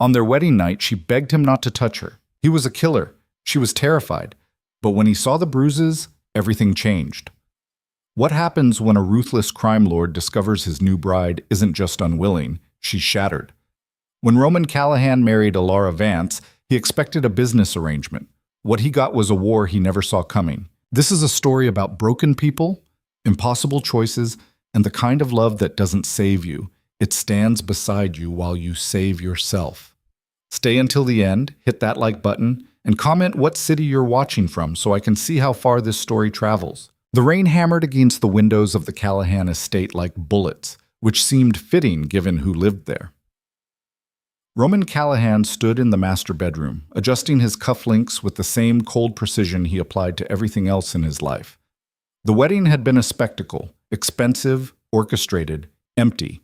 On their wedding night, she begged him not to touch her. He was a killer. She was terrified. But when he saw the bruises, everything changed. What happens when a ruthless crime lord discovers his new bride isn't just unwilling, she's shattered? When Roman Callahan married Alara Vance, he expected a business arrangement. What he got was a war he never saw coming. This is a story about broken people, impossible choices, and the kind of love that doesn't save you. It stands beside you while you save yourself. Stay until the end, hit that like button, and comment what city you're watching from so I can see how far this story travels. The rain hammered against the windows of the Callahan estate like bullets, which seemed fitting given who lived there. Roman Callahan stood in the master bedroom, adjusting his cufflinks with the same cold precision he applied to everything else in his life. The wedding had been a spectacle, expensive, orchestrated, empty.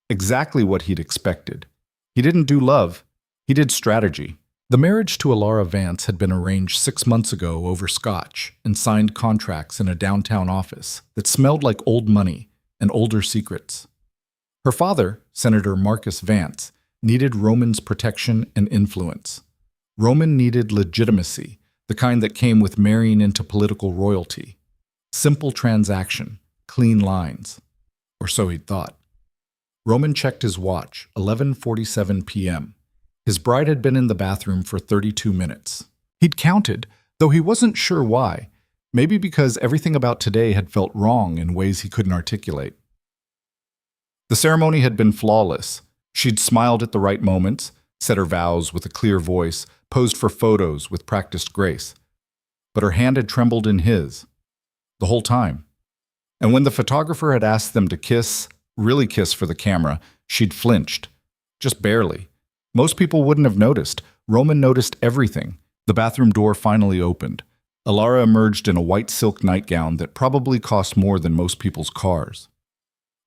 Exactly what he'd expected. He didn't do love, he did strategy. The marriage to Alara Vance had been arranged 6 months ago over scotch and signed contracts in a downtown office that smelled like old money and older secrets. Her father, Senator Marcus Vance, needed Roman's protection and influence. Roman needed legitimacy, the kind that came with marrying into political royalty. Simple transaction, clean lines. Or so he'd thought. Roman checked his watch, 11:47 p.m. His bride had been in the bathroom for 32 minutes. He'd counted, though he wasn't sure why. Maybe because everything about today had felt wrong in ways he couldn't articulate. The ceremony had been flawless. She'd smiled at the right moments, said her vows with a clear voice, posed for photos with practiced grace. But her hand had trembled in his, the whole time. And when the photographer had asked them to kiss, really kiss for the camera, she'd flinched. Just barely. Most people wouldn't have noticed. Roman noticed everything. The bathroom door finally opened. Alara emerged in a white silk nightgown that probably cost more than most people's cars.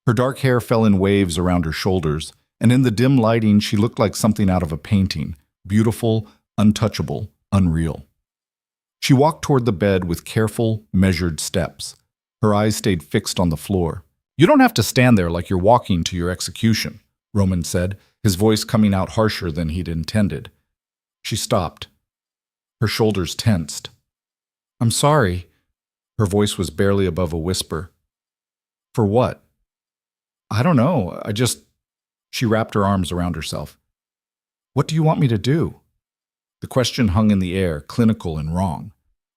Her dark hair fell in waves around her shoulders, and in the dim lighting she looked like something out of a painting, beautiful, untouchable, unreal. She walked toward the bed with careful, measured steps. Her eyes stayed fixed on the floor. "You don't have to stand there like you're walking to your execution," Roman said, his voice coming out harsher than he'd intended. She stopped. Her shoulders tensed. "I'm sorry." Her voice was barely above a whisper. "For what?" "I don't know. She wrapped her arms around herself. "What do you want me to do?" The question hung in the air, clinical and wrong.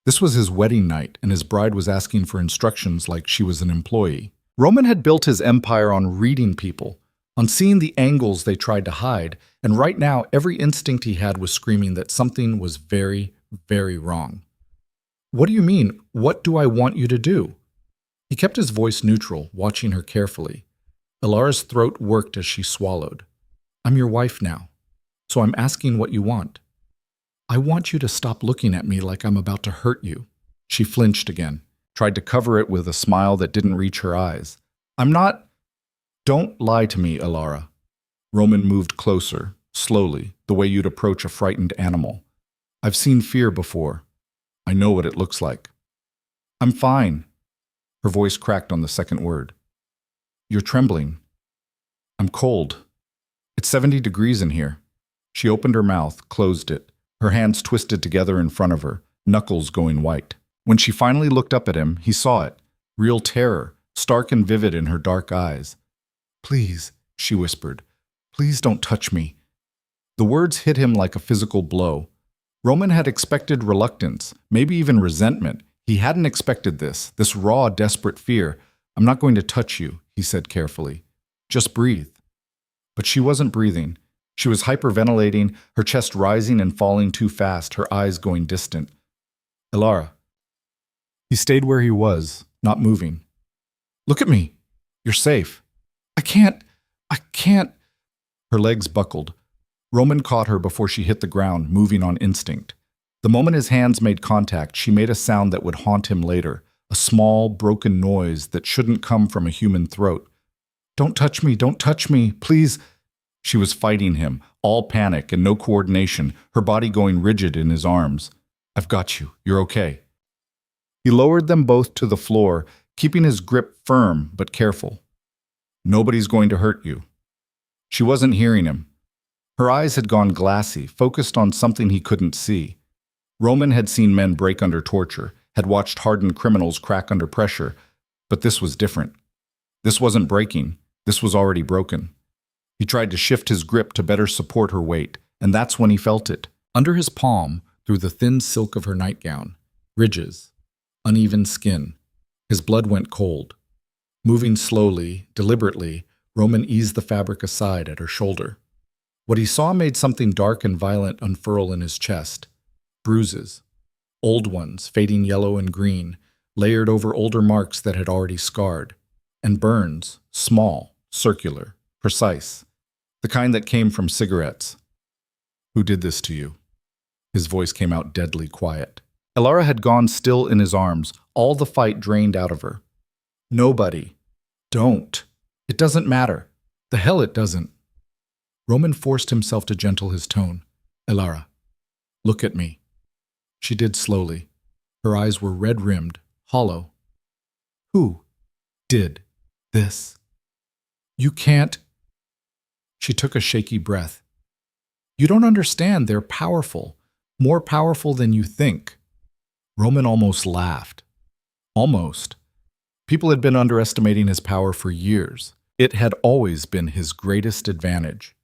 This was his wedding night, and his bride was asking for instructions like she was an employee. Roman had built his empire on reading people, on seeing the angles they tried to hide, and right now every instinct he had was screaming that something was very, very wrong. "What do you mean? What do I want you to do?" He kept his voice neutral, watching her carefully. Alara's throat worked as she swallowed. "I'm your wife now, so I'm asking what you want. I want you to stop looking at me like I'm about to hurt you." She flinched again, tried to cover it with a smile that didn't reach her eyes. "I'm not—" "Don't lie to me, Alara." Roman moved closer, slowly, the way you'd approach a frightened animal. "I've seen fear before. I know what it looks like." "I'm fine." Her voice cracked on the second word. "You're trembling." "I'm cold. It's 70 degrees in here." She opened her mouth, closed it, her hands twisted together in front of her, knuckles going white. When she finally looked up at him, he saw it, real terror, stark and vivid in her dark eyes. "Please," she whispered, "please don't touch me." The words hit him like a physical blow. Roman had expected reluctance, maybe even resentment. He hadn't expected this raw, desperate fear. "I'm not going to touch you," he said carefully. "Just breathe." But she wasn't breathing. She was hyperventilating, her chest rising and falling too fast, her eyes going distant. "Alara." He stayed where he was, not moving. "Look at me. You're safe." I can't. Her legs buckled. Roman caught her before she hit the ground, moving on instinct. The moment his hands made contact, she made a sound that would haunt him later, a small, broken noise that shouldn't come from a human throat. Don't touch me, please." She was fighting him, all panic and no coordination, her body going rigid in his arms. "I've got you. You're okay." He lowered them both to the floor, keeping his grip firm but careful. "Nobody's going to hurt you." She wasn't hearing him. Her eyes had gone glassy, focused on something he couldn't see. Roman had seen men break under torture, had watched hardened criminals crack under pressure, but this was different. This wasn't breaking. This was already broken. He tried to shift his grip to better support her weight, and that's when he felt it. Under his palm, through the thin silk of her nightgown, ridges, uneven skin. His blood went cold. Moving slowly, deliberately, Roman eased the fabric aside at her shoulder. What he saw made something dark and violent unfurl in his chest. Bruises. Old ones, fading yellow and green, layered over older marks that had already scarred. And burns, small, circular, precise. The kind that came from cigarettes. Who did this to you? His voice came out deadly quiet. Elara had gone still in his arms, all the fight drained out of her. Nobody. Don't. It doesn't matter. The hell it doesn't. Roman forced himself to gentle his tone. Elara, look at me. She did slowly. Her eyes were red-rimmed, hollow. Who did this? You can't. She took a shaky breath. You don't understand. They're powerful. More powerful than you think. Roman almost laughed. Almost. People had been underestimating his power for years. It had always been his greatest advantage.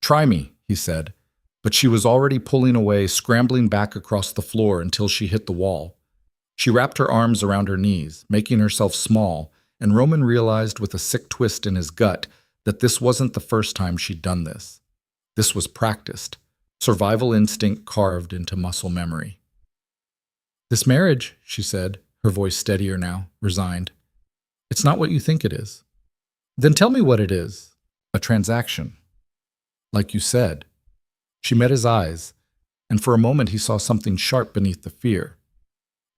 Try me, he said, but she was already pulling away, scrambling back across the floor until she hit the wall. She wrapped her arms around her knees, making herself small, and Roman realized with a sick twist in his gut that this wasn't the first time she'd done this. This was practiced, survival instinct carved into muscle memory. This marriage, she said, her voice steadier now, resigned. It's not what you think it is. Then tell me what it is. A transaction. Like you said. She met his eyes, and for a moment he saw something sharp beneath the fear.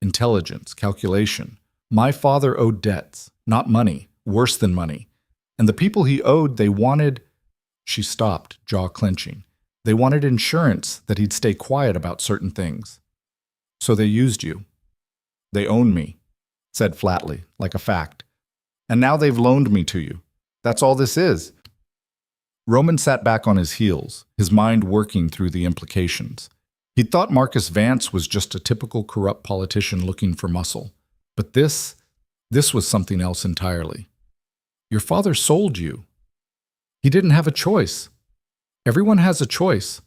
Intelligence, calculation. My father owed debts, not money, worse than money. And the people he owed, they wanted... She stopped, jaw clenching. They wanted insurance that he'd stay quiet about certain things. So they used you. They own me, said flatly, like a fact. And now they've loaned me to you. That's all this is. Roman sat back on his heels, his mind working through the implications. He'd thought Marcus Vance was just a typical corrupt politician looking for muscle. But this was something else entirely. Your father sold you. He didn't have a choice. Everyone has a choice.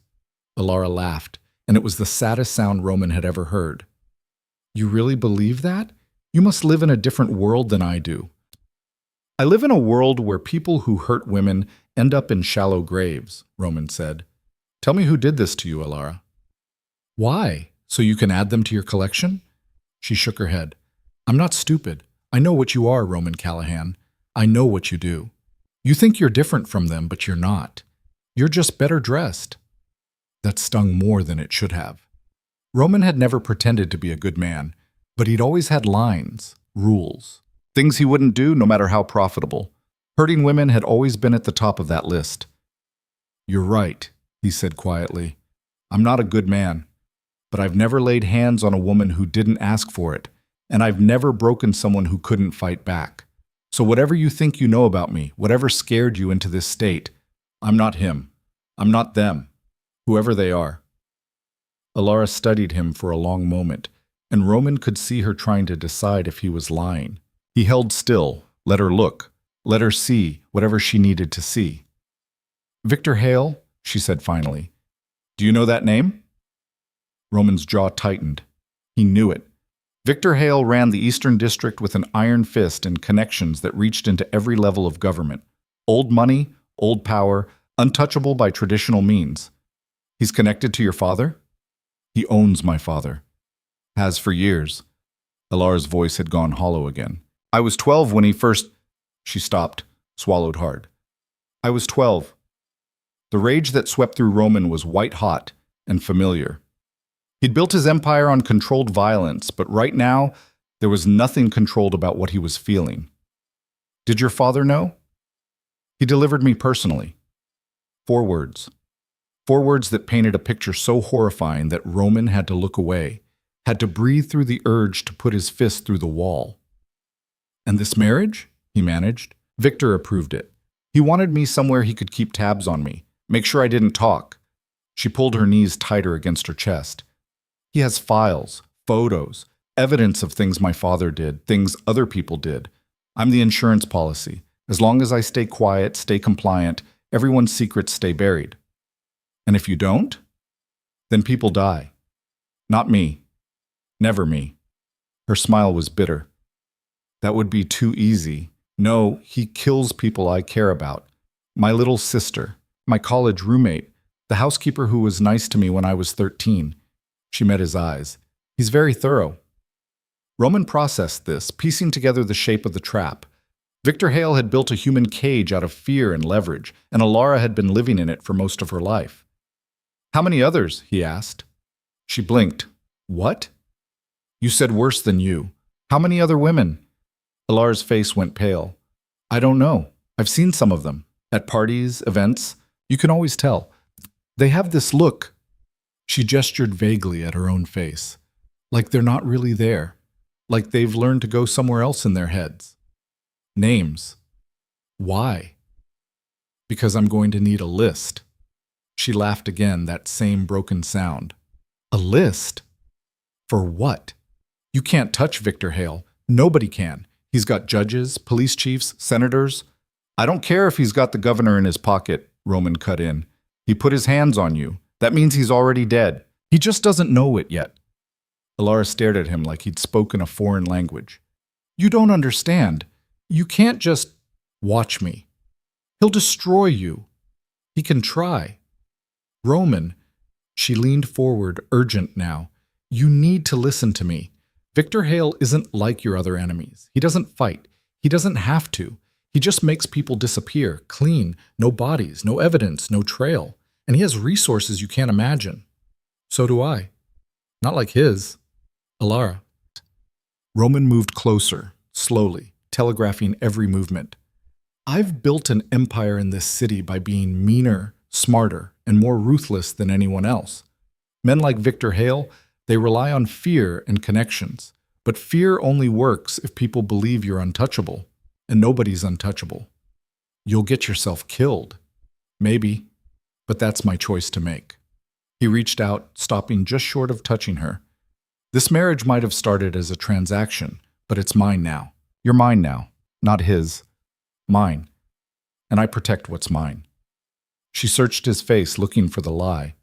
Elara laughed, and it was the saddest sound Roman had ever heard. You really believe that? You must live in a different world than I do. I live in a world where people who hurt women end up in shallow graves, Roman said. Tell me who did this to you, Elara. Why? So you can add them to your collection? She shook her head. I'm not stupid. I know what you are, Roman Callahan. I know what you do. You think you're different from them, but you're not. You're just better dressed. That stung more than it should have. Roman had never pretended to be a good man, but he'd always had lines, rules, things he wouldn't do no matter how profitable. Hurting women had always been at the top of that list. You're right, he said quietly. I'm not a good man, but I've never laid hands on a woman who didn't ask for it, and I've never broken someone who couldn't fight back. So whatever you think you know about me, whatever scared you into this state, I'm not him. I'm not them, whoever they are. Elara studied him for a long moment, and Roman could see her trying to decide if he was lying. He held still, let her look, let her see whatever she needed to see. Victor Hale, she said finally. Do you know that name? Roman's jaw tightened. He knew it. Victor Hale ran the Eastern District with an iron fist and connections that reached into every level of government. Old money, old power, untouchable by traditional means. He's connected to your father? He owns my father. Has for years. Elara's voice had gone hollow again. I was 12 when he first... She stopped, swallowed hard. I was 12. The rage that swept through Roman was white-hot and familiar. He'd built his empire on controlled violence, but right now, there was nothing controlled about what he was feeling. Did your father know? He delivered me personally. 4 words. 4 words that painted a picture so horrifying that Roman had to look away, had to breathe through the urge to put his fist through the wall. And this marriage? He managed. Victor approved it. He wanted me somewhere he could keep tabs on me, make sure I didn't talk, She pulled her knees tighter against her chest. He has files, photos, evidence of things my father did, things other people did. I'm the insurance policy. As long as I stay quiet, stay compliant, everyone's secrets stay buried. And if you don't, then people die. Not me. Never me. Her smile was bitter. That would be too easy. No, he kills people I care about. My little sister, my college roommate, the housekeeper who was nice to me when I was 13. She met his eyes. He's very thorough. Roman processed this, piecing together the shape of the trap. Victor Hale had built a human cage out of fear and leverage, and Alara had been living in it for most of her life. How many others? He asked. She blinked. What? You said worse than you. How many other women? Alara's face went pale. I don't know. I've seen some of them. At parties, events. You can always tell. They have this look. She gestured vaguely at her own face. Like they're not really there. Like they've learned to go somewhere else in their heads. Names. Why? Because I'm going to need a list. She laughed again, that same broken sound. A list? For what? You can't touch Victor Hale. Nobody can. He's got judges, police chiefs, senators. I don't care if he's got the governor in his pocket, Roman cut in. He put his hands on you. That means he's already dead. He just doesn't know it yet. Alara stared at him like he'd spoken a foreign language. You don't understand. You can't just watch me. He'll destroy you. He can try. Roman, she leaned forward, urgent now. You need to listen to me. Victor Hale isn't like your other enemies. He doesn't fight. He doesn't have to. He just makes people disappear, clean, no bodies, no evidence, no trail. And he has resources you can't imagine. So do I. Not like his. Alara. Roman moved closer, slowly, telegraphing every movement. I've built an empire in this city by being meaner, smarter, and more ruthless than anyone else. Men like Victor Hale, they rely on fear and connections. But fear only works if people believe you're untouchable. And nobody's untouchable. You'll get yourself killed. Maybe. But that's my choice to make. He reached out, stopping just short of touching her. This marriage might have started as a transaction, but it's mine now. You're mine now, not his. Mine. And I protect what's mine. She searched his face, looking for the lie.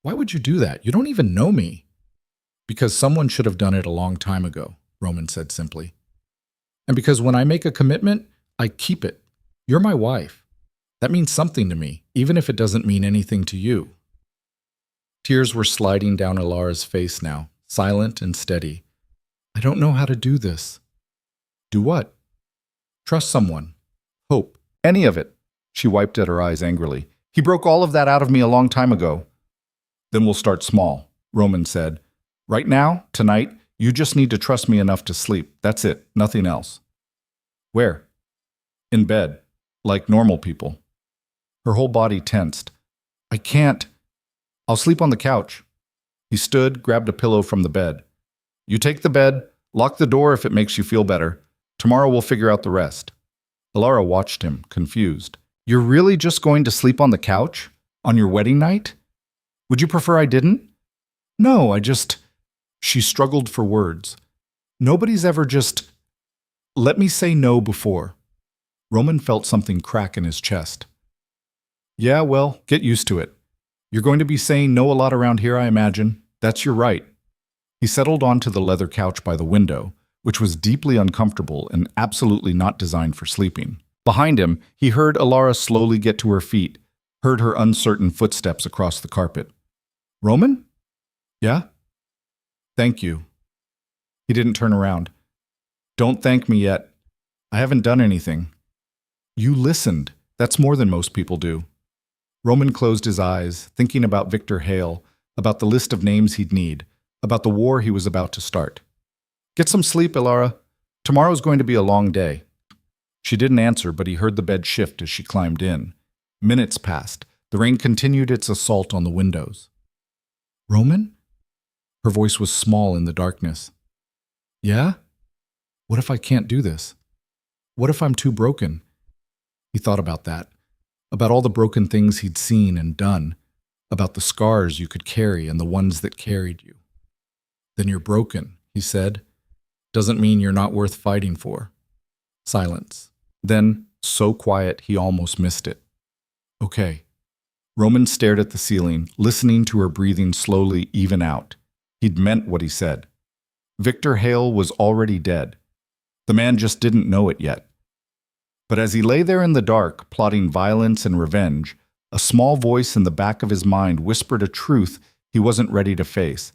Why would you do that? You don't even know me. Because someone should have done it a long time ago, Roman said simply. And because when I make a commitment, I keep it. You're my wife. That means something to me, even if it doesn't mean anything to you. Tears were sliding down Alara's face now, silent and steady. I don't know how to do this. Do what? Trust someone. Hope. Any of it. She wiped at her eyes angrily. He broke all of that out of me a long time ago. Then we'll start small, Roman said. Right now, tonight, you just need to trust me enough to sleep. That's it. Nothing else. Where? In bed. Like normal people. Her whole body tensed. I can't. I'll sleep on the couch. He stood, grabbed a pillow from the bed. You take the bed, lock the door if it makes you feel better. Tomorrow we'll figure out the rest. Alara watched him, confused. You're really just going to sleep on the couch? On your wedding night? Would you prefer I didn't? No, I just... She struggled for words. Nobody's ever just... Let me say no before. Roman felt something crack in his chest. Yeah, well, get used to it. You're going to be saying no a lot around here, I imagine. That's your right. He settled onto the leather couch by the window, which was deeply uncomfortable and absolutely not designed for sleeping. Behind him, he heard Alara slowly get to her feet, heard her uncertain footsteps across the carpet. Roman? Yeah? Thank you. He didn't turn around. Don't thank me yet. I haven't done anything. You listened. That's more than most people do. Roman closed his eyes, thinking about Victor Hale, about the list of names he'd need, about the war he was about to start. Get some sleep, Alara. Tomorrow's going to be a long day. She didn't answer, but he heard the bed shift as she climbed in. Minutes passed. The rain continued its assault on the windows. Roman? Her voice was small in the darkness. Yeah? What if I can't do this? What if I'm too broken? He thought about that, about all the broken things he'd seen and done. about the scars you could carry and the ones that carried you. Then you're broken, he said. Doesn't mean you're not worth fighting for. Silence. Then, so quiet he almost missed it. Okay. Roman stared at the ceiling, listening to her breathing slowly even out. He'd meant what he said. Victor Hale was already dead. The man just didn't know it yet. But as he lay there in the dark, plotting violence and revenge, a small voice in the back of his mind whispered a truth he wasn't ready to face.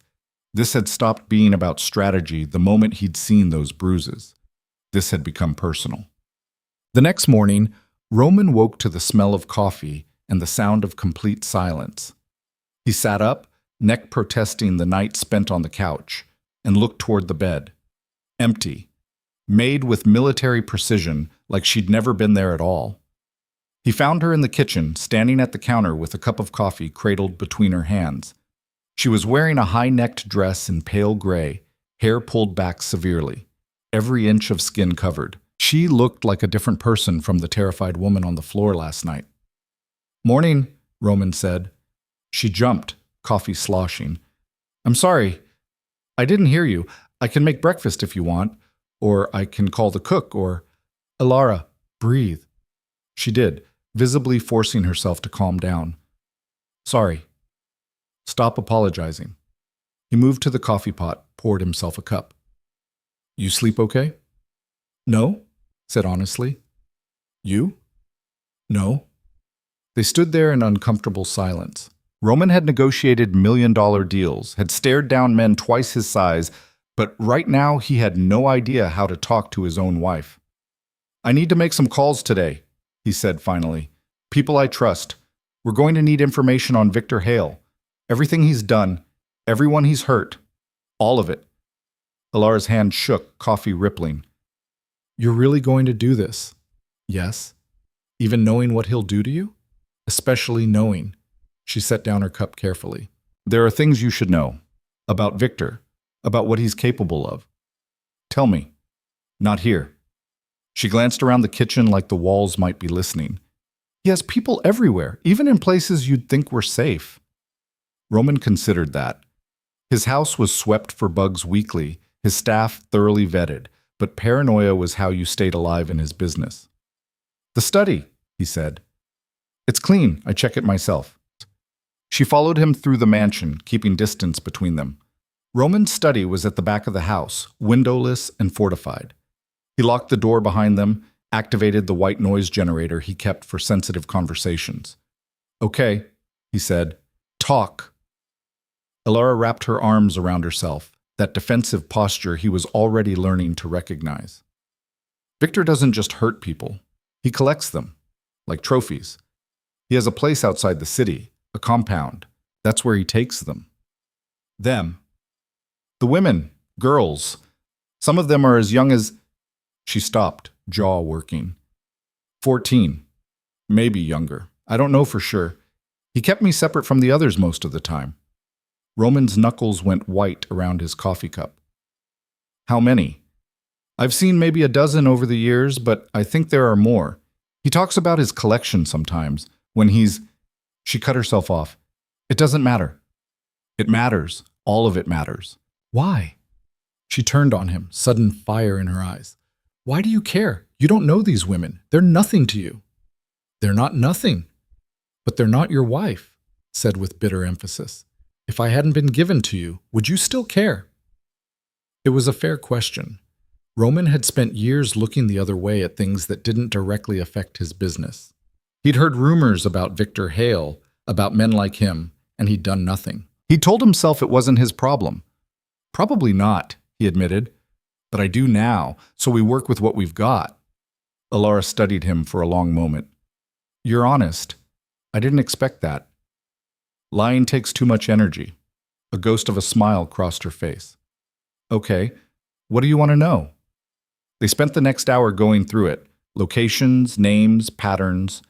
This had stopped being about strategy the moment he'd seen those bruises. This had become personal. The next morning, Roman woke to the smell of coffee and the sound of complete silence. He sat up, neck protesting the night spent on the couch, and looked toward the bed. Empty. Made with military precision, like she'd never been there at all. He found her in the kitchen, standing at the counter with a cup of coffee cradled between her hands. She was wearing a high-necked dress in pale gray, hair pulled back severely, every inch of skin covered. She looked like a different person from the terrified woman on the floor last night. "Morning," Roman said. She jumped, coffee sloshing. "I'm sorry. I didn't hear you. I can make breakfast if you want, or I can call the cook, or—" "Alara, breathe." She did, visibly forcing herself to calm down. "Sorry." "Stop apologizing." He moved to the coffee pot, poured himself a cup. "You sleep okay?" "No," said honestly. "You?" "No." They stood there in uncomfortable silence. Roman had negotiated million-dollar deals, had stared down men twice his size, but right now he had no idea how to talk to his own wife. "I need to make some calls today," he said finally. "People I trust. We're going to need information on Victor Hale. Everything he's done, everyone he's hurt. All of it." Alara's hand shook, coffee rippling. "You're really going to do this?" "Yes." "Even knowing what he'll do to you?" "Especially knowing." She set down her cup carefully. "There are things you should know. About Victor. About what he's capable of." "Tell me." "Not here." She glanced around the kitchen like the walls might be listening. "He has people everywhere, even in places you'd think were safe." Roman considered that. His house was swept for bugs weekly, his staff thoroughly vetted, but paranoia was how you stayed alive in his business. "The study," he said. "It's clean. I check it myself." She followed him through the mansion, keeping distance between them. Roman's study was at the back of the house, windowless and fortified. He locked the door behind them, activated the white noise generator he kept for sensitive conversations. "Okay," he said. "Talk." Alara wrapped her arms around herself, that defensive posture he was already learning to recognize. "Victor doesn't just hurt people. He collects them, like trophies. He has a place outside the city, a compound. That's where he takes them." "Them." "The women, girls. Some of them are as young as—" She stopped, jaw working. 14. Maybe younger. I don't know for sure. He kept me separate from the others most of the time." Roman's knuckles went white around his coffee cup. "How many?" "I've seen maybe a dozen over the years, but I think there are more. He talks about his collection sometimes, when he's—" She cut herself off. "It doesn't matter." "It matters. All of it matters." "Why?" She turned on him, sudden fire in her eyes. "Why do you care? You don't know these women. They're nothing to you." "They're not nothing." "But they're not your wife," said with bitter emphasis. "If I hadn't been given to you, would you still care?" It was a fair question. Roman had spent years looking the other way at things that didn't directly affect his business. He'd heard rumors about Victor Hale, about men like him, and he'd done nothing. He told himself it wasn't his problem. "Probably not," he admitted. "But I do now, so we work with what we've got." Alara studied him for a long moment. "You're honest. I didn't expect that." "Lying takes too much energy." A ghost of a smile crossed her face. "Okay, what do you want to know?" They spent the next hour going through it. Locations, names, patterns.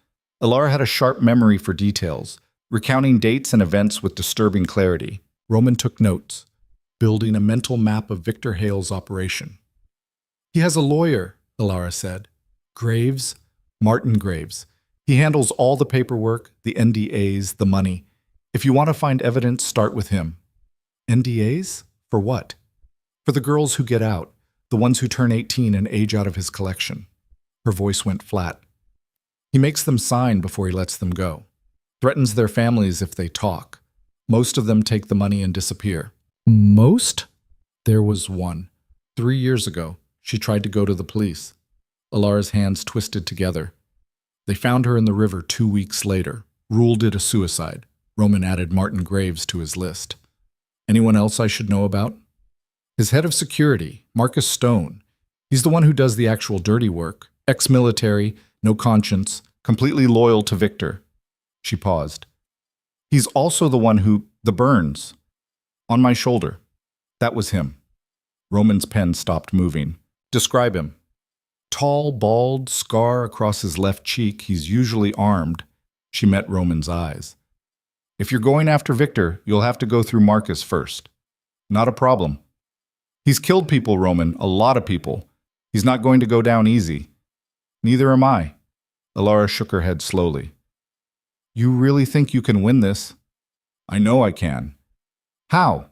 Alara had a sharp memory for details, recounting dates and events with disturbing clarity. Roman took notes, building a mental map of Victor Hale's operation. "He has a lawyer," Alara said. "Graves, Martin Graves. He handles all the paperwork, the NDAs, the money. If you want to find evidence, start with him. NDAs? For what? For the girls who get out, the ones who turn 18 and age out of his collection. Her voice went flat. He makes them sign before he lets them go. Threatens their families if they talk. Most of them take the money and disappear. Most? There was one. 3 years ago, she tried to go to the police. Alara's hands twisted together. They found her in the river 2 weeks later. Ruled it a suicide. Roman added Martin Graves to his list. Anyone else I should know about? His head of security, Marcus Stone. He's the one who does the actual dirty work. Ex-military, no conscience, completely loyal to Victor. She paused. He's also the one who... the burns. On my shoulder. That was him. Roman's pen stopped moving. Describe him. Tall, bald, scar across his left cheek. He's usually armed. She met Roman's eyes. If you're going after Victor, you'll have to go through Marcus first. Not a problem. He's killed people, Roman, a lot of people. He's not going to go down easy. Neither am I. Alara shook her head slowly. You really think you can win this? I know I can. How?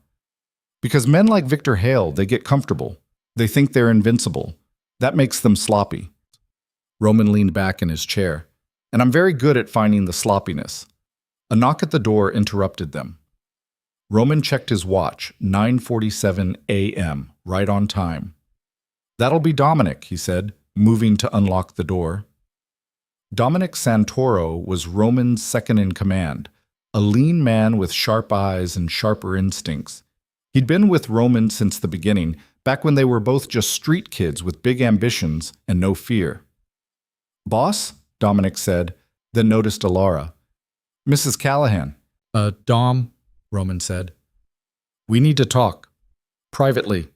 Because men like Victor Hale, they get comfortable. They think they're invincible. That makes them sloppy. Roman leaned back in his chair. And I'm very good at finding the sloppiness. A knock at the door interrupted them. Roman checked his watch, 9:47 a.m., right on time. That'll be Dominic, he said, moving to unlock the door. Dominic Santoro was Roman's second in command, a lean man with sharp eyes and sharper instincts. He'd been with Roman since the beginning, back when they were both just street kids with big ambitions and no fear. Boss? Dominic said, then noticed Alara. Mrs. Callahan. Dom, Roman said. We need to talk. Privately.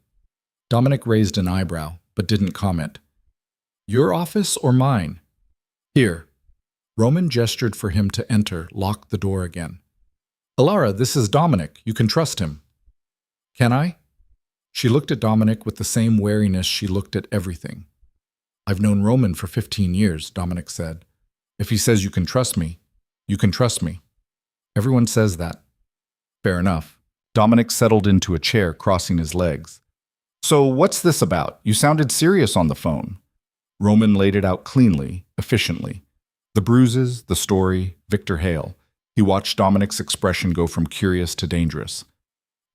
Dominic raised an eyebrow, but didn't comment. Your office or mine? Here. Roman gestured for him to enter, locked the door again. Alara, this is Dominic. You can trust him. Can I? She looked at Dominic with the same wariness she looked at everything. I've known Roman for 15 years, Dominic said. If he says you can trust me, you can trust me. Everyone says that. Fair enough. Dominic settled into a chair, crossing his legs. So what's this about? You sounded serious on the phone. Roman laid it out cleanly, efficiently. The bruises, the story, Victor Hale. He watched Dominic's expression go from curious to dangerous.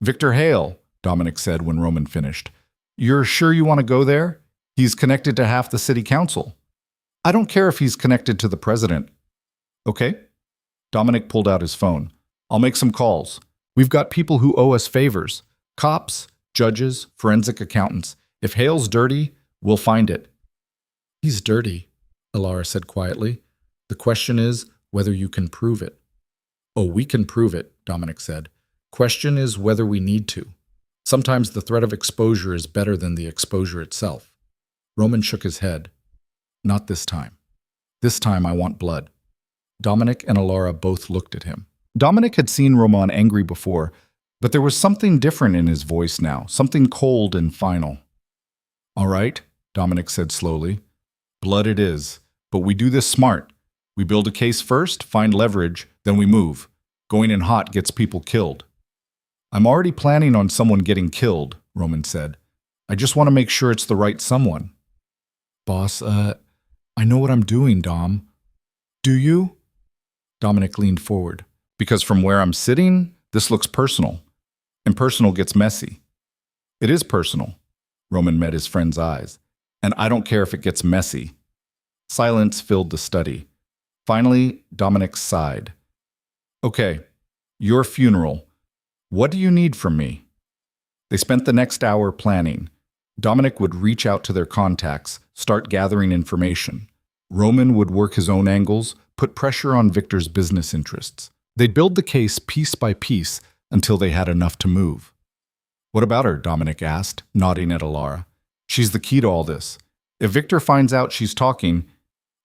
Victor Hale, Dominic said when Roman finished. You're sure you want to go there? He's connected to half the city council. I don't care if he's connected to the president. Okay? Dominic pulled out his phone. I'll make some calls. We've got people who owe us favors. Cops, judges, forensic accountants. If Hale's dirty, we'll find it. He's dirty, Alara said quietly. The question is whether you can prove it. Oh, we can prove it, Dominic said. Question is whether we need to. Sometimes the threat of exposure is better than the exposure itself. Roman shook his head. Not this time. This time I want blood. Dominic and Alara both looked at him. Dominic had seen Roman angry before, but there was something different in his voice now, something cold and final. All right, Dominic said slowly. Blood it is, but we do this smart. We build a case first, find leverage, then we move. Going in hot gets people killed. I'm already planning on someone getting killed, Roman said. I just want to make sure it's the right someone. Boss, I know what I'm doing, Dom. Do you? Dominic leaned forward. Because from where I'm sitting, this looks personal. And personal gets messy. It is personal. Roman met his friend's eyes. And I don't care if it gets messy. Silence filled the study. Finally, Dominic sighed. Okay, your funeral. What do you need from me? They spent the next hour planning. Dominic would reach out to their contacts, start gathering information. Roman would work his own angles, put pressure on Victor's business interests. They'd build the case piece by piece until they had enough to move. What about her? Dominic asked, nodding at Alara. She's the key to all this. If Victor finds out she's talking,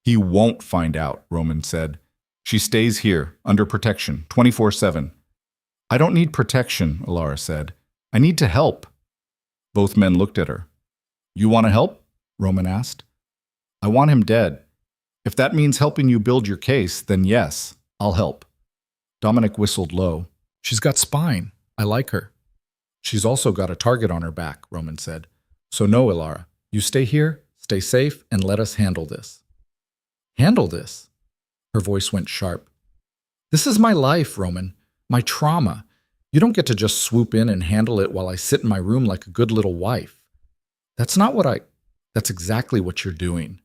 he won't find out, Roman said. She stays here, under protection, 24/7. I don't need protection, Alara said. I need to help. Both men looked at her. You want to help? Roman asked. I want him dead. If that means helping you build your case, then yes, I'll help. Dominic whistled low. She's got spine. I like her. She's also got a target on her back, Roman said. So no, Ilara. You stay here, stay safe, and let us handle this. Handle this? Her voice went sharp. This is my life, Roman. My trauma. You don't get to just swoop in and handle it while I sit in my room like a good little wife. That's exactly what you're doing.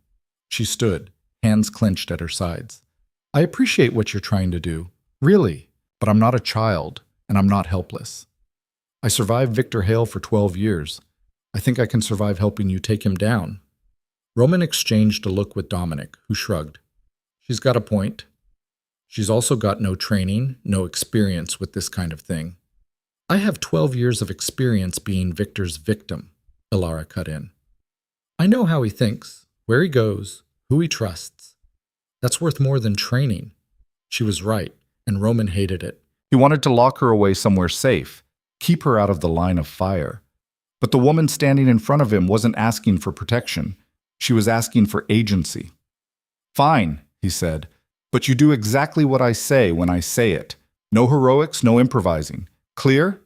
She stood, hands clenched at her sides. I appreciate what you're trying to do, really, but I'm not a child, and I'm not helpless. I survived Victor Hale for 12 years. I think I can survive helping you take him down. Roman exchanged a look with Dominic, who shrugged. She's got a point. She's also got no training, no experience with this kind of thing. I have 12 years of experience being Victor's victim, Ilara cut in. I know how he thinks, where he goes, who he trusts. That's worth more than training. She was right, and Roman hated it. He wanted to lock her away somewhere safe, keep her out of the line of fire. But the woman standing in front of him wasn't asking for protection. She was asking for agency. Fine, he said, but you do exactly what I say when I say it. No heroics, no improvising. Clear?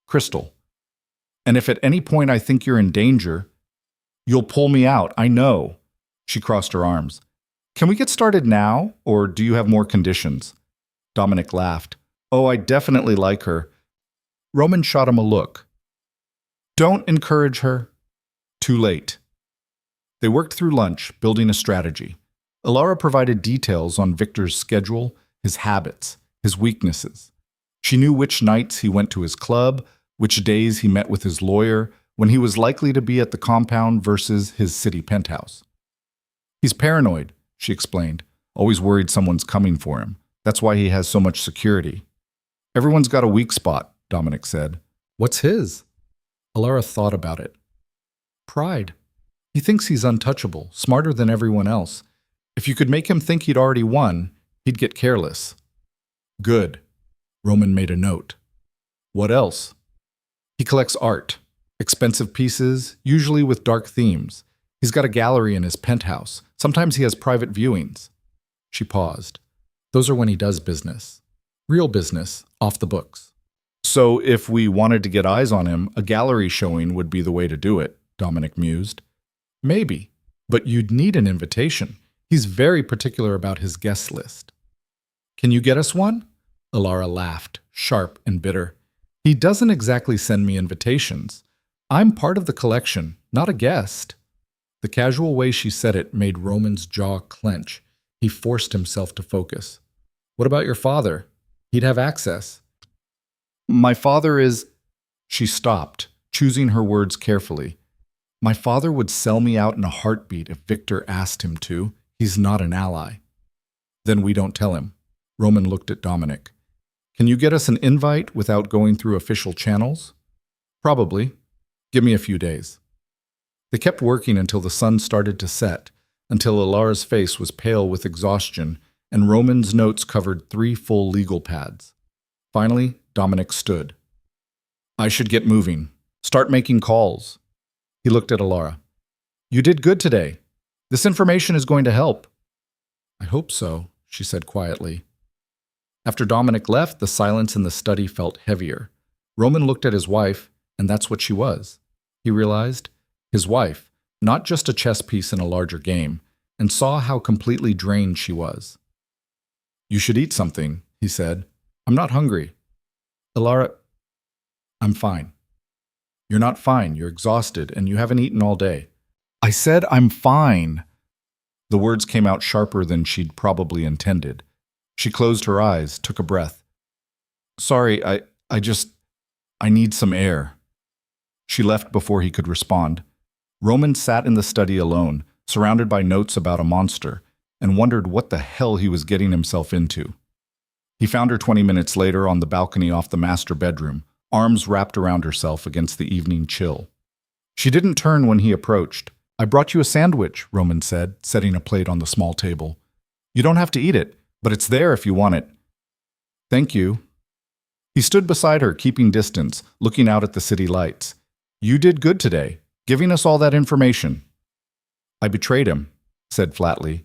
Crystal. And if at any point I think you're in danger, you'll pull me out, I know. She crossed her arms. Can we get started now, or do you have more conditions? Dominic laughed. Oh, I definitely like her. Roman shot him a look. Don't encourage her. Too late. They worked through lunch, building a strategy. Ilara provided details on Victor's schedule, his habits, his weaknesses. She knew which nights he went to his club, which days he met with his lawyer, when he was likely to be at the compound versus his city penthouse. He's paranoid, she explained, always worried someone's coming for him. That's why he has so much security. Everyone's got a weak spot, Dominic said. What's his? Ilara thought about it. Pride. He thinks he's untouchable, smarter than everyone else. If you could make him think he'd already won, he'd get careless. Good. Roman made a note. What else? He collects art. Expensive pieces, usually with dark themes. He's got a gallery in his penthouse. Sometimes he has private viewings. She paused. Those are when he does business. Real business, off the books. So if we wanted to get eyes on him, a gallery showing would be the way to do it, Dominic mused. Maybe, but you'd need an invitation. He's very particular about his guest list. Can you get us one? Ilara laughed, sharp and bitter. He doesn't exactly send me invitations. I'm part of the collection, not a guest. The casual way she said it made Roman's jaw clench. He forced himself to focus. What about your father? He'd have access. My father is... She stopped, choosing her words carefully. My father would sell me out in a heartbeat if Victor asked him to. He's not an ally. Then we don't tell him. Roman looked at Dominic. Can you get us an invite without going through official channels? Probably. Give me a few days. They kept working until the sun started to set, until Ilara's face was pale with exhaustion, and Roman's notes covered 3 full legal pads. Finally, Dominic stood. I should get moving. Start making calls. He looked at Ilara. You did good today. This information is going to help. I hope so, she said quietly. After Dominic left, the silence in the study felt heavier. Roman looked at his wife, and that's what she was. He realized, his wife, not just a chess piece in a larger game, and saw how completely drained she was. You should eat something, he said. I'm not hungry. Ilara, I'm fine. You're not fine. You're exhausted, and you haven't eaten all day. I said I'm fine. The words came out sharper than she'd probably intended. She closed her eyes, took a breath. Sorry, I need some air. She left before he could respond. Roman sat in the study alone, surrounded by notes about a monster, and wondered what the hell he was getting himself into. He found her 20 minutes later on the balcony off the master bedroom, arms wrapped around herself against the evening chill. She didn't turn when he approached. I brought you a sandwich, Roman said, setting a plate on the small table. You don't have to eat it, but it's there if you want it. Thank you. He stood beside her, keeping distance, looking out at the city lights. You did good today, giving us all that information. I betrayed him, said flatly.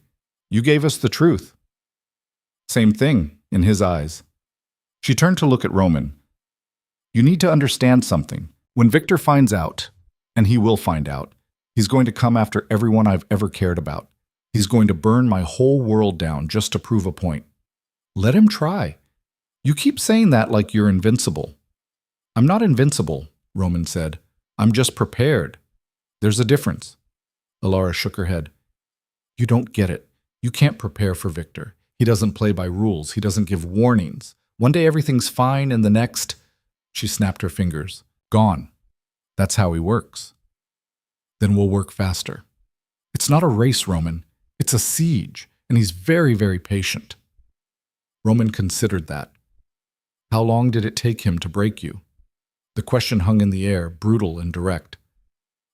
You gave us the truth. Same thing, in his eyes. She turned to look at Roman. You need to understand something. When Victor finds out, and he will find out, he's going to come after everyone I've ever cared about. He's going to burn my whole world down just to prove a point. Let him try. You keep saying that like you're invincible. I'm not invincible, Roman said. I'm just prepared. There's a difference. Alara shook her head. You don't get it. You can't prepare for Victor. He doesn't play by rules. He doesn't give warnings. One day everything's fine and the next, she snapped her fingers, gone. That's how he works. Then we'll work faster. It's not a race, Roman. It's a siege, and he's very, very patient. Roman considered that. How long did it take him to break you? The question hung in the air, brutal and direct.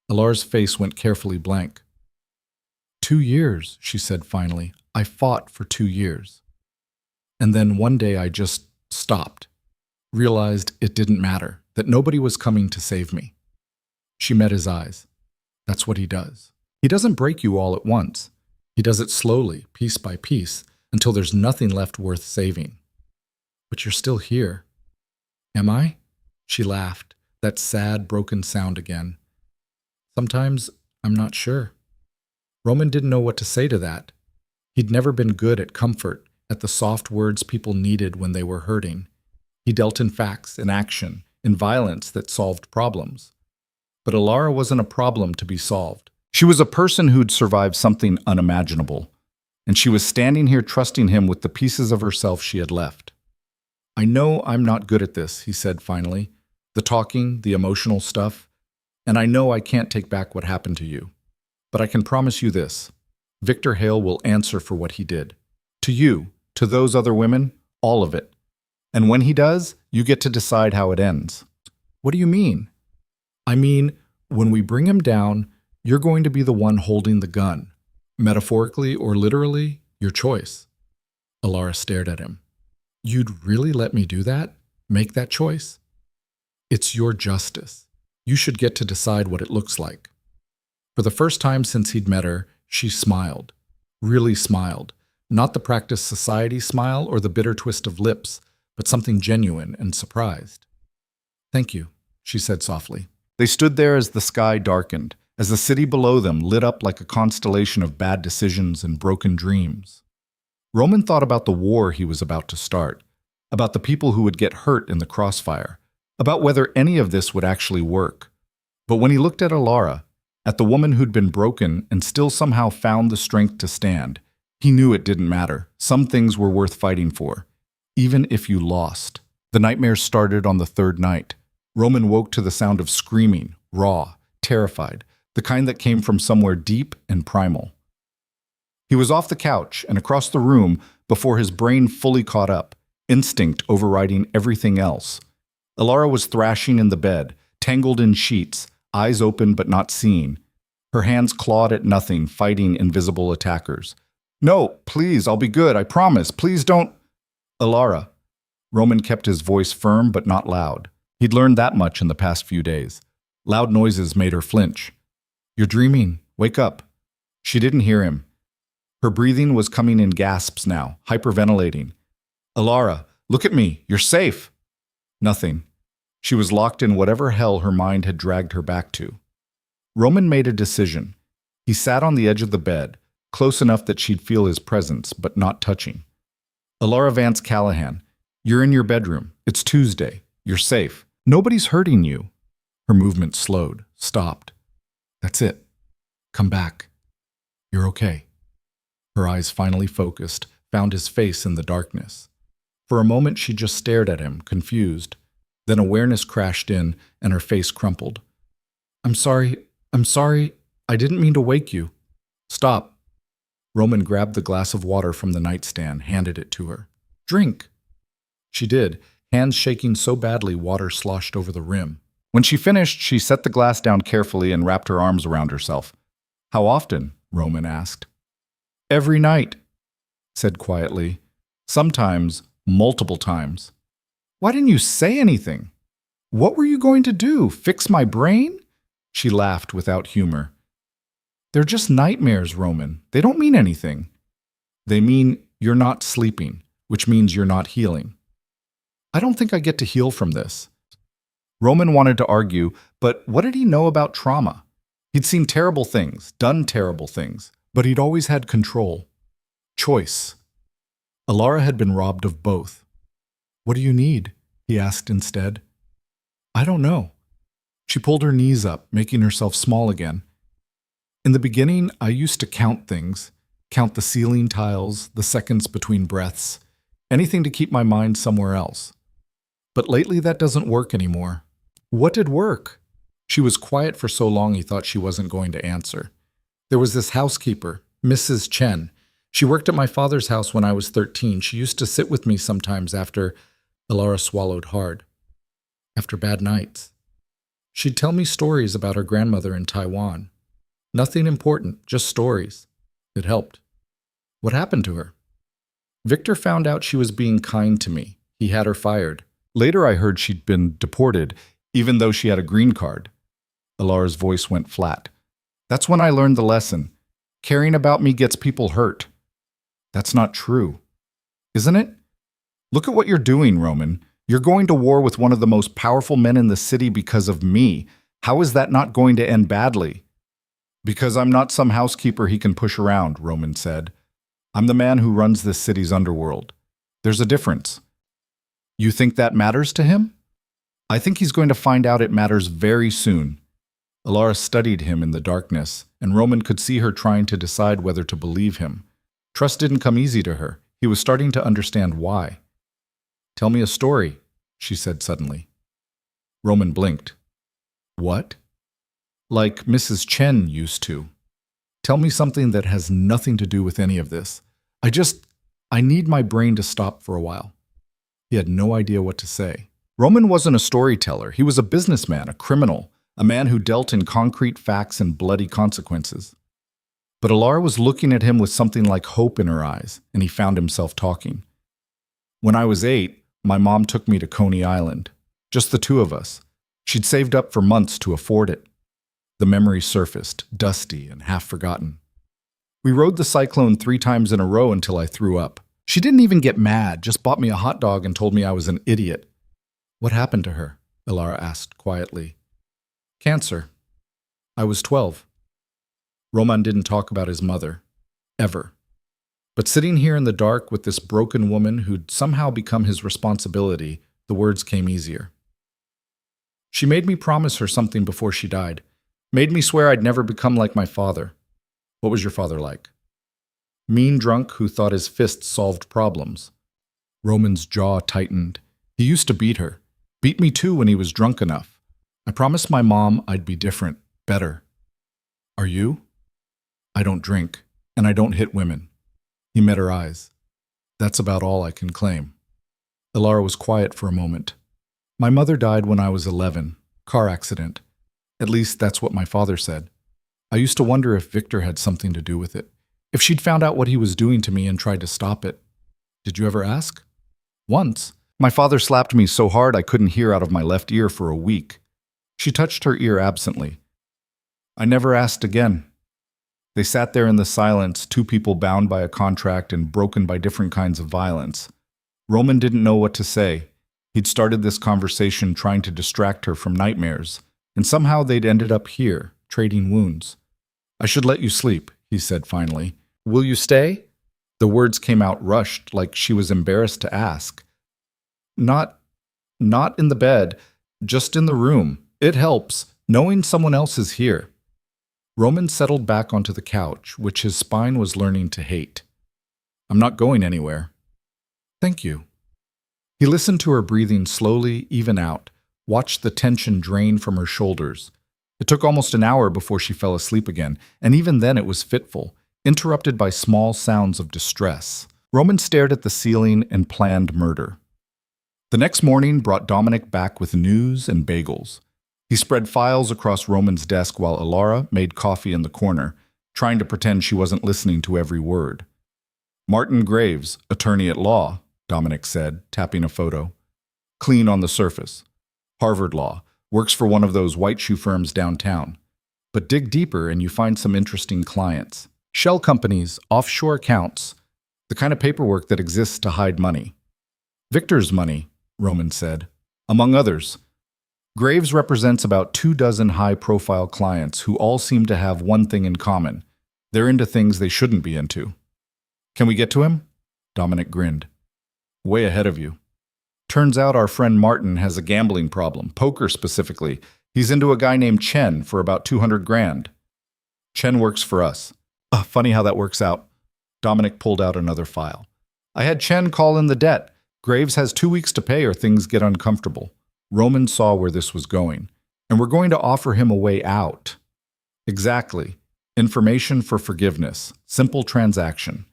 Alara's face went carefully blank. 2 years, she said finally. I fought for 2 years. And then one day I just stopped, realized it didn't matter, that nobody was coming to save me. She met his eyes. That's what he does. He doesn't break you all at once. He does it slowly, piece by piece, until there's nothing left worth saving. But you're still here. Am I? She laughed, that sad, broken sound again. Sometimes I'm not sure. Roman didn't know what to say to that. He'd never been good at comfort, at the soft words people needed when they were hurting. He dealt in facts, in action, in violence that solved problems. But Alara wasn't a problem to be solved. She was a person who'd survived something unimaginable, and she was standing here trusting him with the pieces of herself she had left. I know I'm not good at this, he said finally. The talking, the emotional stuff, and I know I can't take back what happened to you. But I can promise you this. Victor Hale will answer for what he did. To you, to those other women, all of it. And when he does, you get to decide how it ends. What do you mean? I mean, when we bring him down, you're going to be the one holding the gun. Metaphorically or literally, your choice. Alara stared at him. You'd really let me do that? Make that choice? It's your justice. You should get to decide what it looks like. For the first time since he'd met her, she smiled. Really smiled. Not the practiced society smile or the bitter twist of lips, but something genuine and surprised. Thank you, she said softly. They stood there as the sky darkened, as the city below them lit up like a constellation of bad decisions and broken dreams. Roman thought about the war he was about to start, about the people who would get hurt in the crossfire, about whether any of this would actually work. But when he looked at Alara, at the woman who'd been broken and still somehow found the strength to stand, he knew it didn't matter. Some things were worth fighting for, even if you lost. The nightmares started on the third night. Roman woke to the sound of screaming, raw, terrified, the kind that came from somewhere deep and primal. He was off the couch and across the room before his brain fully caught up, instinct overriding everything else. Alara was thrashing in the bed, tangled in sheets, eyes open but not seeing. Her hands clawed at nothing, fighting invisible attackers. No, please, I'll be good, I promise. Please don't. Alara. Roman kept his voice firm but not loud. He'd learned that much in the past few days. Loud noises made her flinch. You're dreaming. Wake up. She didn't hear him. Her breathing was coming in gasps now, hyperventilating. Alara, look at me. You're safe. Nothing. She was locked in whatever hell her mind had dragged her back to. Roman made a decision. He sat on the edge of the bed, close enough that she'd feel his presence, but not touching. Alara Vance Callahan, you're in your bedroom. It's Tuesday. You're safe. Nobody's hurting you. Her movement slowed, stopped. That's it. Come back. You're okay. Her eyes finally focused, found his face in the darkness. For a moment she just stared at him, confused. Then awareness crashed in, and her face crumpled. I'm sorry, I didn't mean to wake you. Stop. Roman grabbed the glass of water from the nightstand, handed it to her. Drink. She did, hands shaking so badly water sloshed over the rim. When she finished, she set the glass down carefully and wrapped her arms around herself. How often? Roman asked. Every night, said quietly. Sometimes, multiple times. Why didn't you say anything? What were you going to do? Fix my brain? She laughed without humor. They're just nightmares, Roman. They don't mean anything. They mean you're not sleeping, which means you're not healing. I don't think I get to heal from this. Roman wanted to argue, but what did he know about trauma? He'd seen terrible things, done terrible things, but he'd always had control. Choice. Alara had been robbed of both. What do you need? He asked instead. I don't know. She pulled her knees up, making herself small again. In the beginning, I used to count things, count the ceiling tiles, the seconds between breaths, anything to keep my mind somewhere else. But lately that doesn't work anymore. What did work? She was quiet for so long he thought she wasn't going to answer. There was this housekeeper, Mrs. Chen. She worked at my father's house when I was 13. She used to sit with me sometimes after, Alara swallowed hard, after bad nights. She'd tell me stories about her grandmother in Taiwan. Nothing important, just stories. It helped. What happened to her? Victor found out she was being kind to me. He had her fired. Later I heard she'd been deported, even though she had a green card. Alara's voice went flat. That's when I learned the lesson. Caring about me gets people hurt. That's not true. Isn't it? Look at what you're doing, Roman. You're going to war with one of the most powerful men in the city because of me. How is that not going to end badly? Because I'm not some housekeeper he can push around, Roman said. I'm the man who runs this city's underworld. There's a difference. You think that matters to him? I think he's going to find out it matters very soon. Alara studied him in the darkness, and Roman could see her trying to decide whether to believe him. Trust didn't come easy to her. He was starting to understand why. Tell me a story, she said suddenly. Roman blinked. What? Like Mrs. Chen used to. Tell me something that has nothing to do with any of this. I need my brain to stop for a while. He had no idea what to say. Roman wasn't a storyteller. He was a businessman, a criminal, a man who dealt in concrete facts and bloody consequences. But Alara was looking at him with something like hope in her eyes, and he found himself talking. When I was 8, my mom took me to Coney Island. Just the two of us. She'd saved up for months to afford it. The memory surfaced, dusty and half-forgotten. We rode the Cyclone 3 times in a row until I threw up. She didn't even get mad, just bought me a hot dog and told me I was an idiot. What happened to her? Alara asked quietly. Cancer. I was 12. Roman didn't talk about his mother. Ever. But sitting here in the dark with this broken woman who'd somehow become his responsibility, the words came easier. She made me promise her something before she died. Made me swear I'd never become like my father. What was your father like? Mean drunk who thought his fists solved problems. Roman's jaw tightened. He used to beat her. Beat me too when he was drunk enough. I promised my mom I'd be different, better. Are you? I don't drink, and I don't hit women. He met her eyes. That's about all I can claim. Alara was quiet for a moment. My mother died when I was 11. Car accident. At least that's what my father said. I used to wonder if Victor had something to do with it. If she'd found out what he was doing to me and tried to stop it. Did you ever ask? Once. My father slapped me so hard I couldn't hear out of my left ear for a week. She touched her ear absently. I never asked again. They sat there in the silence, two people bound by a contract and broken by different kinds of violence. Roman didn't know what to say. He'd started this conversation trying to distract her from nightmares, and somehow they'd ended up here, trading wounds. I should let you sleep, he said finally. Will you stay? The words came out rushed, like she was embarrassed to ask. Not in the bed, just in the room. It helps, knowing someone else is here. Roman settled back onto the couch, which his spine was learning to hate. I'm not going anywhere. Thank you. He listened to her breathing slowly, even out, watched the tension drain from her shoulders. It took almost an hour before she fell asleep again, and even then it was fitful, interrupted by small sounds of distress. Roman stared at the ceiling and planned murder. The next morning brought Dominic back with news and bagels. He spread files across Roman's desk while Alara made coffee in the corner, trying to pretend she wasn't listening to every word. Martin Graves, attorney at law, Dominic said, tapping a photo. Clean on the surface. Harvard Law. Works for one of those white shoe firms downtown. But dig deeper and you find some interesting clients. Shell companies, offshore accounts, the kind of paperwork that exists to hide money. Victor's money, Roman said. Among others. Graves represents about 24 high-profile clients who all seem to have one thing in common. They're into things they shouldn't be into. Can we get to him? Dominic grinned. Way ahead of you. Turns out our friend Martin has a gambling problem, poker specifically. He's into a guy named Chen for about 200 grand. Chen works for us. Funny how that works out. Dominic pulled out another file. I had Chen call in the debt. Graves has 2 weeks to pay or things get uncomfortable. Roman saw where this was going. And we're going to offer him a way out. Exactly. Information for forgiveness. Simple transaction.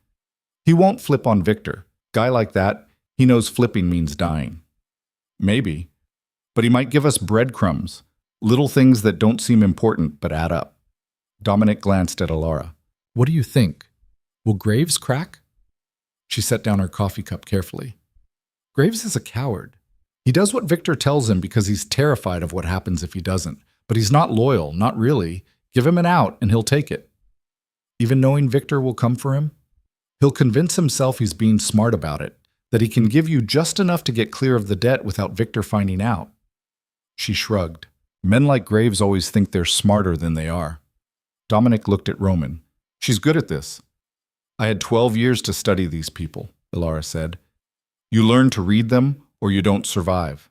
He won't flip on Victor. Guy like that, he knows flipping means dying. Maybe. But he might give us breadcrumbs. Little things that don't seem important but add up. Dominic glanced at Alara. What do you think? Will Graves crack? She set down her coffee cup carefully. Graves is a coward. He does what Victor tells him because he's terrified of what happens if he doesn't. But he's not loyal, not really. Give him an out and he'll take it. Even knowing Victor will come for him? He'll convince himself he's being smart about it, that he can give you just enough to get clear of the debt without Victor finding out. She shrugged. Men like Graves always think they're smarter than they are. Dominic looked at Roman. She's good at this. I had 12 years to study these people, Alara said. You learn to read them, or you don't survive.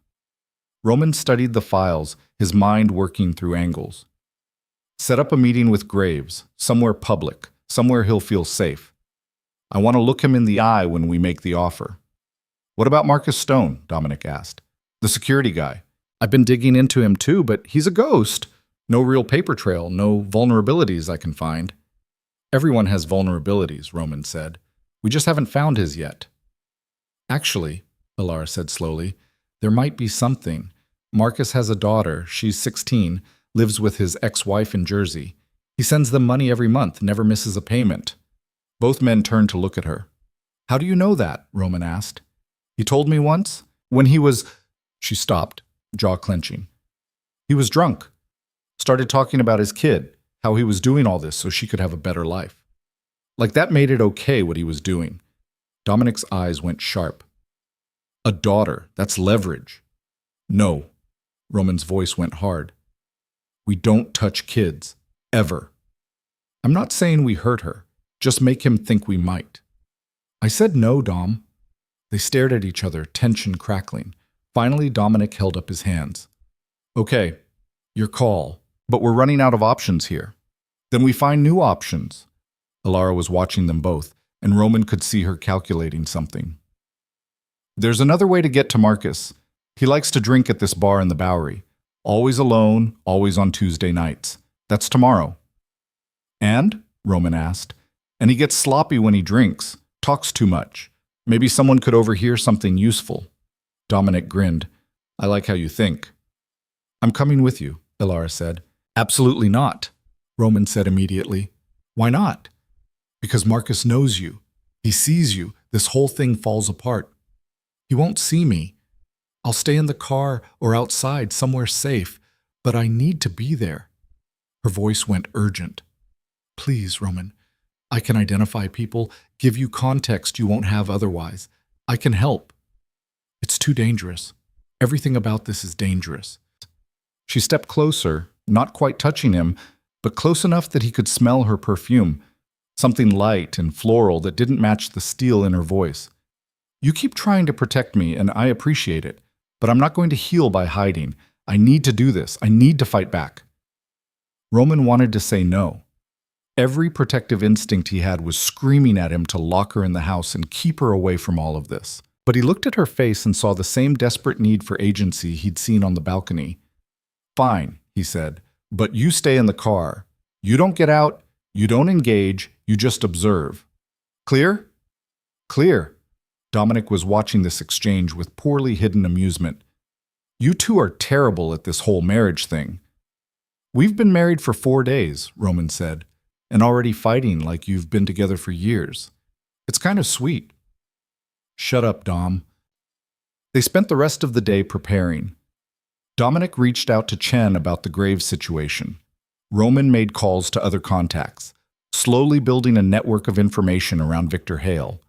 Roman studied the files, his mind working through angles. Set up a meeting with Graves, somewhere public, somewhere he'll feel safe. I want to look him in the eye when we make the offer. What about Marcus Stone? Dominic asked. The security guy. I've been digging into him too, but he's a ghost. No real paper trail, no vulnerabilities I can find. Everyone has vulnerabilities, Roman said. We just haven't found his yet. Actually, Alara said slowly, there might be something. Marcus has a daughter, she's 16, lives with his ex-wife in Jersey. He sends them money every month, never misses a payment. Both men turned to look at her. How do you know that? Roman asked. He told me once, when he was... She stopped, jaw clenching. He was drunk. Started talking about his kid, how he was doing all this so she could have a better life. Like that made it okay what he was doing. Dominic's eyes went sharp. A daughter, that's leverage. No. Roman's voice went hard. We don't touch kids. Ever. I'm not saying we hurt her. Just make him think we might. I said no, Dom. They stared at each other, tension crackling. Finally, Dominic held up his hands. Okay, your call. But we're running out of options here. Then we find new options. Alara was watching them both, and Roman could see her calculating something. There's another way to get to Marcus. He likes to drink at this bar in the Bowery. Always alone, always on Tuesday nights. That's tomorrow. And? Roman asked. And he gets sloppy when he drinks, talks too much. Maybe someone could overhear something useful. Dominic grinned. I like how you think. I'm coming with you, Alara said. Absolutely not, Roman said immediately. Why not? Because Marcus knows you. He sees you. This whole thing falls apart. He won't see me. I'll stay in the car or outside somewhere safe, but I need to be there. Her voice went urgent. Please, Roman. I can identify people, give you context you won't have otherwise. I can help. It's too dangerous. Everything about this is dangerous. She stepped closer, not quite touching him, but close enough that he could smell her perfume, something light and floral that didn't match the steel in her voice. You keep trying to protect me, and I appreciate it, but I'm not going to heal by hiding. I need to do this. I need to fight back. Roman wanted to say no. Every protective instinct he had was screaming at him to lock her in the house and keep her away from all of this. But he looked at her face and saw the same desperate need for agency he'd seen on the balcony. Fine, he said, but you stay in the car. You don't get out, you don't engage, you just observe. Clear? Clear. Dominic was watching this exchange with poorly hidden amusement. You two are terrible at this whole marriage thing. We've been married for 4 days, Roman said, and already fighting like you've been together for years. It's kind of sweet. Shut up, Dom. They spent the rest of the day preparing. Dominic reached out to Chen about the Graves situation. Roman made calls to other contacts, slowly building a network of information around Victor Hale.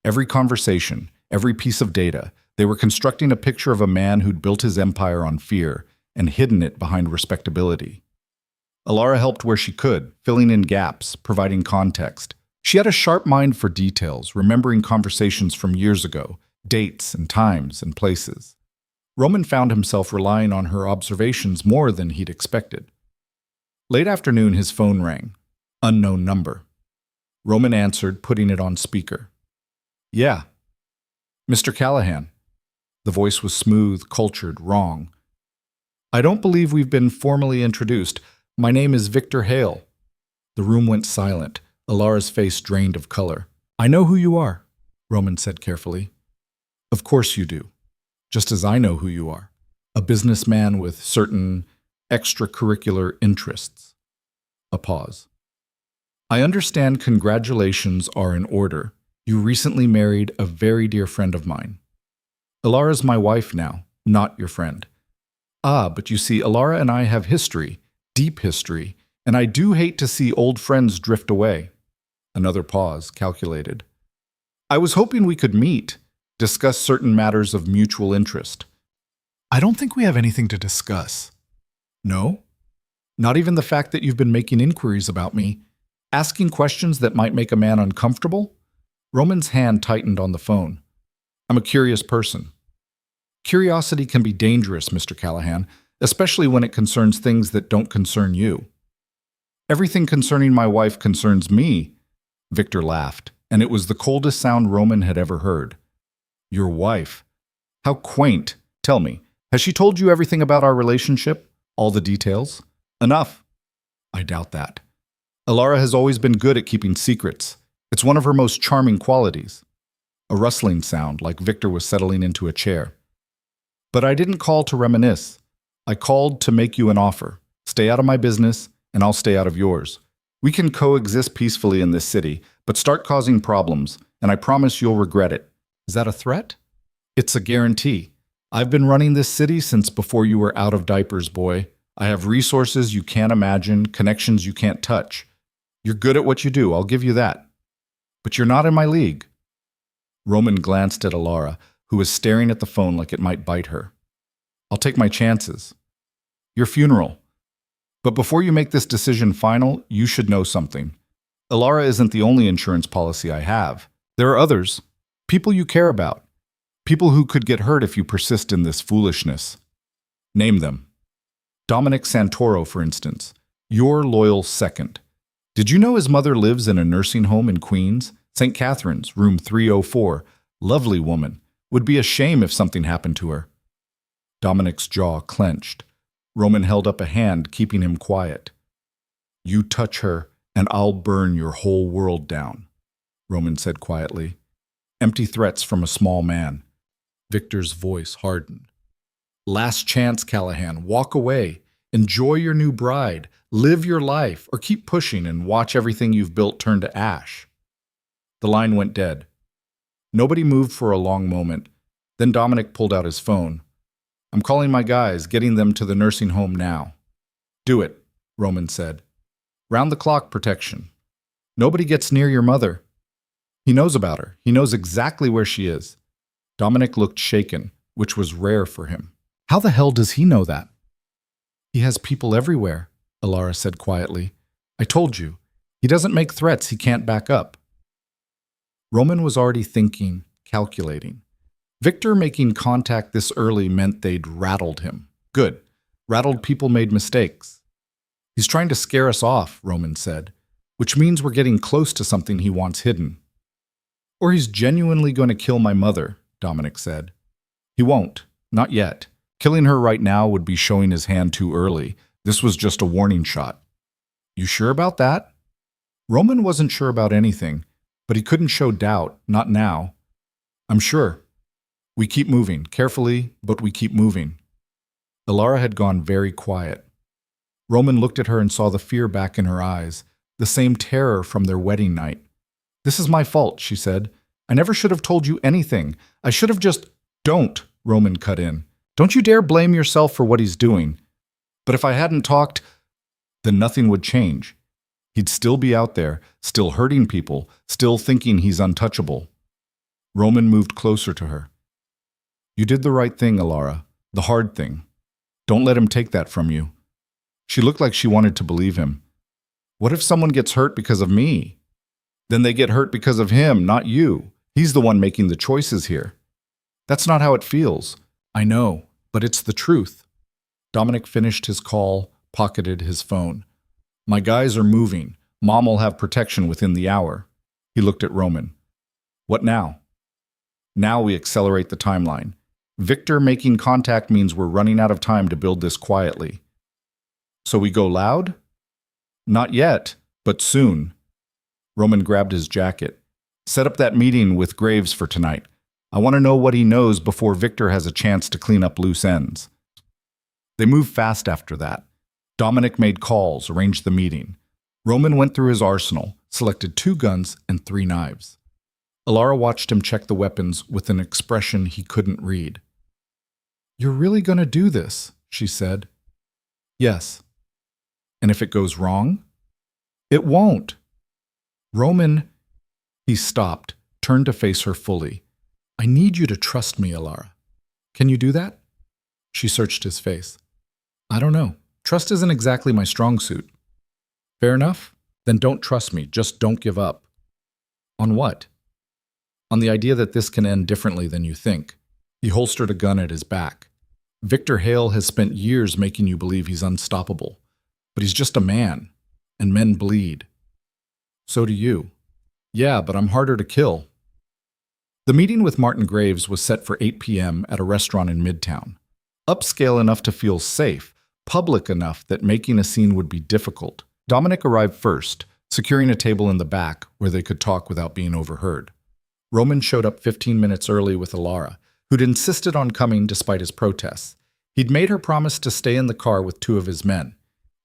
Every conversation, every piece of data, They were constructing a picture of a man who'd built his empire on fear and hidden it behind respectability. Alara helped where she could, filling in gaps, providing context. She had a sharp mind for details, remembering conversations from years ago, dates and times and places. Roman found himself relying on her observations more than he'd expected. Late afternoon, his phone rang. Unknown number. Roman answered, putting it on speaker. "Yeah." "Mr. Callahan." The voice was smooth, cultured, wrong. "I don't believe we've been formally introduced. My name is Victor Hale." The room went silent. Alara's face drained of color. "I know who you are," Roman said carefully. "Of course you do. Just as I know who you are. A businessman with certain extracurricular interests." A pause. "I understand congratulations are in order. You recently married a very dear friend of mine. Alara's my wife now, not your friend." "Ah, but you see, Alara and I have history, deep history, and I do hate to see old friends drift away." Another pause, calculated. "I was hoping we could meet, discuss certain matters of mutual interest." "I don't think we have anything to discuss." "No? Not even the fact that you've been making inquiries about me, asking questions that might make a man uncomfortable?" Roman's hand tightened on the phone. "I'm a curious person." "Curiosity can be dangerous, Mr. Callahan, especially when it concerns things that don't concern you." "Everything concerning my wife concerns me." Victor laughed, and it was the coldest sound Roman had ever heard. "Your wife? How quaint. Tell me, has she told you everything about our relationship? All the details?" "Enough." "I doubt that. Alara has always been good at keeping secrets. It's one of her most charming qualities." A rustling sound, like Victor was settling into a chair. "But I didn't call to reminisce. I called to make you an offer. Stay out of my business, and I'll stay out of yours. We can coexist peacefully in this city, but start causing problems, and I promise you'll regret it." "Is that a threat?" "It's a guarantee. I've been running this city since before you were out of diapers, boy. I have resources you can't imagine, connections you can't touch. You're good at what you do, I'll give you that. But you're not in my league." Roman glanced at Alara, who was staring at the phone like it might bite her. "I'll take my chances." "Your funeral. But before you make this decision final, you should know something. Alara isn't the only insurance policy I have. There are others. People you care about. People who could get hurt if you persist in this foolishness." "Name them." "Dominic Santoro, for instance. Your loyal second. Did you know his mother lives in a nursing home in Queens? St. Catherine's, room 304. Lovely woman. Would be a shame if something happened to her." Dominic's jaw clenched. Roman held up a hand, keeping him quiet. "You touch her, and I'll burn your whole world down," Roman said quietly. Empty threats from a small man. Victor's voice hardened. "Last chance, Callahan. Walk away. Enjoy your new bride. Live your life, or keep pushing and watch everything you've built turn to ash." The line went dead. Nobody moved for a long moment. Then Dominic pulled out his phone. "I'm calling my guys, getting them to the nursing home now." "Do it," Roman said. "Round-the-clock protection. Nobody gets near your mother." "He knows about her. He knows exactly where she is." Dominic looked shaken, which was rare for him. "How the hell does he know that?" "He has people everywhere," Alara said quietly. "I told you. He doesn't make threats he can't back up." Roman was already thinking, calculating. Victor making contact this early meant they'd rattled him. Good. Rattled people made mistakes. "He's trying to scare us off," Roman said, "which means we're getting close to something he wants hidden." "Or he's genuinely going to kill my mother," Dominic said. "He won't. Not yet. Killing her right now would be showing his hand too early. This was just a warning shot." "You sure about that?" Roman wasn't sure about anything, but he couldn't show doubt, not now. "I'm sure. We keep moving, carefully, but we keep moving." Alara had gone very quiet. Roman looked at her and saw the fear back in her eyes, the same terror from their wedding night. "This is my fault," she said. "I never should have told you anything. I should have just—" "Don't," Roman cut in. "Don't you dare blame yourself for what he's doing. But if I hadn't talked, then nothing would change. He'd still be out there, still hurting people, still thinking he's untouchable." Roman moved closer to her. You did the right thing, Alara. The hard thing. Don't let him take that from you. She looked like she wanted to believe him. What if someone gets hurt because of me? Then they get hurt because of him, not you. He's the one making the choices here. That's not how it feels. I know, but it's the truth. Dominic finished his call, pocketed his phone. My guys are moving. Mom will have protection within the hour. He looked at Roman. What now? Now we accelerate the timeline. Victor making contact means we're running out of time to build this quietly. So we go loud? Not yet, but soon. Roman grabbed his jacket. Set up that meeting with Graves for tonight. I want to know what he knows before Victor has a chance to clean up loose ends. They moved fast after that. Dominic made calls, arranged the meeting. Roman went through his arsenal, selected 2 guns and 3 knives. Alara watched him check the weapons with an expression he couldn't read. You're really going to do this, she said. Yes. And if it goes wrong? It won't. Roman, he stopped, turned to face her fully. I need you to trust me, Alara. Can you do that? She searched his face. I don't know. Trust isn't exactly my strong suit. Fair enough? Then don't trust me. Just don't give up. On what? On the idea that this can end differently than you think. He holstered a gun at his back. Victor Hale has spent years making you believe he's unstoppable. But he's just a man. And men bleed. So do you. Yeah, but I'm harder to kill. The meeting with Martin Graves was set for 8 p.m. at a restaurant in Midtown. Upscale enough to feel safe, public enough that making a scene would be difficult. Dominic arrived first, securing a table in the back where they could talk without being overheard. Roman showed up 15 minutes early with Alara, who'd insisted on coming despite his protests. He'd made her promise to stay in the car with 2 of his men.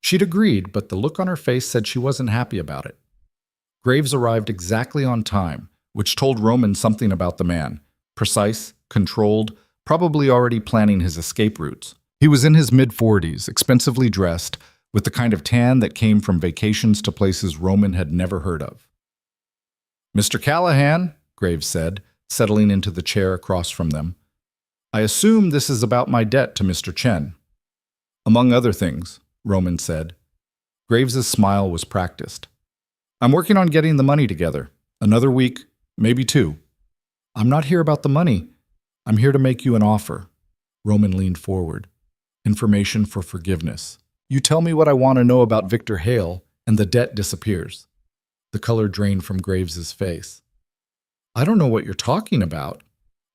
She'd agreed, but the look on her face said she wasn't happy about it. Graves arrived exactly on time, which told Roman something about the man. Precise, controlled, probably already planning his escape routes. He was in his mid-40s, expensively dressed, with the kind of tan that came from vacations to places Roman had never heard of. Mr. Callahan, Graves said, settling into the chair across from them. I assume this is about my debt to Mr. Chen. Among other things, Roman said. Graves's smile was practiced. I'm working on getting the money together. Another week, maybe 2. I'm not here about the money. I'm here to make you an offer. Roman leaned forward. Information for forgiveness. You tell me what I want to know about Victor Hale, and the debt disappears. The color drained from Graves's face. I don't know what you're talking about.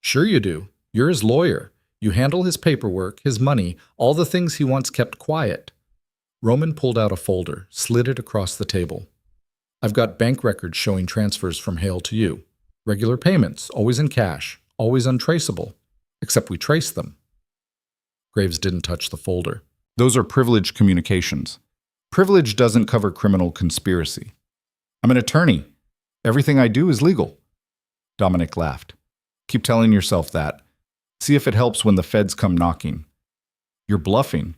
Sure you do. You're his lawyer. You handle his paperwork, his money, all the things he once kept quiet. Roman pulled out a folder, slid it across the table. I've got bank records showing transfers from Hale to you. Regular payments, always in cash, always untraceable. Except we trace them. Graves didn't touch the folder. Those are privileged communications. Privilege doesn't cover criminal conspiracy. I'm an attorney. Everything I do is legal. Dominic laughed. Keep telling yourself that. See if it helps when the feds come knocking. You're bluffing.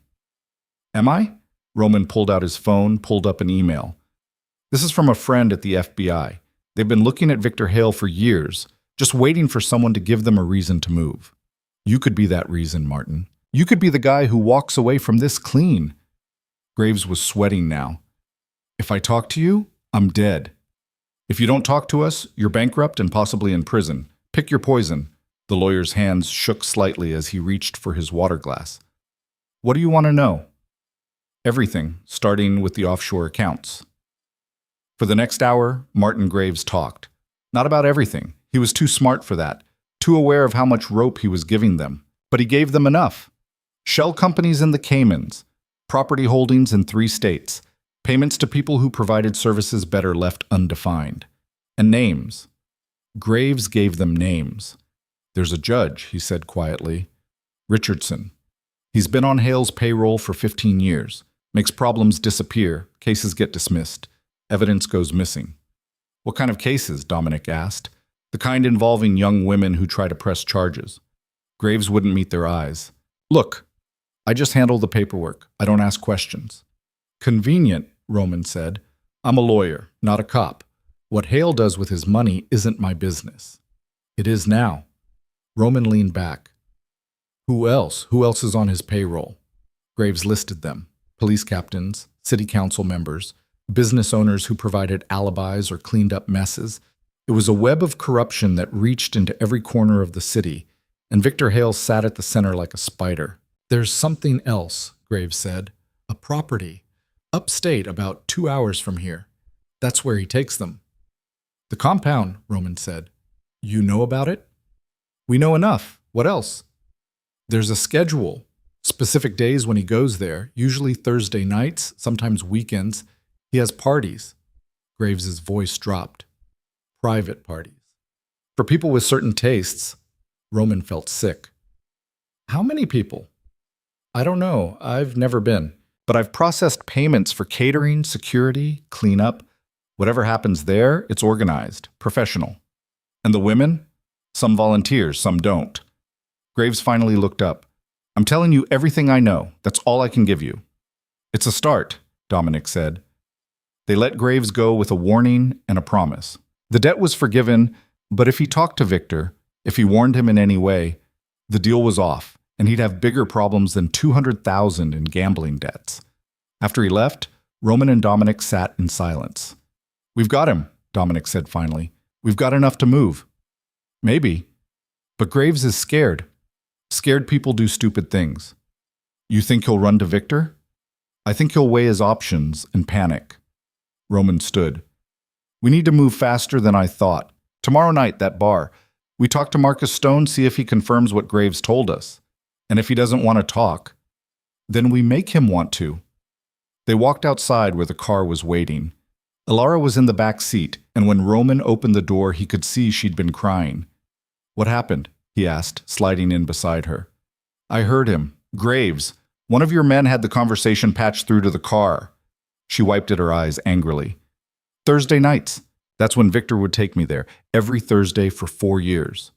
Am I? Roman pulled out his phone, pulled up an email. This is from a friend at the FBI. They've been looking at Victor Hale for years, just waiting for someone to give them a reason to move. You could be that reason, Martin. You could be the guy who walks away from this clean. Graves was sweating now. If I talk to you, I'm dead. If you don't talk to us, you're bankrupt and possibly in prison. Pick your poison. The lawyer's hands shook slightly as he reached for his water glass. What do you want to know? Everything, starting with the offshore accounts. For the next hour, Martin Graves talked. Not about everything. He was too smart for that, too aware of how much rope he was giving them. But he gave them enough. Shell companies in the Caymans, property holdings in 3 states, payments to people who provided services better left undefined, and names. Graves gave them names. There's a judge, he said quietly. Richardson. He's been on Hale's payroll for 15 years. Makes problems disappear, cases get dismissed, evidence goes missing. What kind of cases? Dominic asked. The kind involving young women who try to press charges. Graves wouldn't meet their eyes. Look, I just handle the paperwork. I don't ask questions. Convenient, Roman said. I'm a lawyer, not a cop. What Hale does with his money isn't my business. It is now. Roman leaned back. Who else? Who else is on his payroll? Graves listed them: police captains, city council members, business owners who provided alibis or cleaned up messes. It was a web of corruption that reached into every corner of the city, and Victor Hale sat at the center like a spider. There's something else, Graves said. A property. Upstate, about 2 hours from here. That's where he takes them. The compound, Roman said. You know about it? We know enough. What else? There's a schedule. Specific days when he goes there, usually Thursday nights, sometimes weekends. He has parties. Graves's voice dropped. Private parties. For people with certain tastes. Roman felt sick. How many people? I don't know. I've never been. But I've processed payments for catering, security, cleanup. Whatever happens there, it's organized, professional. And the women? Some volunteers, some don't. Graves finally looked up. I'm telling you everything I know. That's all I can give you. It's a start, Dominic said. They let Graves go with a warning and a promise. The debt was forgiven, but if he talked to Victor, if he warned him in any way, the deal was off, and he'd have bigger problems than $200,000 in gambling debts. After he left, Roman and Dominic sat in silence. We've got him, Dominic said finally. We've got enough to move. Maybe. But Graves is scared. Scared people do stupid things. You think he'll run to Victor? I think he'll weigh his options and panic. Roman stood. We need to move faster than I thought. Tomorrow night, that bar. We talk to Marcus Stone, see if he confirms what Graves told us. And if he doesn't want to talk, then we make him want to. They walked outside where the car was waiting. Elara was in the back seat, and when Roman opened the door, he could see she'd been crying. What happened? He asked, sliding in beside her. I heard him. Graves. One of your men had the conversation patched through to the car. She wiped at her eyes angrily. Thursday nights. That's when Victor would take me there, every Thursday for 4 years.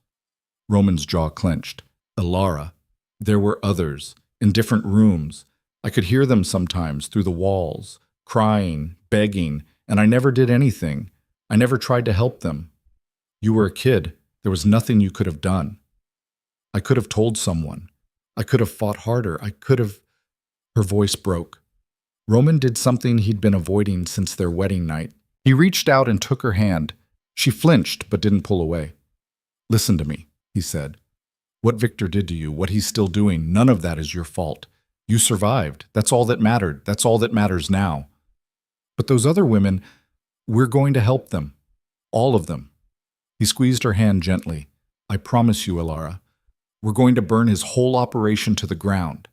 Roman's jaw clenched. Elara. There were others, in different rooms. I could hear them sometimes through the walls, crying, begging, and I never did anything. I never tried to help them. You were a kid. There was nothing you could have done. I could have told someone. I could have fought harder. I could have... Her voice broke. Roman did something he'd been avoiding since their wedding night. He reached out and took her hand. She flinched but didn't pull away. Listen to me, he said. What Victor did to you, what he's still doing, none of that is your fault. You survived. That's all that mattered. That's all that matters now. But those other women, we're going to help them. All of them. He squeezed her hand gently. I promise you, Elara. We're going to burn his whole operation to the ground.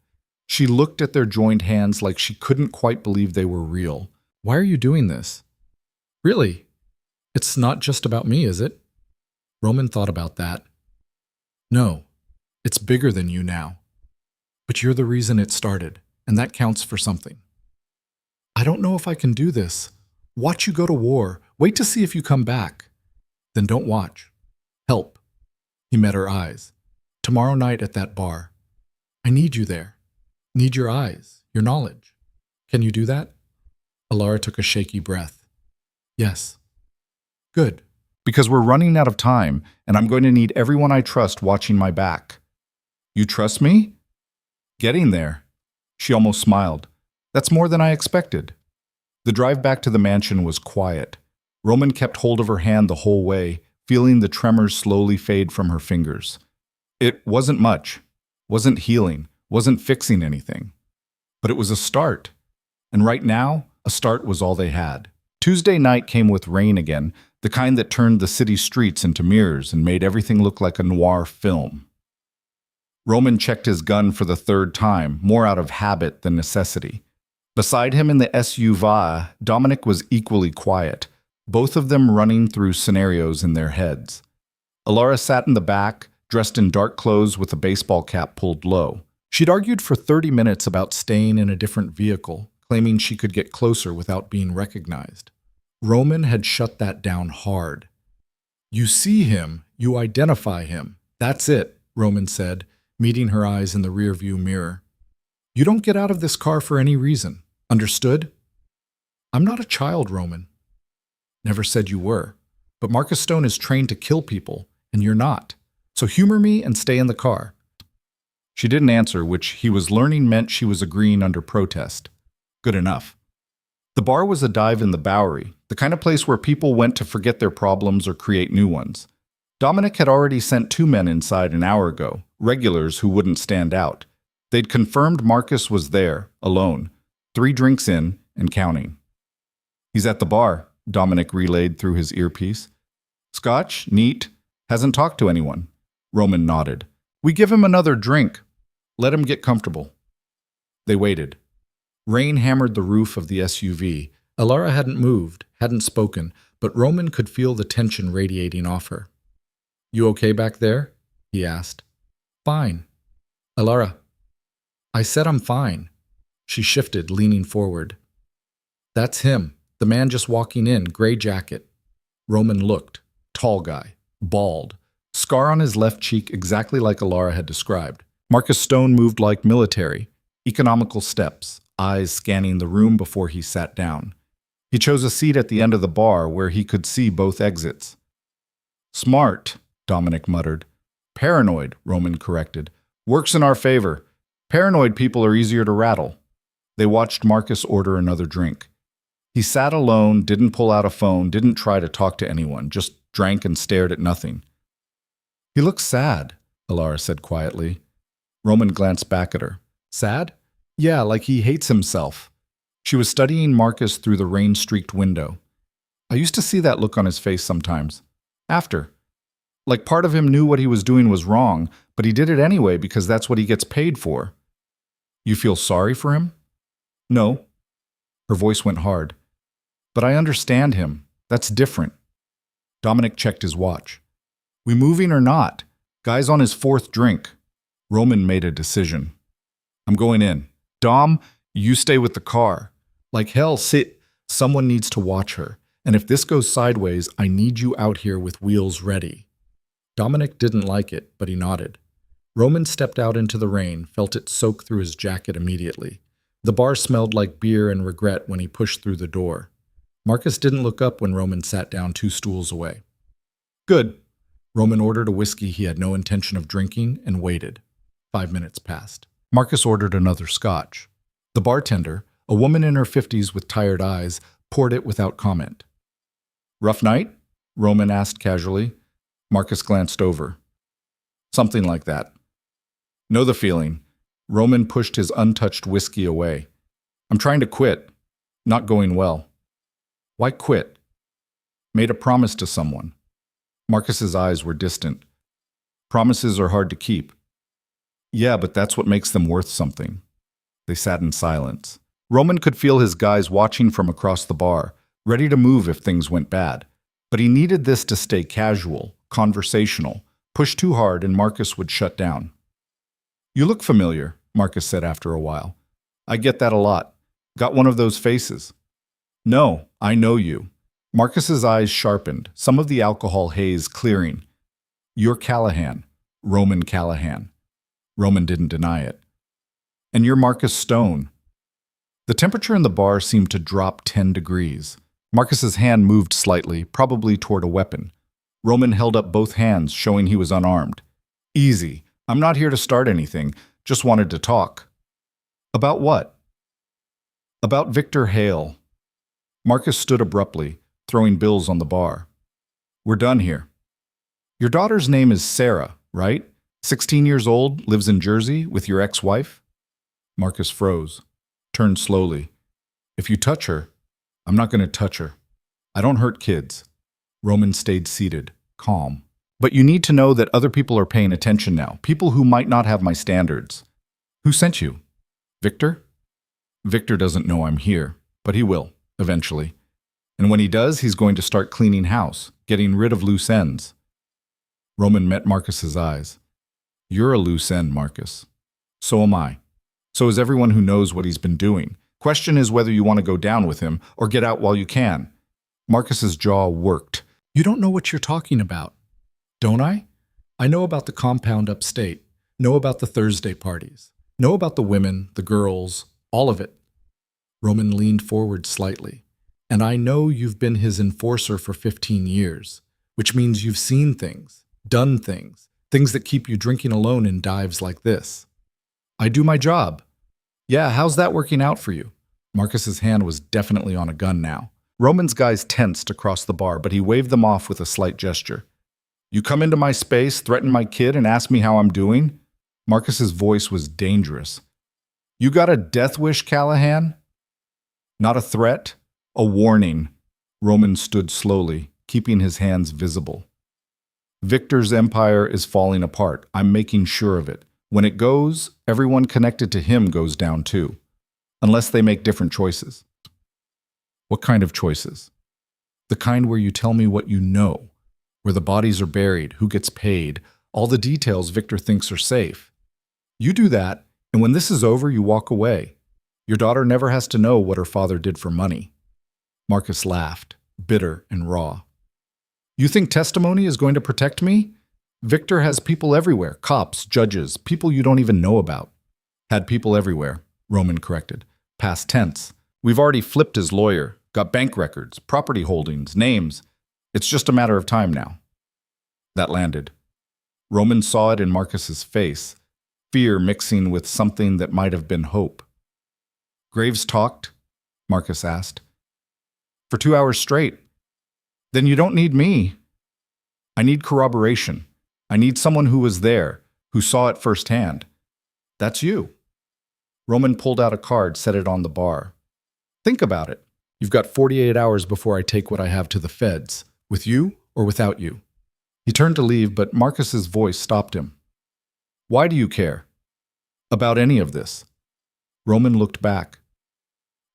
She looked at their joined hands like she couldn't quite believe they were real. Why are you doing this? Really? It's not just about me, is it? Roman thought about that. No, it's bigger than you now. But you're the reason it started, and that counts for something. I don't know if I can do this. Watch you go to war. Wait to see if you come back. Then don't watch. Help. He met her eyes. Tomorrow night at that bar. I need you there. Need your eyes, your knowledge. Can you do that? Elara took a shaky breath. Yes. Good. Because we're running out of time, and I'm going to need everyone I trust watching my back. You trust me? Getting there. She almost smiled. That's more than I expected. The drive back to the mansion was quiet. Roman kept hold of her hand the whole way, feeling the tremors slowly fade from her fingers. It wasn't much, wasn't healing, wasn't fixing anything. But it was a start. And right now, a start was all they had. Tuesday night came with rain again, the kind that turned the city streets into mirrors and made everything look like a noir film. Roman checked his gun for the third time, more out of habit than necessity. Beside him in the SUV, Dominic was equally quiet, both of them running through scenarios in their heads. Elara sat in the back, dressed in dark clothes with a baseball cap pulled low. She'd argued for 30 minutes about staying in a different vehicle, claiming she could get closer without being recognized. Roman had shut that down hard. You see him, you identify him. That's it, Roman said, meeting her eyes in the rearview mirror. You don't get out of this car for any reason. Understood? I'm not a child, Roman. Never said you were. But Marcus Stone is trained to kill people, and you're not. So humor me and stay in the car. She didn't answer, which he was learning meant she was agreeing under protest. Good enough. The bar was a dive in the Bowery, the kind of place where people went to forget their problems or create new ones. Dominic had already sent 2 men inside an hour ago, regulars who wouldn't stand out. They'd confirmed Marcus was there, alone, 3 drinks in and counting. He's at the bar, Dominic relayed through his earpiece. Scotch, neat, hasn't talked to anyone. Roman nodded. We give him another drink. Let him get comfortable. They waited. Rain hammered the roof of the SUV. Alara hadn't moved, hadn't spoken, but Roman could feel the tension radiating off her. You okay back there? He asked. Fine. Alara. I said I'm fine. She shifted, leaning forward. That's him, the man just walking in, gray jacket. Roman looked. Tall guy, bald, scar on his left cheek exactly like Alara had described. Marcus Stone moved like military, economical steps, eyes scanning the room before he sat down. He chose a seat at the end of the bar where he could see both exits. Smart, Dominic muttered. Paranoid, Roman corrected. Works in our favor. Paranoid people are easier to rattle. They watched Marcus order another drink. He sat alone, didn't pull out a phone, didn't try to talk to anyone, just drank and stared at nothing. He looks sad, Alara said quietly. Roman glanced back at her. Sad? Yeah, like he hates himself. She was studying Marcus through the rain-streaked window. I used to see that look on his face sometimes. After. Like part of him knew what he was doing was wrong, but he did it anyway because that's what he gets paid for. You feel sorry for him? No. Her voice went hard. But I understand him. That's different. Dominic checked his watch. We moving or not? Guy's on his 4th drink. Roman made a decision. I'm going in. Dom, you stay with the car. Like hell, sit. Someone needs to watch her. And if this goes sideways, I need you out here with wheels ready. Dominic didn't like it, but he nodded. Roman stepped out into the rain, felt it soak through his jacket immediately. The bar smelled like beer and regret when he pushed through the door. Marcus didn't look up when Roman sat down 2 stools away. Good. Roman ordered a whiskey he had no intention of drinking and waited. 5 minutes passed. Marcus ordered another scotch. The bartender, a woman in her 50s with tired eyes, poured it without comment. Rough night? Roman asked casually. Marcus glanced over. Something like that. Know the feeling. Roman pushed his untouched whiskey away. I'm trying to quit. Not going well. Why quit? Made a promise to someone. Marcus's eyes were distant. Promises are hard to keep. Yeah, but that's what makes them worth something. They sat in silence. Roman could feel his guys watching from across the bar, ready to move if things went bad. But he needed this to stay casual, conversational. Push too hard and Marcus would shut down. You look familiar, Marcus said after a while. I get that a lot. Got one of those faces. No, I know you. Marcus's eyes sharpened, some of the alcohol haze clearing. You're Callahan, Roman Callahan. Roman didn't deny it. And you're Marcus Stone. The temperature in the bar seemed to drop 10 degrees. Marcus's hand moved slightly, probably toward a weapon. Roman held up both hands, showing he was unarmed. Easy. I'm not here to start anything. Just wanted to talk. About what? About Victor Hale. Marcus stood abruptly, throwing bills on the bar. We're done here. Your daughter's name is Sarah, right? 16 years old, lives in Jersey with your ex-wife? Marcus froze, turned slowly. If you touch her, I'm not going to touch her. I don't hurt kids. Roman stayed seated, calm. But you need to know that other people are paying attention now, people who might not have my standards. Who sent you? Victor? Victor doesn't know I'm here, but he will, eventually. And when he does, he's going to start cleaning house, getting rid of loose ends. Roman met Marcus's eyes. You're a loose end, Marcus. So am I. So is everyone who knows what he's been doing. Question is whether you want to go down with him or get out while you can. Marcus's jaw worked. You don't know what you're talking about. Don't I? I know about the compound upstate, know about the Thursday parties, know about the women, the girls, all of it. Roman leaned forward slightly. And I know you've been his enforcer for 15 years, which means you've seen things, done things, things that keep you drinking alone in dives like this. I do my job. Yeah, how's that working out for you? Marcus's hand was definitely on a gun now. Roman's guys tensed across the bar, but he waved them off with a slight gesture. You come into my space, threaten my kid, and ask me how I'm doing? Marcus's voice was dangerous. You got a death wish, Callahan? Not a threat, a warning. Roman stood slowly, keeping his hands visible. Victor's empire is falling apart. I'm making sure of it. When it goes, everyone connected to him goes down too. Unless they make different choices. What kind of choices? The kind where you tell me what you know, where the bodies are buried, who gets paid, all the details Victor thinks are safe. You do that, and when this is over, you walk away. Your daughter never has to know what her father did for money. Marcus laughed, bitter and raw. You think testimony is going to protect me? Victor has people everywhere, cops, judges, people you don't even know about. Had people everywhere, Roman corrected. Past tense. We've already flipped his lawyer, got bank records, property holdings, names. It's just a matter of time now. That landed. Roman saw it in Marcus's face, fear mixing with something that might have been hope. Graves talked? Marcus asked. For 2 hours straight. Then you don't need me. I need corroboration. I need someone who was there, who saw it firsthand. That's you. Roman pulled out a card, set it on the bar. Think about it. You've got 48 hours before I take what I have to the feds, with you or without you. He turned to leave, but Marcus's voice stopped him. Why do you care? About any of this? Roman looked back.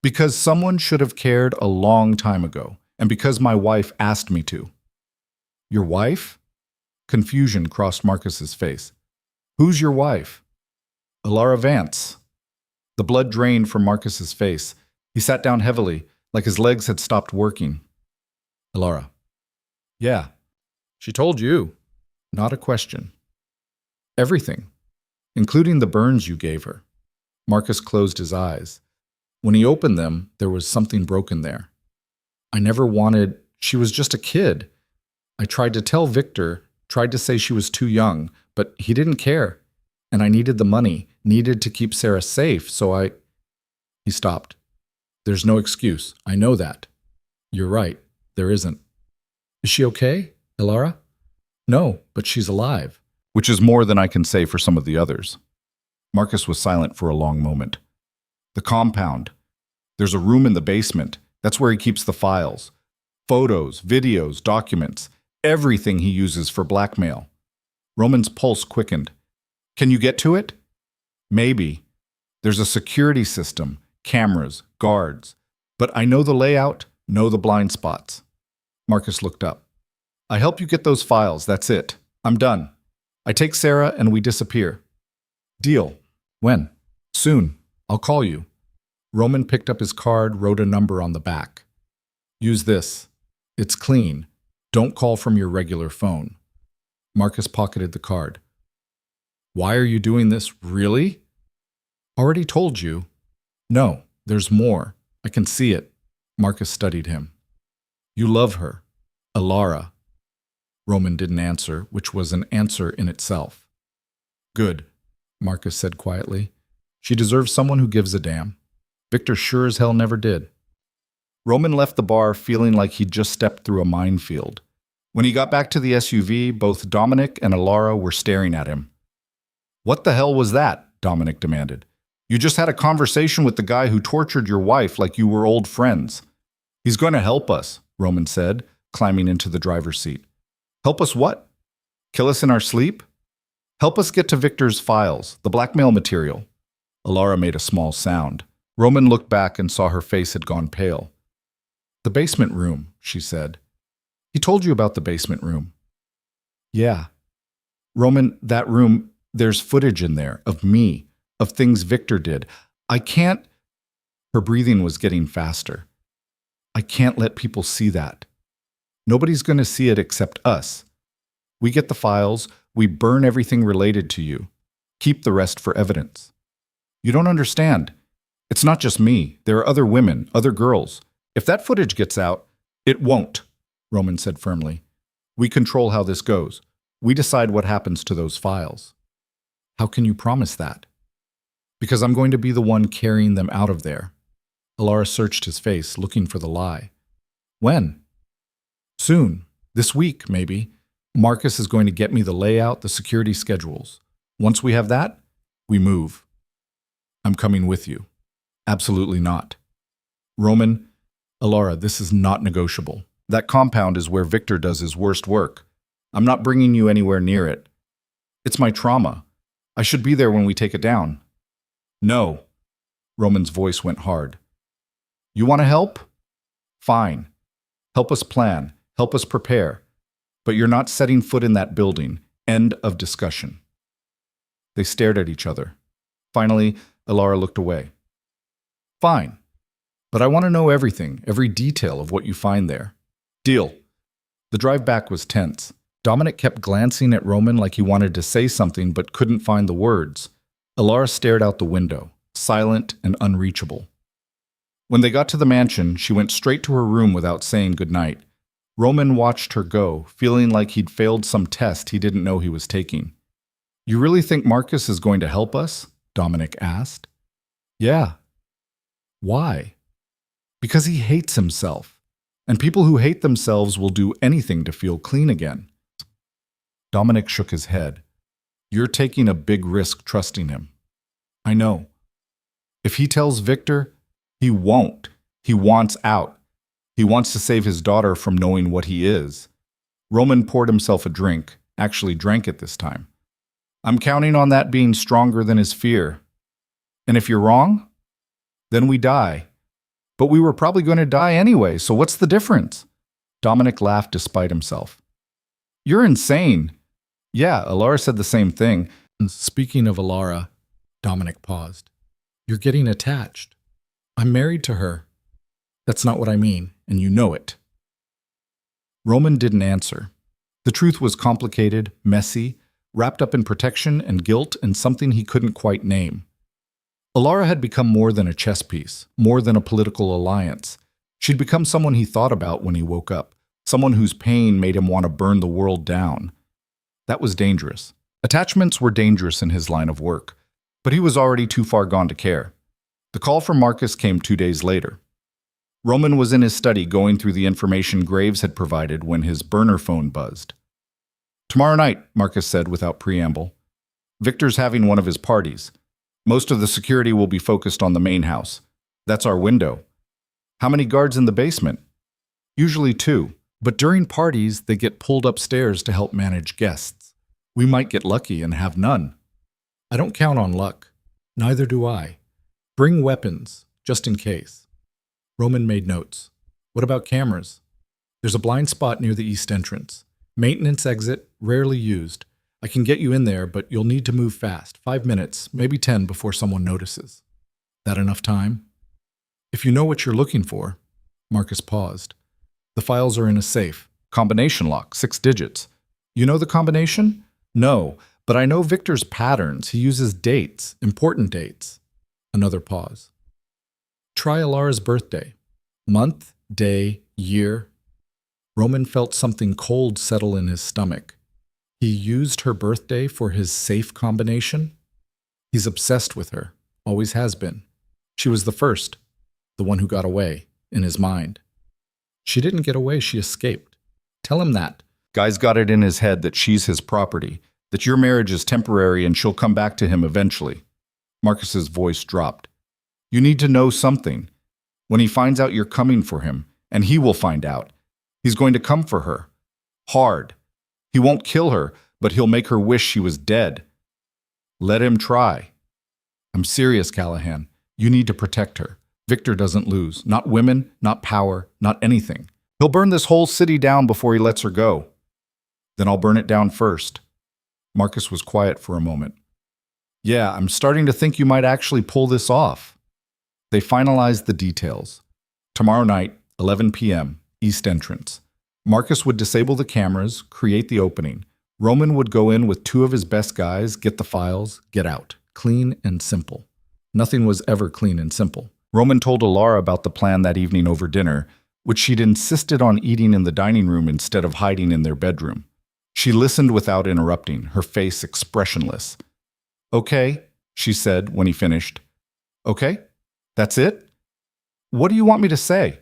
Because someone should have cared a long time ago, and because my wife asked me to. Your wife? Confusion crossed Marcus's face. Who's your wife? Alara Vance. The blood drained from Marcus's face. He sat down heavily, like his legs had stopped working. Alara. Yeah. She told you. Not a question. Everything, including the burns you gave her. Marcus closed his eyes. When he opened them, there was something broken there. I never wanted... She was just a kid. I tried to tell Victor, tried to say she was too young, but he didn't care. And I needed the money, needed to keep Sarah safe, so I... He stopped. There's no excuse. I know that. You're right. There isn't. Is she okay, Alara? No, but she's alive. Which is more than I can say for some of the others. Marcus was silent for a long moment. The compound. There's a room in the basement. That's where he keeps the files. Photos, videos, documents. Everything he uses for blackmail. Roman's pulse quickened. Can you get to it? Maybe. There's a security system, cameras, guards. But I know the layout, know the blind spots. Marcus looked up. I help you get those files, that's it. I'm done. I take Sarah and we disappear. Deal. When? Soon. I'll call you. Roman picked up his card, wrote a number on the back. Use this. It's clean. Don't call from your regular phone. Marcus pocketed the card. Why are you doing this, really? Already told you. No, there's more. I can see it. Marcus studied him. You love her. Alara. Roman didn't answer, which was an answer in itself. Good, Marcus said quietly. She deserves someone who gives a damn. Victor sure as hell never did. Roman left the bar feeling like he'd just stepped through a minefield. When he got back to the SUV, both Dominic and Alara were staring at him. What the hell was that? Dominic demanded. You just had a conversation with the guy who tortured your wife like you were old friends. He's going to help us, Roman said, climbing into the driver's seat. Help us what? Kill us in our sleep? Help us get to Victor's files, the blackmail material. Alara made a small sound. Roman looked back and saw her face had gone pale. The basement room, she said. He told you about the basement room. Yeah. Roman, that room, there's footage in there of me, of things Victor did. I can't... Her breathing was getting faster. I can't let people see that. Nobody's going to see it except us. We get the files, we burn everything related to you. Keep the rest for evidence. You don't understand. It's not just me. There are other women, other girls. If that footage gets out, it won't, Roman said firmly. We control how this goes. We decide what happens to those files. How can you promise that? Because I'm going to be the one carrying them out of there. Alara searched his face, looking for the lie. When? Soon. This week, maybe. Marcus is going to get me the layout, the security schedules. Once we have that, we move. I'm coming with you. Absolutely not. Roman, Alara, this is not negotiable. That compound is where Victor does his worst work. I'm not bringing you anywhere near it. It's my trauma. I should be there when we take it down. No. Roman's voice went hard. You want to help? Fine. Help us plan. Help us prepare. But you're not setting foot in that building. End of discussion. They stared at each other. Finally, Alara looked away. Fine. But I want to know everything, every detail of what you find there. Deal. The drive back was tense. Dominic kept glancing at Roman like he wanted to say something but couldn't find the words. Alara stared out the window, silent and unreachable. When they got to the mansion, she went straight to her room without saying goodnight. Roman watched her go, feeling like he'd failed some test he didn't know he was taking. You really think Marcus is going to help us? Dominic asked. Yeah. Why? Because he hates himself. And people who hate themselves will do anything to feel clean again. Dominic shook his head. You're taking a big risk trusting him. I know. If he tells Victor, he won't. He wants out. He wants to save his daughter from knowing what he is. Roman poured himself a drink, actually drank it this time. I'm counting on that being stronger than his fear. And if you're wrong, then we die. But we were probably going to die anyway, so what's the difference? Dominic laughed despite himself. You're insane. Yeah, Alara said the same thing. And speaking of Alara, Dominic paused. You're getting attached. I'm married to her. That's not what I mean, and you know it. Roman didn't answer. The truth was complicated, messy, wrapped up in protection and guilt and something he couldn't quite name. Alara had become more than a chess piece, more than a political alliance. She'd become someone he thought about when he woke up, someone whose pain made him want to burn the world down. That was dangerous. Attachments were dangerous in his line of work, but he was already too far gone to care. The call from Marcus came 2 days later. Roman was in his study going through the information Graves had provided when his burner phone buzzed. Tomorrow night, Marcus said without preamble. Victor's having one of his parties. Most of the security will be focused on the main house. That's our window. How many guards in the basement? Usually 2, but during parties they get pulled upstairs to help manage guests. We might get lucky and have none. I don't count on luck. Neither do I. Bring weapons, just in case. Roman made notes. What about cameras? There's a blind spot near the east entrance. Maintenance exit, rarely used. I can get you in there, but you'll need to move fast. 5 minutes, maybe 10 before someone notices. That enough time? If you know what you're looking for. Marcus paused. The files are in a safe. Combination lock, 6 digits. You know the combination? No, but I know Victor's patterns. He uses dates, important dates. Another pause. Try Alara's birthday. Month, day, year. Roman felt something cold settle in his stomach. He used her birthday for his safe combination? He's obsessed with her, always has been. She was the first, the one who got away, in his mind. She didn't get away, she escaped. Tell him that. Guy's got it in his head that she's his property, that your marriage is temporary and she'll come back to him eventually. Marcus's voice dropped. You need to know something. When he finds out you're coming for him, and he will find out, he's going to come for her. Hard. He won't kill her, but he'll make her wish she was dead. Let him try. I'm serious, Callahan. You need to protect her. Victor doesn't lose. Not women, not power, not anything. He'll burn this whole city down before he lets her go. Then I'll burn it down first. Marcus was quiet for a moment. Yeah, I'm starting to think you might actually pull this off. They finalized the details. Tomorrow night, 11 p.m., east entrance. Marcus would disable the cameras, create the opening. Roman would go in with 2 of his best guys, get the files, get out. Clean and simple. Nothing was ever clean and simple. Roman told Alara about the plan that evening over dinner, which she'd insisted on eating in the dining room instead of hiding in their bedroom. She listened without interrupting, her face expressionless. Okay, she said when he finished. Okay, that's it? What do you want me to say?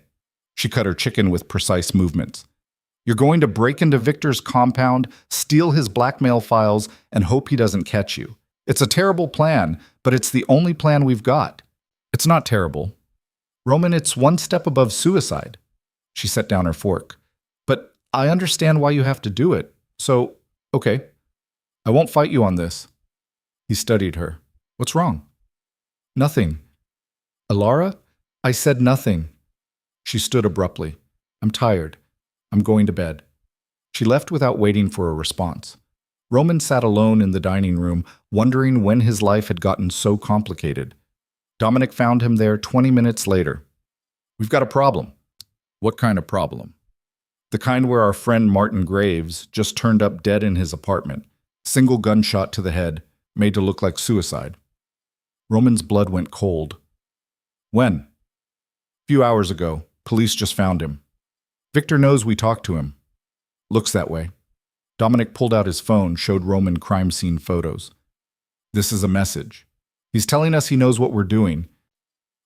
She cut her chicken with precise movements. You're going to break into Victor's compound, steal his blackmail files, and hope he doesn't catch you. It's a terrible plan, but it's the only plan we've got. It's not terrible. Roman, it's one step above suicide. She set down her fork. But I understand why you have to do it. So, okay. I won't fight you on this. He studied her. What's wrong? Nothing. Alara? I said nothing. She stood abruptly. I'm tired. I'm going to bed. She left without waiting for a response. Roman sat alone in the dining room, wondering when his life had gotten so complicated. Dominic found him there 20 minutes later. We've got a problem. What kind of problem? The kind where our friend Martin Graves just turned up dead in his apartment. Single gunshot to the head, made to look like suicide. Roman's blood went cold. When? A few hours ago. Police just found him. Victor knows we talked to him. Looks that way. Dominic pulled out his phone, showed Roman crime scene photos. This is a message. He's telling us he knows what we're doing.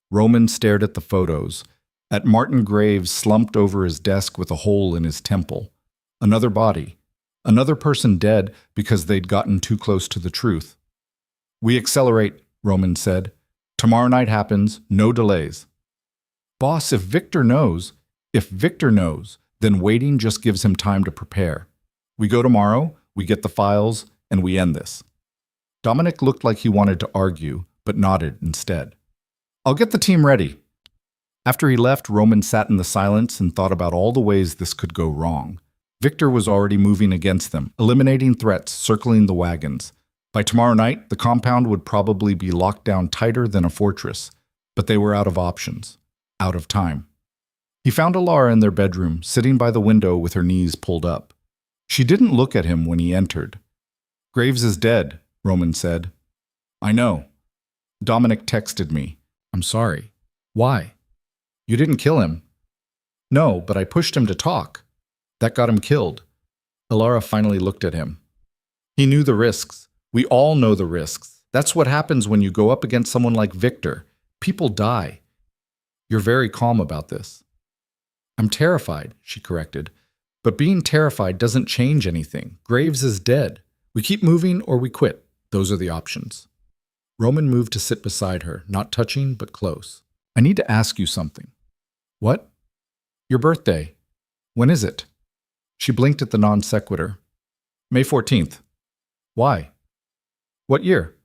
Roman stared at the photos, at Martin Graves slumped over his desk with a hole in his temple. Another body. Another person dead because they'd gotten too close to the truth. We accelerate, Roman said. Tomorrow night happens, no delays. Boss, if Victor knows, then waiting just gives him time to prepare. We go tomorrow, we get the files, and we end this. Dominic looked like he wanted to argue, but nodded instead. I'll get the team ready. After he left, Roman sat in the silence and thought about all the ways this could go wrong. Victor was already moving against them, eliminating threats, circling the wagons. By tomorrow night, the compound would probably be locked down tighter than a fortress, but they were out of options, out of time. He found Alara in their bedroom, sitting by the window with her knees pulled up. She didn't look at him when he entered. Graves is dead, Roman said. I know. Dominic texted me. I'm sorry. Why? You didn't kill him. No, but I pushed him to talk. That got him killed. Alara finally looked at him. He knew the risks. We all know the risks. That's what happens when you go up against someone like Victor. People die. You're very calm about this. I'm terrified, she corrected. But being terrified doesn't change anything. Graves is dead. We keep moving or we quit. Those are the options. Roman moved to sit beside her, not touching, but close. I need to ask you something. What? Your birthday. When is it? She blinked at the non sequitur. May 14th. Why? What year?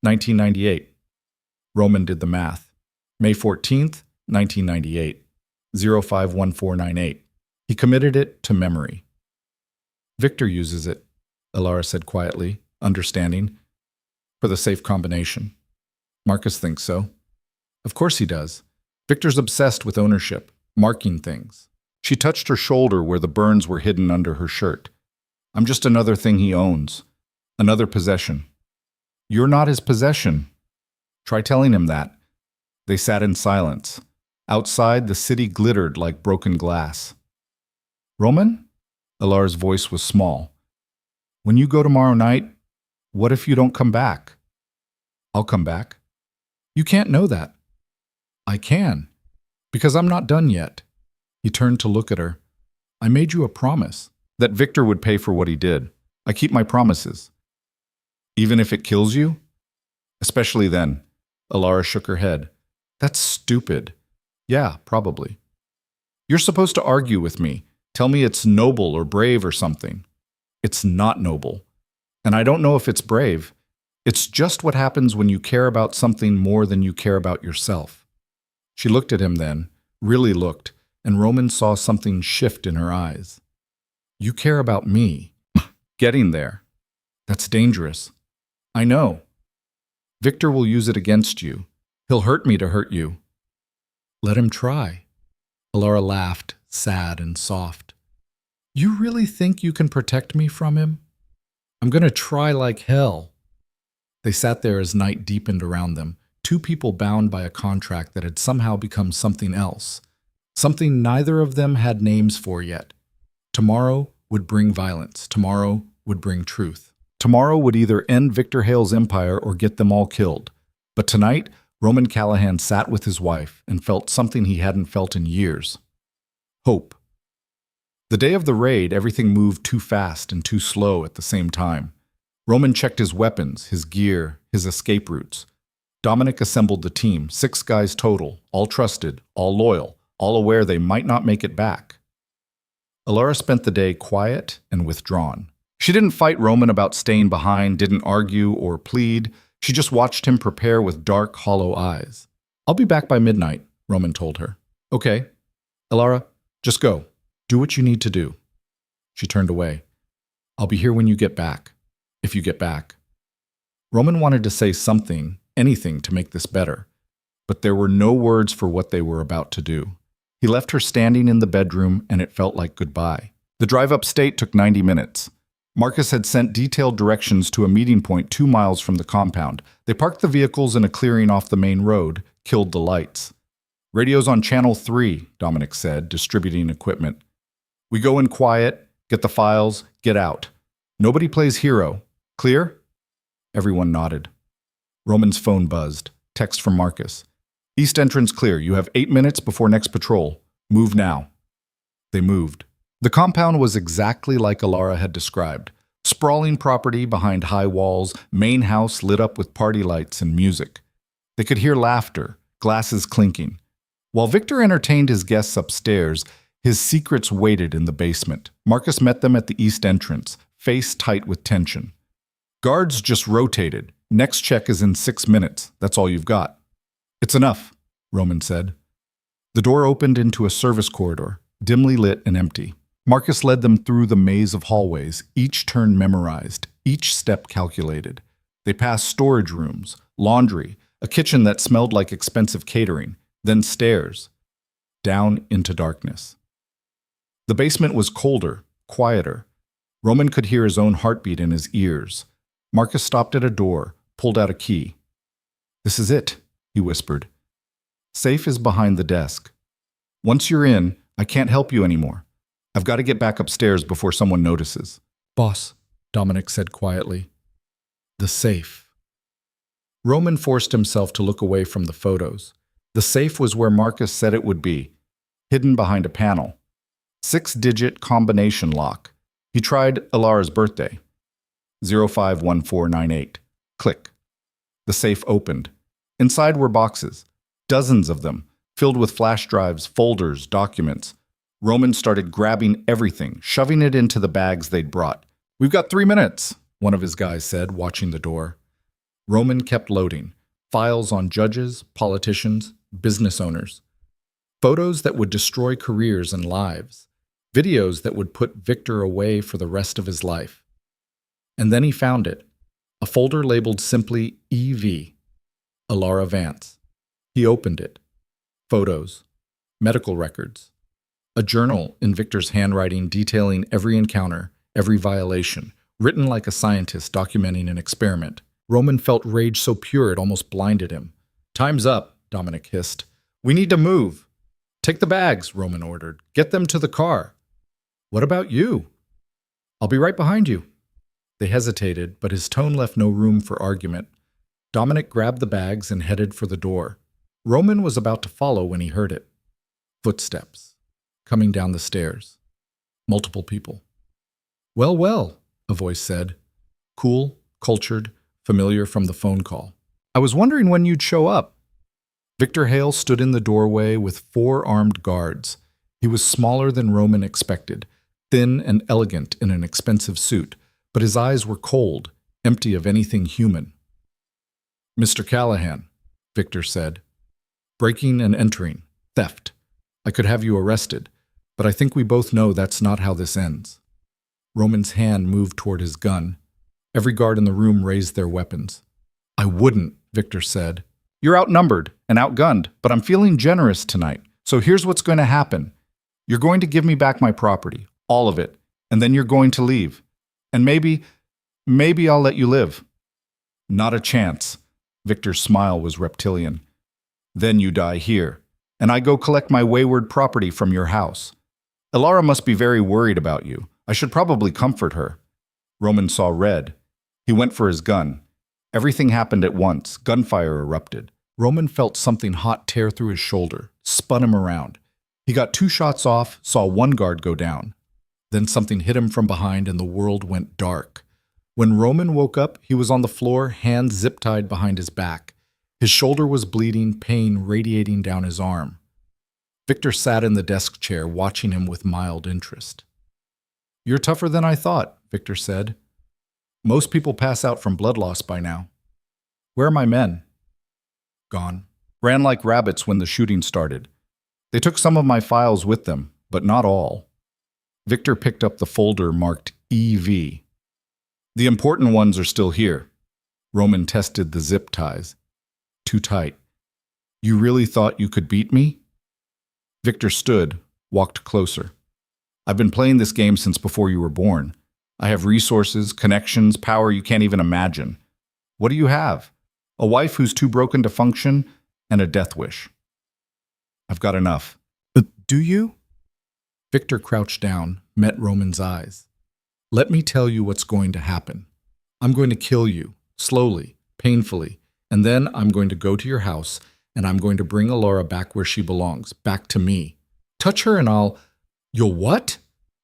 1998. Roman did the math. May 14th, 1998. 051498. He committed it to memory. Victor uses it, Alara said quietly, understanding, for the safe combination. Marcus thinks so. Of course he does. Victor's obsessed with ownership, marking things. She touched her shoulder where the burns were hidden under her shirt. I'm just another thing he owns. Another possession. You're not his possession. Try telling him that. They sat in silence. Outside, the city glittered like broken glass. Roman? Alara's voice was small. When you go tomorrow night, what if you don't come back? I'll come back. You can't know that. I can, because I'm not done yet. He turned to look at her. I made you a promise that Victor would pay for what he did. I keep my promises. Even if it kills you? Especially then. Alara shook her head. That's stupid. Yeah, probably. You're supposed to argue with me. Tell me it's noble or brave or something. It's not noble. And I don't know if it's brave. It's just what happens when you care about something more than you care about yourself. She looked at him then, really looked, and Roman saw something shift in her eyes. You care about me. Getting there. That's dangerous. I know. Victor will use it against you. He'll hurt me to hurt you. Let him try. Alara laughed, sad and soft. You really think you can protect me from him? I'm going to try like hell. They sat there as night deepened around them, two people bound by a contract that had somehow become something else, something neither of them had names for yet. Tomorrow would bring violence. Tomorrow would bring truth. Tomorrow would either end Victor Hale's empire or get them all killed. But tonight, Roman Callahan sat with his wife and felt something he hadn't felt in years. Hope. The day of the raid, everything moved too fast and too slow at the same time. Roman checked his weapons, his gear, his escape routes. Dominic assembled the team, 6 guys total, all trusted, all loyal, all aware they might not make it back. Alara spent the day quiet and withdrawn. She didn't fight Roman about staying behind, didn't argue or plead. She just watched him prepare with dark, hollow eyes. "I'll be back by midnight," Roman told her. "Okay. Alara, just go. Do what you need to do." She turned away. "I'll be here when you get back. If you get back." Roman wanted to say something, anything to make this better, but there were no words for what they were about to do. He left her standing in the bedroom, and it felt like goodbye. The drive upstate took 90 minutes. Marcus had sent detailed directions to a meeting point 2 miles from the compound. They parked the vehicles in a clearing off the main road, killed the lights. "Radio's on channel 3, Dominic said, distributing equipment. "We go in quiet, get the files, get out. Nobody plays hero. Clear?" Everyone nodded. Roman's phone buzzed. Text from Marcus. "East entrance clear. You have 8 minutes before next patrol. Move now." They moved. The compound was exactly like Alara had described. Sprawling property behind high walls, main house lit up with party lights and music. They could hear laughter, glasses clinking. While Victor entertained his guests upstairs, his secrets waited in the basement. Marcus met them at the east entrance, face tight with tension. "Guards just rotated. Next check is in 6 minutes. That's all you've got." "It's enough," Roman said. The door opened into a service corridor, dimly lit and empty. Marcus led them through the maze of hallways, each turn memorized, each step calculated. They passed storage rooms, laundry, a kitchen that smelled like expensive catering, then stairs, down into darkness. The basement was colder, quieter. Roman could hear his own heartbeat in his ears. Marcus stopped at a door, pulled out a key. "This is it," he whispered. "Safe is behind the desk. Once you're in, I can't help you anymore. I've got to get back upstairs before someone notices." "Boss," Dominic said quietly. "The safe." Roman forced himself to look away from the photos. The safe was where Marcus said it would be, hidden behind a panel. 6-digit combination lock. He tried Alara's birthday. 051498. Click. The safe opened. Inside were boxes, dozens of them, filled with flash drives, folders, documents. Roman started grabbing everything, shoving it into the bags they'd brought. "We've got 3 minutes," one of his guys said, watching the door. Roman kept loading. Files on judges, politicians, business owners. Photos that would destroy careers and lives. Videos that would put Victor away for the rest of his life. And then he found it. A folder labeled simply EV. Alara Vance. He opened it. Photos. Medical records. A journal in Victor's handwriting detailing every encounter, every violation, written like a scientist documenting an experiment. Roman felt rage so pure it almost blinded him. "Time's up," Dominic hissed. "We need to move." "Take the bags," Roman ordered. "Get them to the car." "What about you?" "I'll be right behind you." They hesitated, but his tone left no room for argument. Dominic grabbed the bags and headed for the door. Roman was about to follow when he heard it. Footsteps. Coming down the stairs. Multiple people. "Well, well," a voice said. Cool, cultured, familiar from the phone call. "I was wondering when you'd show up." Victor Hale stood in the doorway with 4 armed guards. He was smaller than Roman expected, thin and elegant in an expensive suit, but his eyes were cold, empty of anything human. "Mr. Callahan," Victor said. "Breaking and entering. Theft. I could have you arrested, but I think we both know that's not how this ends." Roman's hand moved toward his gun. Every guard in the room raised their weapons. "I wouldn't," Victor said. "You're outnumbered and outgunned, but I'm feeling generous tonight. So here's what's going to happen. You're going to give me back my property, all of it, and then you're going to leave. And maybe I'll let you live." "Not a chance." Victor's smile was reptilian. "Then you die here, and I go collect my wayward property from your house. Alara must be very worried about you. I should probably comfort her." Roman saw red. He went for his gun. Everything happened at once. Gunfire erupted. Roman felt something hot tear through his shoulder, spun him around. He got 2 shots off, saw one guard go down. Then something hit him from behind and the world went dark. When Roman woke up, he was on the floor, hands zip-tied behind his back. His shoulder was bleeding, pain radiating down his arm. Victor sat in the desk chair, watching him with mild interest. "You're tougher than I thought," Victor said. "Most people pass out from blood loss by now." "Where are my men?" "Gone. Ran like rabbits when the shooting started. They took some of my files with them, but not all." Victor picked up the folder marked EV. "The important ones are still here." Roman tested the zip ties. "Too tight. You really thought you could beat me?" Victor stood, walked closer. "I've been playing this game since before you were born. I have resources, connections, power you can't even imagine. What do you have? A wife who's too broken to function, and a death wish." "I've got enough." "Do you?" Victor crouched down, met Roman's eyes. "Let me tell you what's going to happen. I'm going to kill you, slowly, painfully, and then I'm going to go to your house, and I'm going to bring Alara back where she belongs, back to me. Touch her and You'll what?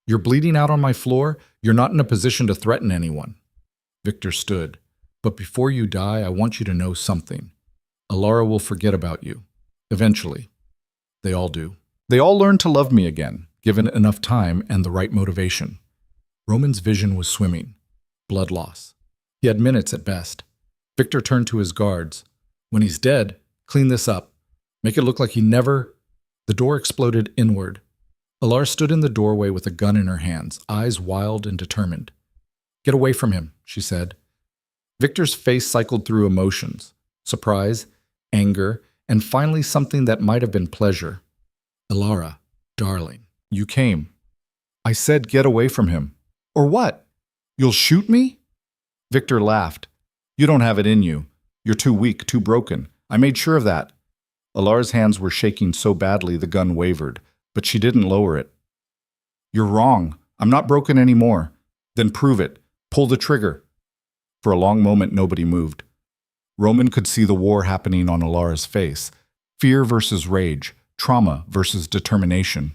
You're bleeding out on my floor? You're not in a position to threaten anyone." Victor stood. "But before you die, I want you to know something. Alara will forget about you. Eventually. They all do. They all learn to love me again, given enough time and the right motivation." Roman's vision was swimming. Blood loss. He had minutes at best. Victor turned to his guards. "When he's dead, clean this up. Make it look like he never—" The door exploded inward. Alara stood in the doorway with a gun in her hands, eyes wild and determined. "Get away from him," she said. Victor's face cycled through emotions: surprise, anger, and finally something that might have been pleasure. "Alara, darling, you came." "I said get away from him." "Or what? You'll shoot me?" Victor laughed. "You don't have it in you. You're too weak, too broken. I made sure of that." Alara's hands were shaking so badly the gun wavered, but she didn't lower it. "You're wrong. I'm not broken anymore." "Then prove it. Pull the trigger." For a long moment, nobody moved. Roman could see the war happening on Alara's face. Fear versus rage, trauma versus determination.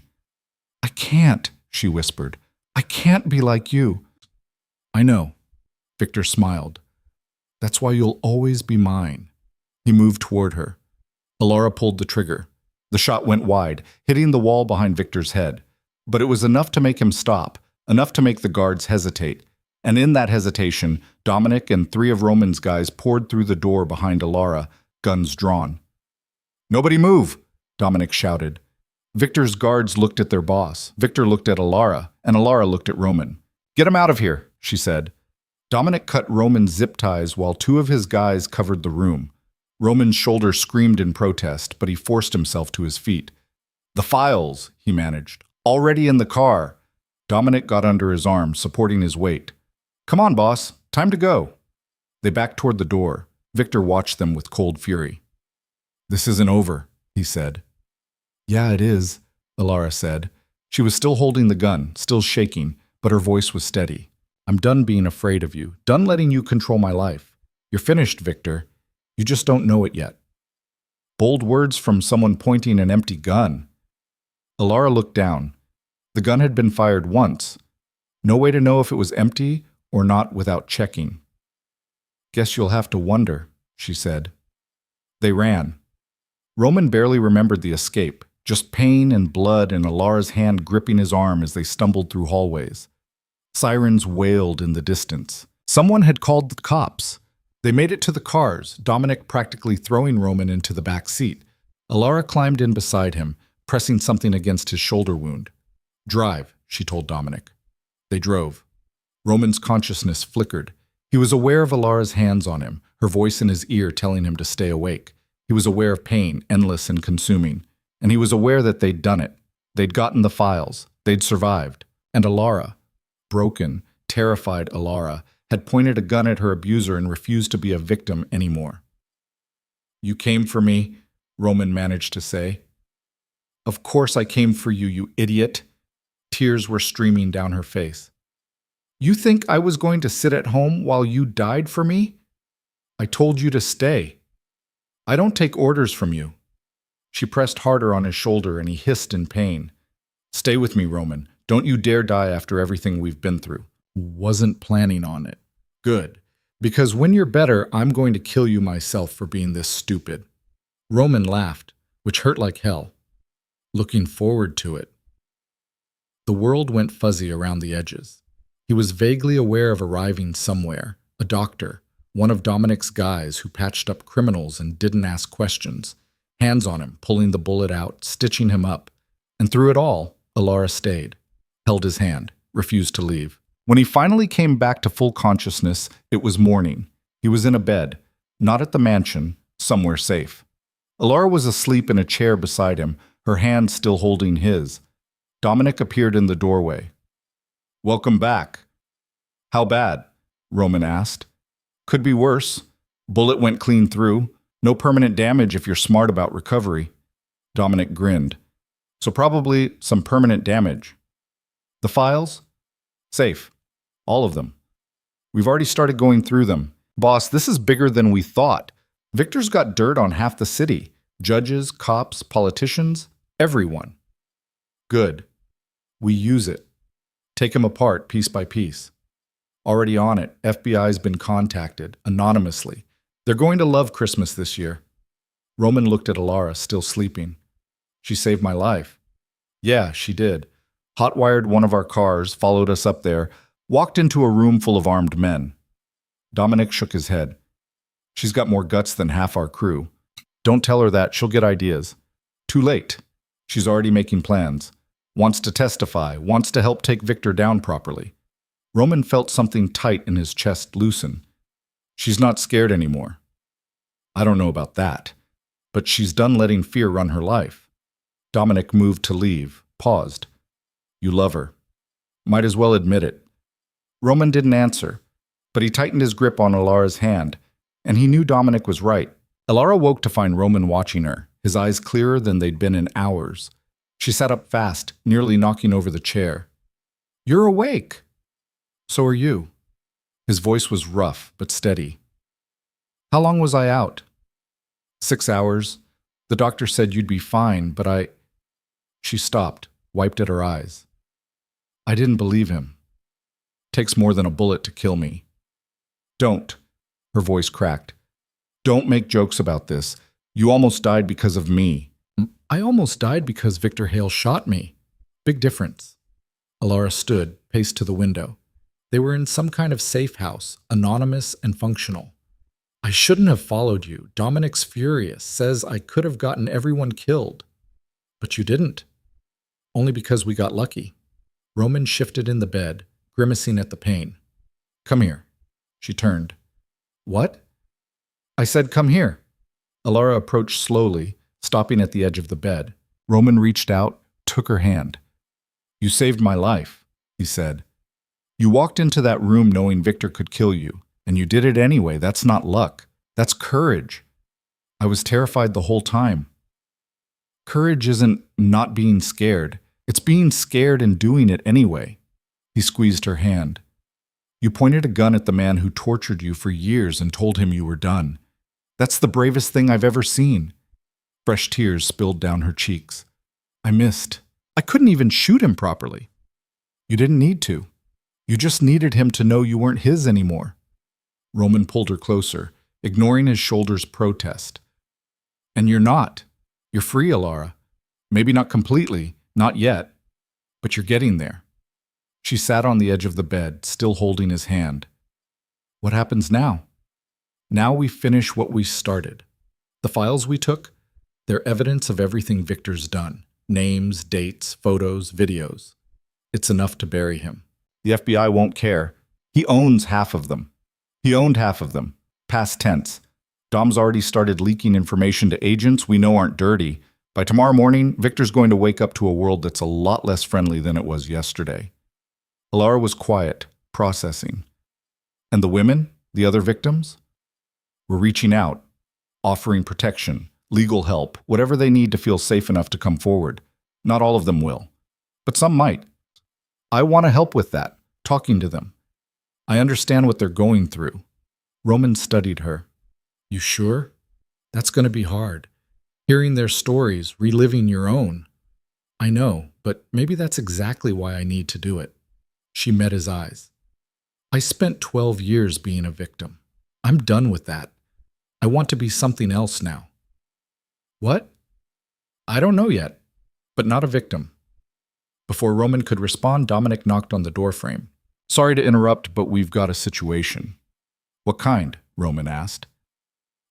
"I can't," she whispered. "I can't be like you." "I know." Victor smiled. "That's why you'll always be mine." He moved toward her. Alara pulled the trigger. The shot went wide, hitting the wall behind Victor's head. But it was enough to make him stop, enough to make the guards hesitate. And in that hesitation, Dominic and 3 of Roman's guys poured through the door behind Alara, guns drawn. "Nobody move!" Dominic shouted. Victor's guards looked at their boss. Victor looked at Alara, and Alara looked at Roman. "Get him out of here," she said. Dominic cut Roman's zip ties while 2 of his guys covered the room. Roman's shoulder screamed in protest, but he forced himself to his feet. "The files," he managed. "Already in the car." Dominic got under his arm, supporting his weight. "Come on, boss. Time to go." They backed toward the door. Victor watched them with cold fury. "This isn't over," he said. "Yeah, it is," Alara said. She was still holding the gun, still shaking, but her voice was steady. "I'm done being afraid of you, done letting you control my life. You're finished, Victor. You just don't know it yet." Bold words from someone pointing an empty gun. Alara looked down. The gun had been fired once. No way to know if it was empty or not without checking. "Guess you'll have to wonder," she said. They ran. Roman barely remembered the escape, just pain and blood and Alara's hand gripping his arm as they stumbled through hallways. Sirens wailed in the distance. Someone had called the cops. They made it to the cars, Dominic practically throwing Roman into the back seat. Alara climbed in beside him, pressing something against his shoulder wound. "Drive," she told Dominic. They drove. Roman's consciousness flickered. He was aware of Alara's hands on him, her voice in his ear telling him to stay awake. He was aware of pain, endless and consuming. And he was aware that they'd done it. They'd gotten the files. They'd survived. And Alara, broken, terrified Alara, had pointed a gun at her abuser and refused to be a victim anymore. "You came for me," Roman managed to say. "Of course I came for you, you idiot." Tears were streaming down her face. You think I was going to sit at home while you died for me? I told you to stay. I don't take orders from you. She pressed harder on his shoulder and he hissed in pain. Stay with me, Roman. Don't you dare die after everything we've been through. Wasn't planning on it. Good. Because when you're better, I'm going to kill you myself for being this stupid. Roman laughed, which hurt like hell. Looking forward to it. The world went fuzzy around the edges. He was vaguely aware of arriving somewhere, a doctor, one of Dominic's guys who patched up criminals and didn't ask questions, hands on him, pulling the bullet out, stitching him up. And through it all, Alara stayed, held his hand, refused to leave. When he finally came back to full consciousness, it was morning. He was in a bed, not at the mansion, somewhere safe. Alara was asleep in a chair beside him, her hand still holding his. Dominic appeared in the doorway. Welcome back. How bad? Roman asked. Could be worse. Bullet went clean through. No permanent damage if you're smart about recovery. Dominic grinned. So probably some permanent damage. The files? Safe. All of them. We've already started going through them. Boss, this is bigger than we thought. Victor's got dirt on half the city. Judges, cops, politicians, everyone. Good. We use it. Take him apart piece by piece. Already on it, FBI's been contacted, anonymously. They're going to love Christmas this year. Roman looked at Alara, still sleeping. She saved my life. Yeah, she did. Hotwired one of our cars, followed us up there, walked into a room full of armed men. Dominic shook his head. She's got more guts than half our crew. Don't tell her that, she'll get ideas. Too late. She's already making plans. Wants to testify, wants to help take Victor down properly. Roman felt something tight in his chest loosen. She's not scared anymore. I don't know about that, but she's done letting fear run her life. Dominic moved to leave, paused. You love her. Might as well admit it. Roman didn't answer, but he tightened his grip on Alara's hand, and he knew Dominic was right. Alara woke to find Roman watching her, his eyes clearer than they'd been in hours. She sat up fast, nearly knocking over the chair. You're awake. So are you. His voice was rough, but steady. How long was I out? 6 hours. The doctor said you'd be fine, but She stopped, wiped at her eyes. I didn't believe him. Takes more than a bullet to kill me. Don't. Her voice cracked. Don't make jokes about this. You almost died because of me. I almost died because Victor Hale shot me. Big difference. Alara stood, paced to the window. They were in some kind of safe house, anonymous and functional. I shouldn't have followed you. Dominic's furious, says I could have gotten everyone killed. But you didn't. Only because we got lucky. Roman shifted in the bed, grimacing at the pain. Come here. She turned. What? I said come here. Alara approached slowly, stopping at the edge of the bed. Roman reached out, took her hand. You saved my life, he said. You walked into that room knowing Victor could kill you, and you did it anyway. That's not luck. That's courage. I was terrified the whole time. Courage isn't not being scared. It's being scared and doing it anyway. He squeezed her hand. You pointed a gun at the man who tortured you for years and told him you were done. That's the bravest thing I've ever seen. Fresh tears spilled down her cheeks. I missed. I couldn't even shoot him properly. You didn't need to. You just needed him to know you weren't his anymore. Roman pulled her closer, ignoring his shoulder's protest. And you're not. You're free, Alara. Maybe not completely, not yet, but you're getting there. She sat on the edge of the bed, still holding his hand. What happens now? Now we finish what we started. The files we took, they're evidence of everything Victor's done. Names, dates, photos, videos. It's enough to bury him. The FBI won't care. He owns half of them. He owned half of them. Past tense. Dom's already started leaking information to agents we know aren't dirty. By tomorrow morning, Victor's going to wake up to a world that's a lot less friendly than it was yesterday. Alara was quiet, processing. And the women, the other victims? Were reaching out, offering protection, legal help, whatever they need to feel safe enough to come forward. Not all of them will, but some might. I want to help with that, talking to them, I understand what they're going through. Roman studied her. You sure? That's going to be hard. Hearing their stories, reliving your own. I know, but maybe that's exactly why I need to do it. She met his eyes. I spent 12 years being a victim. I'm done with that. I want to be something else now. What? I don't know yet, but not a victim. Before Roman could respond, Dominic knocked on the doorframe. Sorry to interrupt, but we've got a situation. What kind? Roman asked.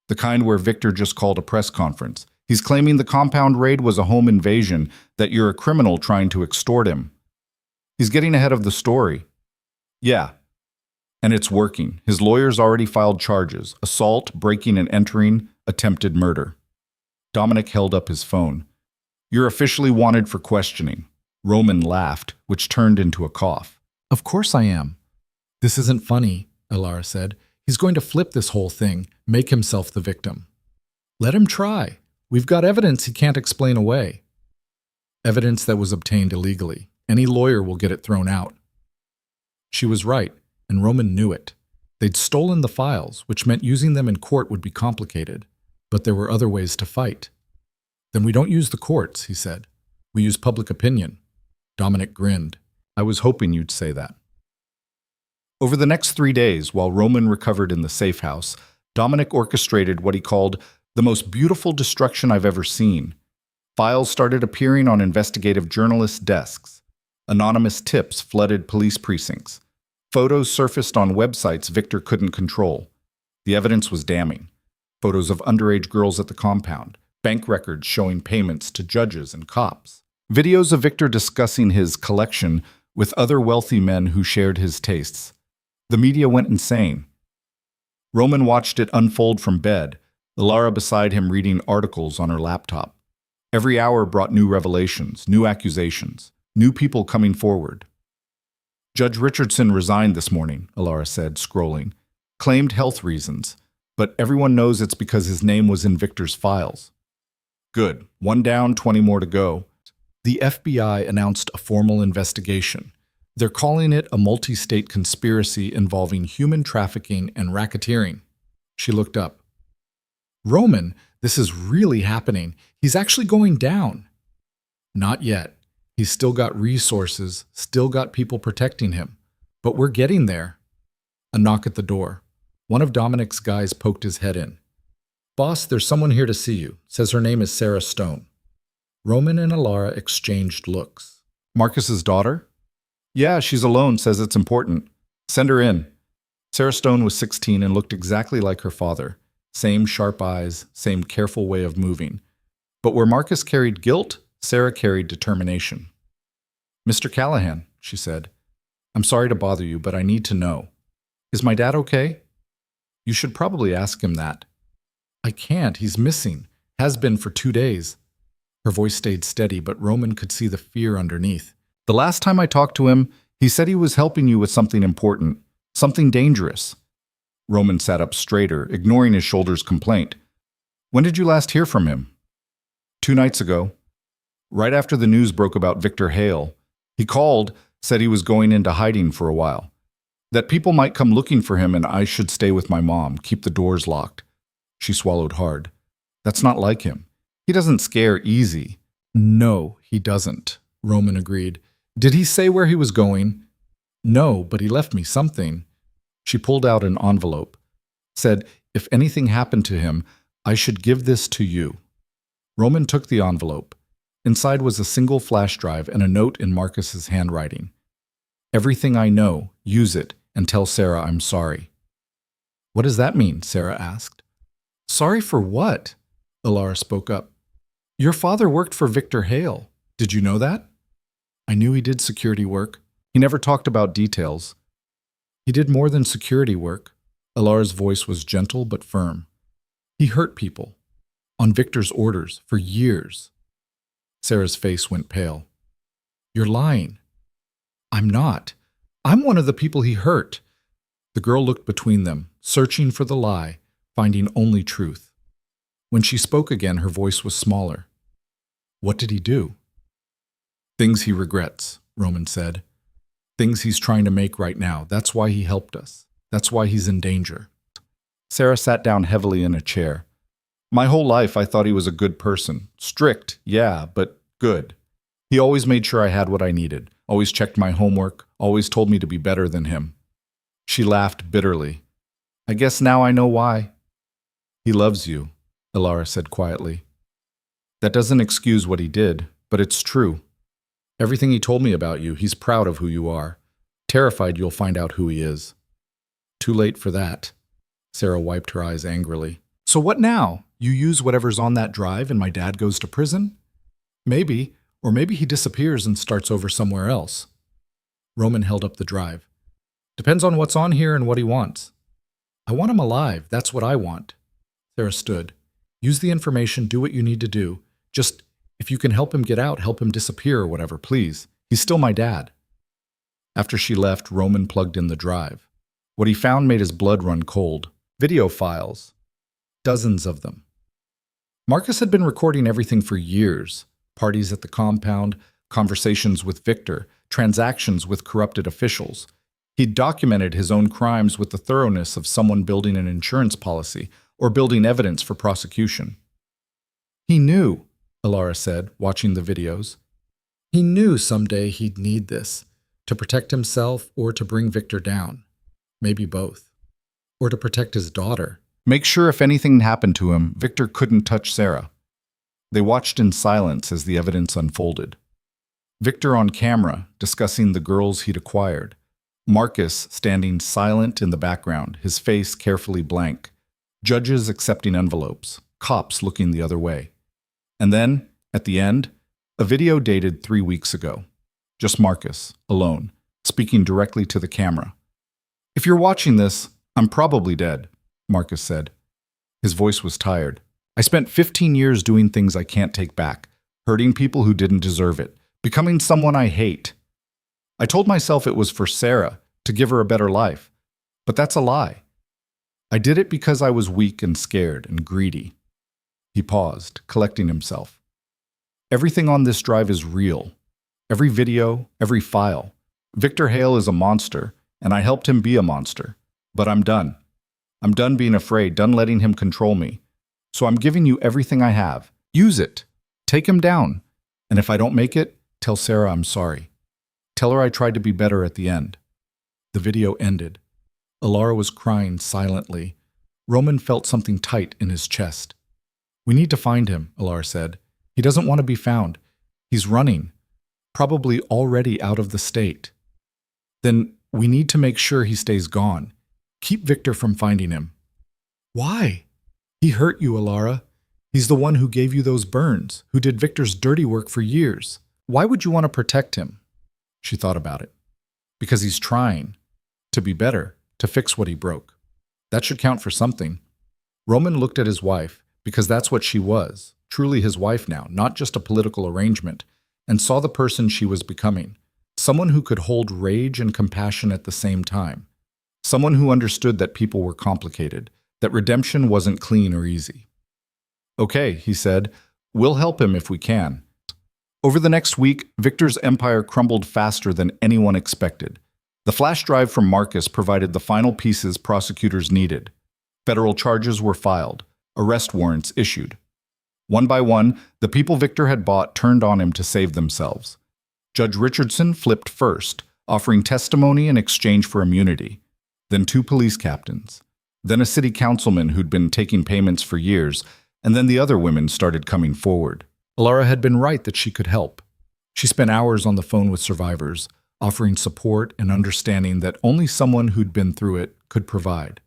The kind where Victor just called a press conference. He's claiming the compound raid was a home invasion, that you're a criminal trying to extort him. He's getting ahead of the story. Yeah. And it's working. His lawyers already filed charges: assault, breaking and entering, attempted murder. Dominic held up his phone. You're officially wanted for questioning. Roman laughed, which turned into a cough. Of course I am. This isn't funny, Elara said. He's going to flip this whole thing, make himself the victim. Let him try. We've got evidence he can't explain away. Evidence that was obtained illegally. Any lawyer will get it thrown out. She was right, and Roman knew it. They'd stolen the files, which meant using them in court would be complicated. But there were other ways to fight. Then we don't use the courts, he said. We use public opinion. Dominic grinned. I was hoping you'd say that. Over the next 3 days, while Roman recovered in the safe house, Dominic orchestrated what he called the most beautiful destruction I've ever seen. Files started appearing on investigative journalists' desks. Anonymous tips flooded police precincts. Photos surfaced on websites Victor couldn't control. The evidence was damning. Photos of underage girls at the compound, bank records showing payments to judges and cops. Videos of Victor discussing his collection with other wealthy men who shared his tastes. The media went insane. Roman watched it unfold from bed, Elara beside him reading articles on her laptop. Every hour brought new revelations, new accusations, new people coming forward. Judge Richardson resigned this morning, Elara said, scrolling. Claimed health reasons, but everyone knows it's because his name was in Victor's files. Good. 1 down, 20 more to go. The FBI announced a formal investigation. They're calling it a multi-state conspiracy involving human trafficking and racketeering. She looked up. Roman, this is really happening. He's actually going down. Not yet. He's still got resources, still got people protecting him. But we're getting there. A knock at the door. One of Dominic's guys poked his head in. Boss, there's someone here to see you. Says her name is Sarah Stone. Roman and Elara exchanged looks. Marcus's daughter? Yeah, she's alone, says it's important. Send her in. Sarah Stone was 16 and looked exactly like her father. Same sharp eyes, same careful way of moving. But where Marcus carried guilt, Sarah carried determination. Mr. Callahan, she said, I'm sorry to bother you, but I need to know. Is my dad okay? You should probably ask him that. I can't, he's missing. Has been for 2 days. Her voice stayed steady, but Roman could see the fear underneath. The last time I talked to him, he said he was helping you with something important, something dangerous. Roman sat up straighter, ignoring his shoulder's complaint. When did you last hear from him? 2 nights ago. Right after the news broke about Victor Hale. He called, said he was going into hiding for a while. That people might come looking for him and I should stay with my mom, keep the doors locked. She swallowed hard. That's not like him. He doesn't scare easy. No, he doesn't, Roman agreed. Did he say where he was going? No, but he left me something. She pulled out an envelope. Said, if anything happened to him, I should give this to you. Roman took the envelope. Inside was a single flash drive and a note in Marcus's handwriting. Everything I know, use it, and tell Sarah I'm sorry. What does that mean? Sarah asked. Sorry for what? Elara spoke up. Your father worked for Victor Hale. Did you know that? I knew he did security work. He never talked about details. He did more than security work. Elara's voice was gentle but firm. He hurt people. On Victor's orders, for years. Sarah's face went pale. You're lying. I'm not. I'm one of the people he hurt. The girl looked between them, searching for the lie, finding only truth. When she spoke again, her voice was smaller. What did he do? Things he regrets, Roman said. Things he's trying to make right now. That's why he helped us. That's why he's in danger. Sarah sat down heavily in a chair. My whole life I thought he was a good person. Strict, yeah, but good. He always made sure I had what I needed, always checked my homework, always told me to be better than him. She laughed bitterly. I guess now I know why. He loves you, Ilara said quietly. That doesn't excuse what he did, but it's true. Everything he told me about you, he's proud of who you are. Terrified you'll find out who he is. Too late for that. Sarah wiped her eyes angrily. So what now? You use whatever's on that drive and my dad goes to prison? Maybe, or maybe he disappears and starts over somewhere else. Roman held up the drive. Depends on what's on here and what he wants. I want him alive, that's what I want. Sarah stood. Use the information, do what you need to do. Just, if you can help him get out, help him disappear or whatever, please. He's still my dad. After she left, Roman plugged in the drive. What he found made his blood run cold. Video files. Dozens of them. Marcus had been recording everything for years. Parties at the compound, conversations with Victor, transactions with corrupted officials. He'd documented his own crimes with the thoroughness of someone building an insurance policy or building evidence for prosecution. He knew, Ilara said, watching the videos. He knew someday he'd need this, to protect himself or to bring Victor down. Maybe both. Or to protect his daughter. Make sure if anything happened to him, Victor couldn't touch Sarah. They watched in silence as the evidence unfolded. Victor on camera, discussing the girls he'd acquired. Marcus standing silent in the background, his face carefully blank. Judges accepting envelopes. Cops looking the other way. And then, at the end, a video dated 3 weeks ago. Just Marcus, alone, speaking directly to the camera. If you're watching this, I'm probably dead, Marcus said. His voice was tired. I spent 15 years doing things I can't take back, hurting people who didn't deserve it, becoming someone I hate. I told myself it was for Sarah, to give her a better life. But that's a lie. I did it because I was weak and scared and greedy. He paused, collecting himself. Everything on this drive is real. Every video, every file. Victor Hale is a monster, and I helped him be a monster. But I'm done. I'm done being afraid, done letting him control me. So I'm giving you everything I have. Use it. Take him down. And if I don't make it, tell Sarah I'm sorry. Tell her I tried to be better at the end. The video ended. Ilara was crying silently. Roman felt something tight in his chest. We need to find him, Ilara said. He doesn't want to be found. He's running. Probably already out of the state. Then we need to make sure he stays gone. Keep Victor from finding him. Why? He hurt you, Ilara. He's the one who gave you those burns, who did Victor's dirty work for years. Why would you want to protect him? She thought about it. Because he's trying to be better, to fix what he broke. That should count for something. Roman looked at his wife, because that's what she was, truly his wife now, not just a political arrangement, and saw the person she was becoming, someone who could hold rage and compassion at the same time, someone who understood that people were complicated, that redemption wasn't clean or easy. Okay, he said, we'll help him if we can. Over the next week, Victor's empire crumbled faster than anyone expected. The flash drive from Marcus provided the final pieces prosecutors needed. Federal charges were filed, arrest warrants issued. One by one, the people Victor had bought turned on him to save themselves. Judge Richardson flipped first, offering testimony in exchange for immunity. Then 2 police captains. Then a city councilman who'd been taking payments for years, and then the other women started coming forward. Ilara had been right that she could help. She spent hours on the phone with survivors, offering support and understanding that only someone who'd been through it could provide.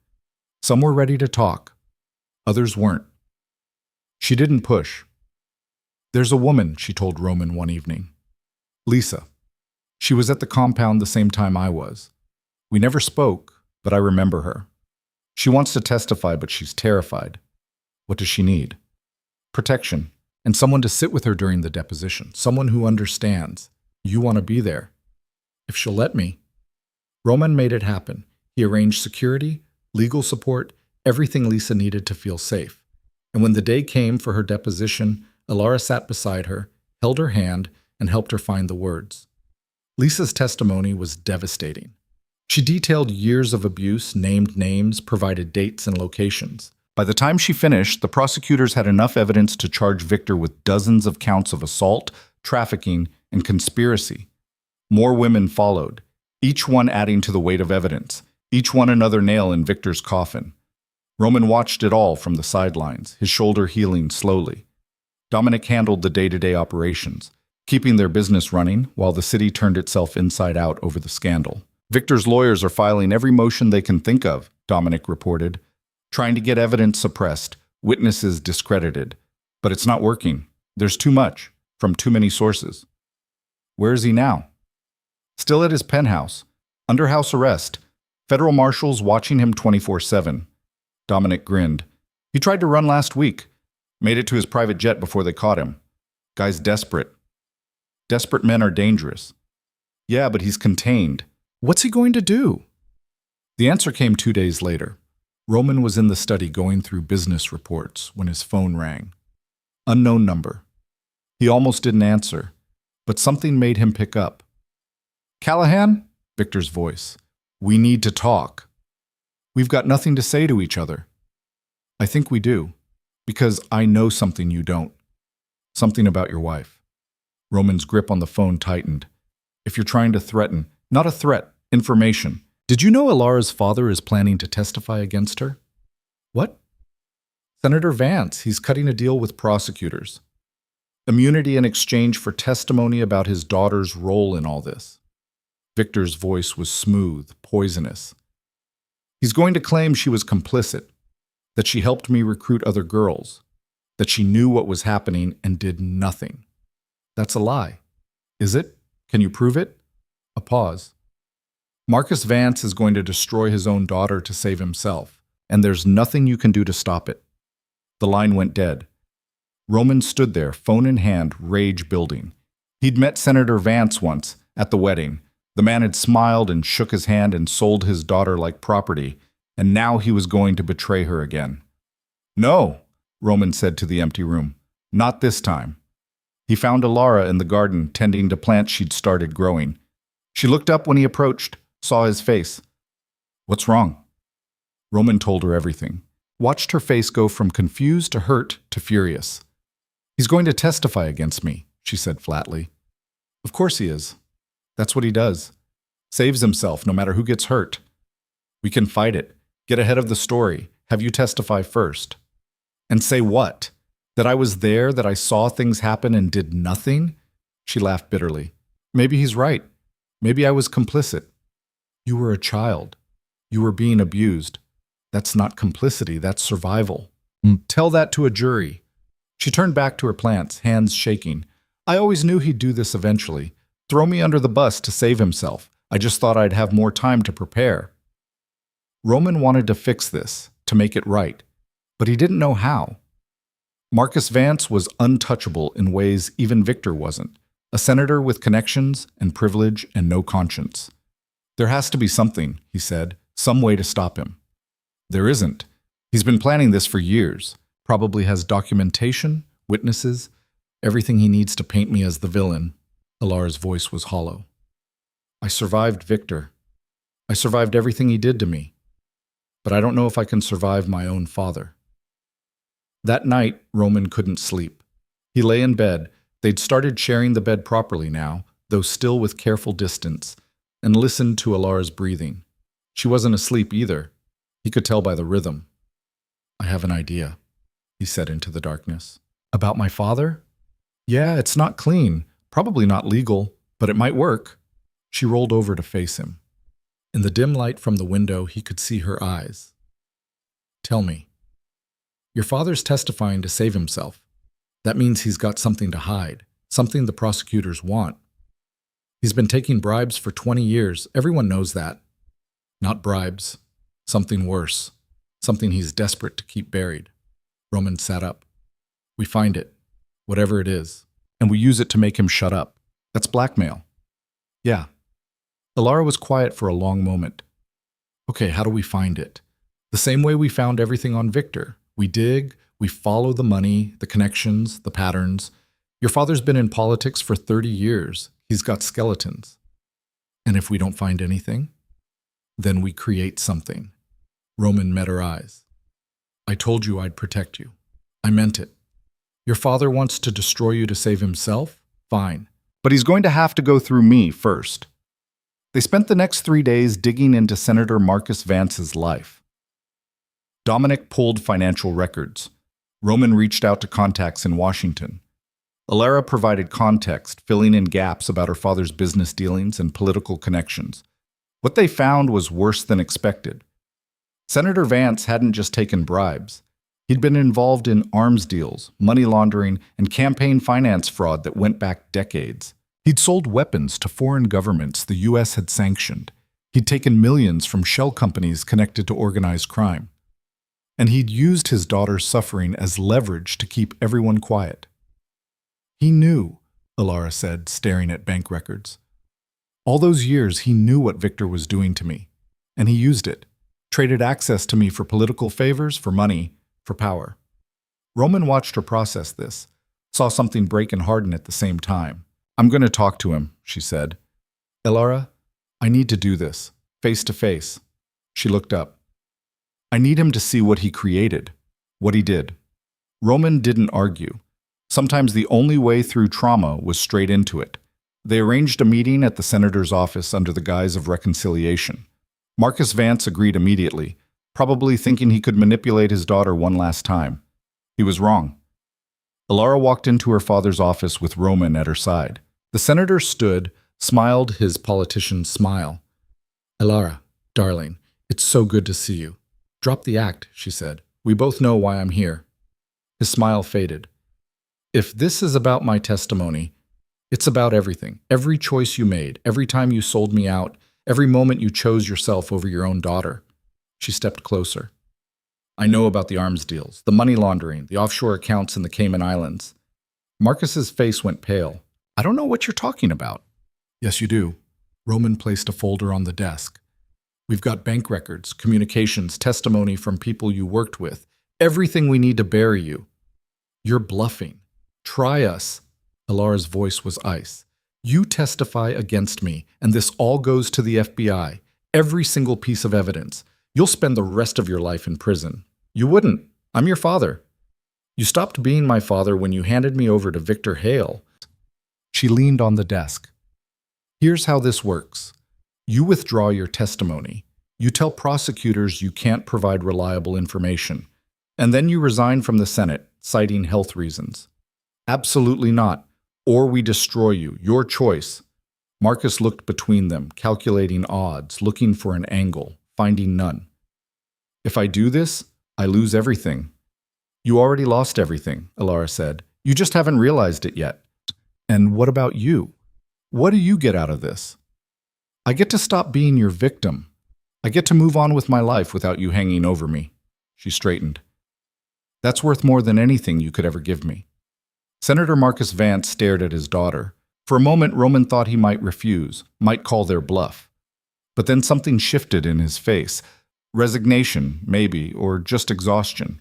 Some were ready to talk. Others weren't. She didn't push. There's a woman, she told Roman one evening. Lisa. She was at the compound the same time I was. We never spoke, but I remember her. She wants to testify, but she's terrified. What does she need? Protection, and someone to sit with her during the deposition, someone who understands. You want to be there. If she'll let me. Roman made it happen. He arranged security, legal support, everything Lisa needed to feel safe. And when the day came for her deposition, Ilara sat beside her, held her hand, and helped her find the words. Lisa's testimony was devastating. She detailed years of abuse, named names, provided dates and locations. By the time she finished, the prosecutors had enough evidence to charge Victor with dozens of counts of assault, trafficking, and conspiracy. More women followed, each one adding to the weight of evidence, each one another nail in Victor's coffin. Roman watched it all from the sidelines, his shoulder healing slowly. Dominic handled the day-to-day operations, keeping their business running while the city turned itself inside out over the scandal. Victor's lawyers are filing every motion they can think of, Dominic reported, trying to get evidence suppressed, witnesses discredited. But it's not working. There's too much, from too many sources. Where is he now? Still at his penthouse, under house arrest, federal marshals watching him 24/7. Dominic grinned. He tried to run last week, made it to his private jet before they caught him. Guy's desperate. Desperate men are dangerous. Yeah, but he's contained. What's he going to do? The answer came 2 days later. Roman was in the study going through business reports when his phone rang. Unknown number. He almost didn't answer, but something made him pick up. Callahan? Victor's voice. We need to talk. We've got nothing to say to each other. I think we do, because I know something you don't. Something about your wife. Roman's grip on the phone tightened. If you're trying to threaten, not a threat, information. Did you know Ilara's father is planning to testify against her? What? Senator Vance, he's cutting a deal with prosecutors. Immunity in exchange for testimony about his daughter's role in all this. Victor's voice was smooth, poisonous. He's going to claim she was complicit, that she helped me recruit other girls, that she knew what was happening and did nothing. That's a lie. Is it? Can you prove it? A pause. Marcus Vance is going to destroy his own daughter to save himself, and there's nothing you can do to stop it. The line went dead. Roman stood there, phone in hand, rage building. He'd met Senator Vance once, at the wedding. The man had smiled and shook his hand and sold his daughter like property, and now he was going to betray her again. No, Roman said to the empty room. Not this time. He found Ilara in the garden tending to plants she'd started growing. She looked up when he approached, saw his face. What's wrong? Roman told her everything. Watched her face go from confused to hurt to furious. He's going to testify against me, she said flatly. Of course he is. That's what he does. Saves himself no matter who gets hurt. We can fight it. Get ahead of the story. Have you testify first. And say what? That I was there, that I saw things happen and did nothing? She laughed bitterly. Maybe he's right. Maybe I was complicit. You were a child. You were being abused. That's not complicity, that's survival. Tell that to a jury. She turned back to her plants, hands shaking. I always knew he'd do this eventually. Throw me under the bus to save himself. I just thought I'd have more time to prepare. Roman wanted to fix this, to make it right, but he didn't know how. Marcus Vance was untouchable in ways even Victor wasn't, a senator with connections and privilege and no conscience. There has to be something, he said, some way to stop him. There isn't. He's been planning this for years, probably has documentation, witnesses, everything he needs to paint me as the villain. Ilara's voice was hollow. I survived Victor. I survived everything he did to me. But I don't know if I can survive my own father. That night, Roman couldn't sleep. He lay in bed. They'd started sharing the bed properly now, though still with careful distance, and listened to Ilara's breathing. She wasn't asleep either. He could tell by the rhythm. I have an idea, he said into the darkness. About my father? Yeah, it's not clean. Probably not legal, but it might work. She rolled over to face him. In the dim light from the window, he could see her eyes. Tell me. Your father's testifying to save himself. That means he's got something to hide, something the prosecutors want. He's been taking bribes for 20 years. Everyone knows that. Not bribes. Something worse. Something he's desperate to keep buried. Roman sat up. We find it, whatever it is, and we use it to make him shut up. That's blackmail. Yeah. Ilara was quiet for a long moment. Okay, how do we find it? The same way we found everything on Victor. We dig, we follow the money, the connections, the patterns. Your father's been in politics for 30 years. He's got skeletons. And if we don't find anything, then we create something. Roman met her eyes. I told you I'd protect you. I meant it. Your father wants to destroy you to save himself? Fine. But he's going to have to go through me first. They spent the next 3 days digging into Senator Marcus Vance's life. Dominic pulled financial records. Roman reached out to contacts in Washington. Alara provided context, filling in gaps about her father's business dealings and political connections. What they found was worse than expected. Senator Vance hadn't just taken bribes. He'd been involved in arms deals, money laundering, and campaign finance fraud that went back decades. He'd sold weapons to foreign governments the U.S. had sanctioned. He'd taken millions from shell companies connected to organized crime. And he'd used his daughter's suffering as leverage to keep everyone quiet. He knew, Alara said, staring at bank records. All those years, he knew what Victor was doing to me, and he used it, traded access to me for political favors, for money, for power. Roman watched her process this, saw something break and harden at the same time. I'm going to talk to him, she said. Alara, I need to do this, face to face. She looked up. I need him to see what he created, what he did. Roman didn't argue. Sometimes the only way through trauma was straight into it. They arranged a meeting at the senator's office under the guise of reconciliation. Marcus Vance agreed immediately, probably thinking he could manipulate his daughter one last time. He was wrong. Alara walked into her father's office with Roman at her side. The senator stood, smiled his politician's smile. Alara, darling, it's so good to see you. Drop the act, she said. We both know why I'm here. His smile faded. If this is about my testimony, it's about everything. Every choice you made, every time you sold me out, every moment you chose yourself over your own daughter. She stepped closer. I know about the arms deals, the money laundering, the offshore accounts in the Cayman Islands. Marcus's face went pale. I don't know what you're talking about. Yes, you do. Roman placed a folder on the desk. We've got bank records, communications, testimony from people you worked with, everything we need to bury you. You're bluffing. Try us. Alara's voice was ice. You testify against me, and this all goes to the FBI. Every single piece of evidence. You'll spend the rest of your life in prison. You wouldn't. I'm your father. You stopped being my father when you handed me over to Victor Hale. She leaned on the desk. Here's how this works. You withdraw your testimony. You tell prosecutors you can't provide reliable information. And then you resign from the Senate, citing health reasons. Absolutely not. Or we destroy you. Your choice. Marcus looked between them, calculating odds, looking for an angle, finding none. If I do this, I lose everything. You already lost everything, Alara said. You just haven't realized it yet. And what about you? What do you get out of this? I get to stop being your victim. I get to move on with my life without you hanging over me. She straightened. That's worth more than anything you could ever give me. Senator Marcus Vance stared at his daughter. For a moment, Roman thought he might refuse, might call their bluff. But then something shifted in his face. Resignation, maybe, or just exhaustion.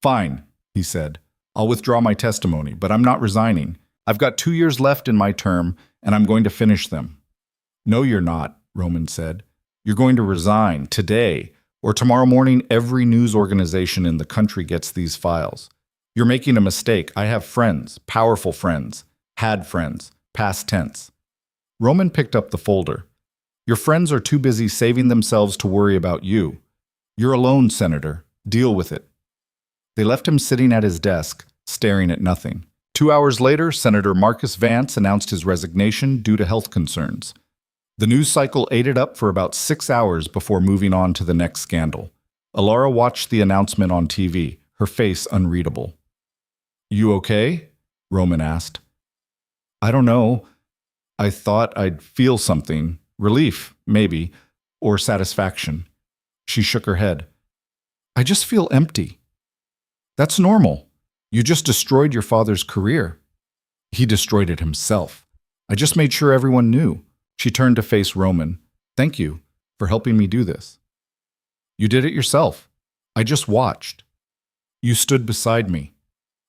Fine, he said. I'll withdraw my testimony, but I'm not resigning. I've got 2 years left in my term, and I'm going to finish them. No, you're not, Roman said. You're going to resign today, or tomorrow morning every news organization in the country gets these files. You're making a mistake. I have friends, powerful friends, had friends, past tense. Roman picked up the folder. Your friends are too busy saving themselves to worry about you. You're alone, Senator. Deal with it. They left him sitting at his desk, staring at nothing. 2 hours later, Senator Marcus Vance announced his resignation due to health concerns. The news cycle ate it up for about 6 hours before moving on to the next scandal. Alara watched the announcement on TV, her face unreadable. You okay? Roman asked. I don't know. I thought I'd feel something. Relief, maybe, or satisfaction. She shook her head. I just feel empty. That's normal. You just destroyed your father's career. He destroyed it himself. I just made sure everyone knew. She turned to face Roman. Thank you for helping me do this. You did it yourself. I just watched. You stood beside me.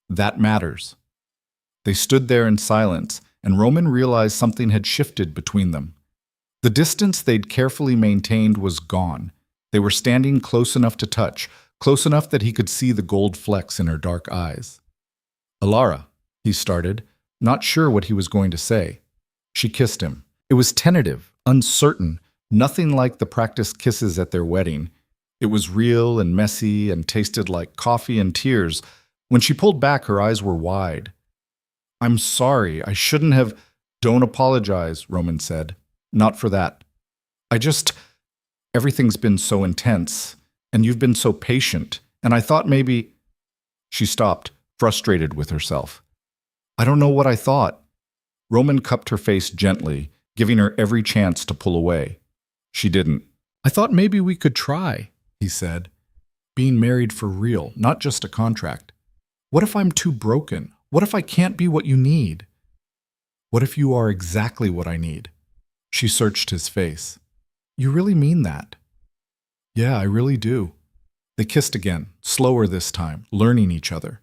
That matters. They stood there in silence, and Roman realized something had shifted between them. The distance they'd carefully maintained was gone. They were standing close enough to touch, close enough that he could see the gold flecks in her dark eyes. "Alara," he started, not sure what he was going to say. She kissed him. It was tentative, uncertain, nothing like the practiced kisses at their wedding. It was real and messy and tasted like coffee and tears. When she pulled back, her eyes were wide. "I'm sorry, I shouldn't have—" "Don't apologize," Roman said. "Not for that. Everything's been so intense, and you've been so patient, and I thought maybe—" She stopped, frustrated with herself. "I don't know what I thought." Roman cupped her face gently, giving her every chance to pull away. She didn't. "I thought maybe we could try," he said. "Being married for real, not just a contract. What if I'm too broken? What if I can't be what you need? What if you are exactly what I need?" She searched his face. "You really mean that?" "Yeah, I really do." They kissed again, slower this time, learning each other.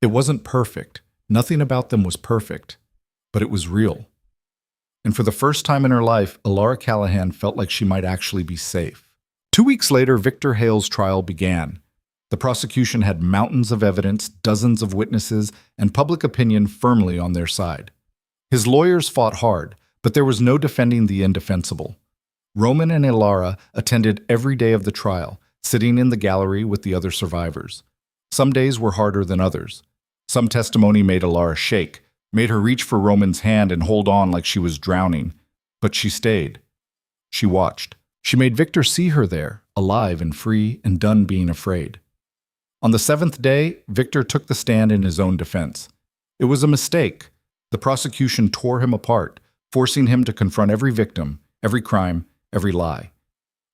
It wasn't perfect. Nothing about them was perfect. But it was real. And for the first time in her life, Alara Callahan felt like she might actually be safe. 2 weeks later, Victor Hale's trial began. The prosecution had mountains of evidence, dozens of witnesses, and public opinion firmly on their side. His lawyers fought hard, but there was no defending the indefensible. Roman and Alara attended every day of the trial, sitting in the gallery with the other survivors. Some days were harder than others. Some testimony made Alara shake, made her reach for Roman's hand and hold on like she was drowning. But she stayed. She watched. She made Victor see her there, alive and free and done being afraid. On the 7th day, Victor took the stand in his own defense. It was a mistake. The prosecution tore him apart, forcing him to confront every victim, every crime, every lie.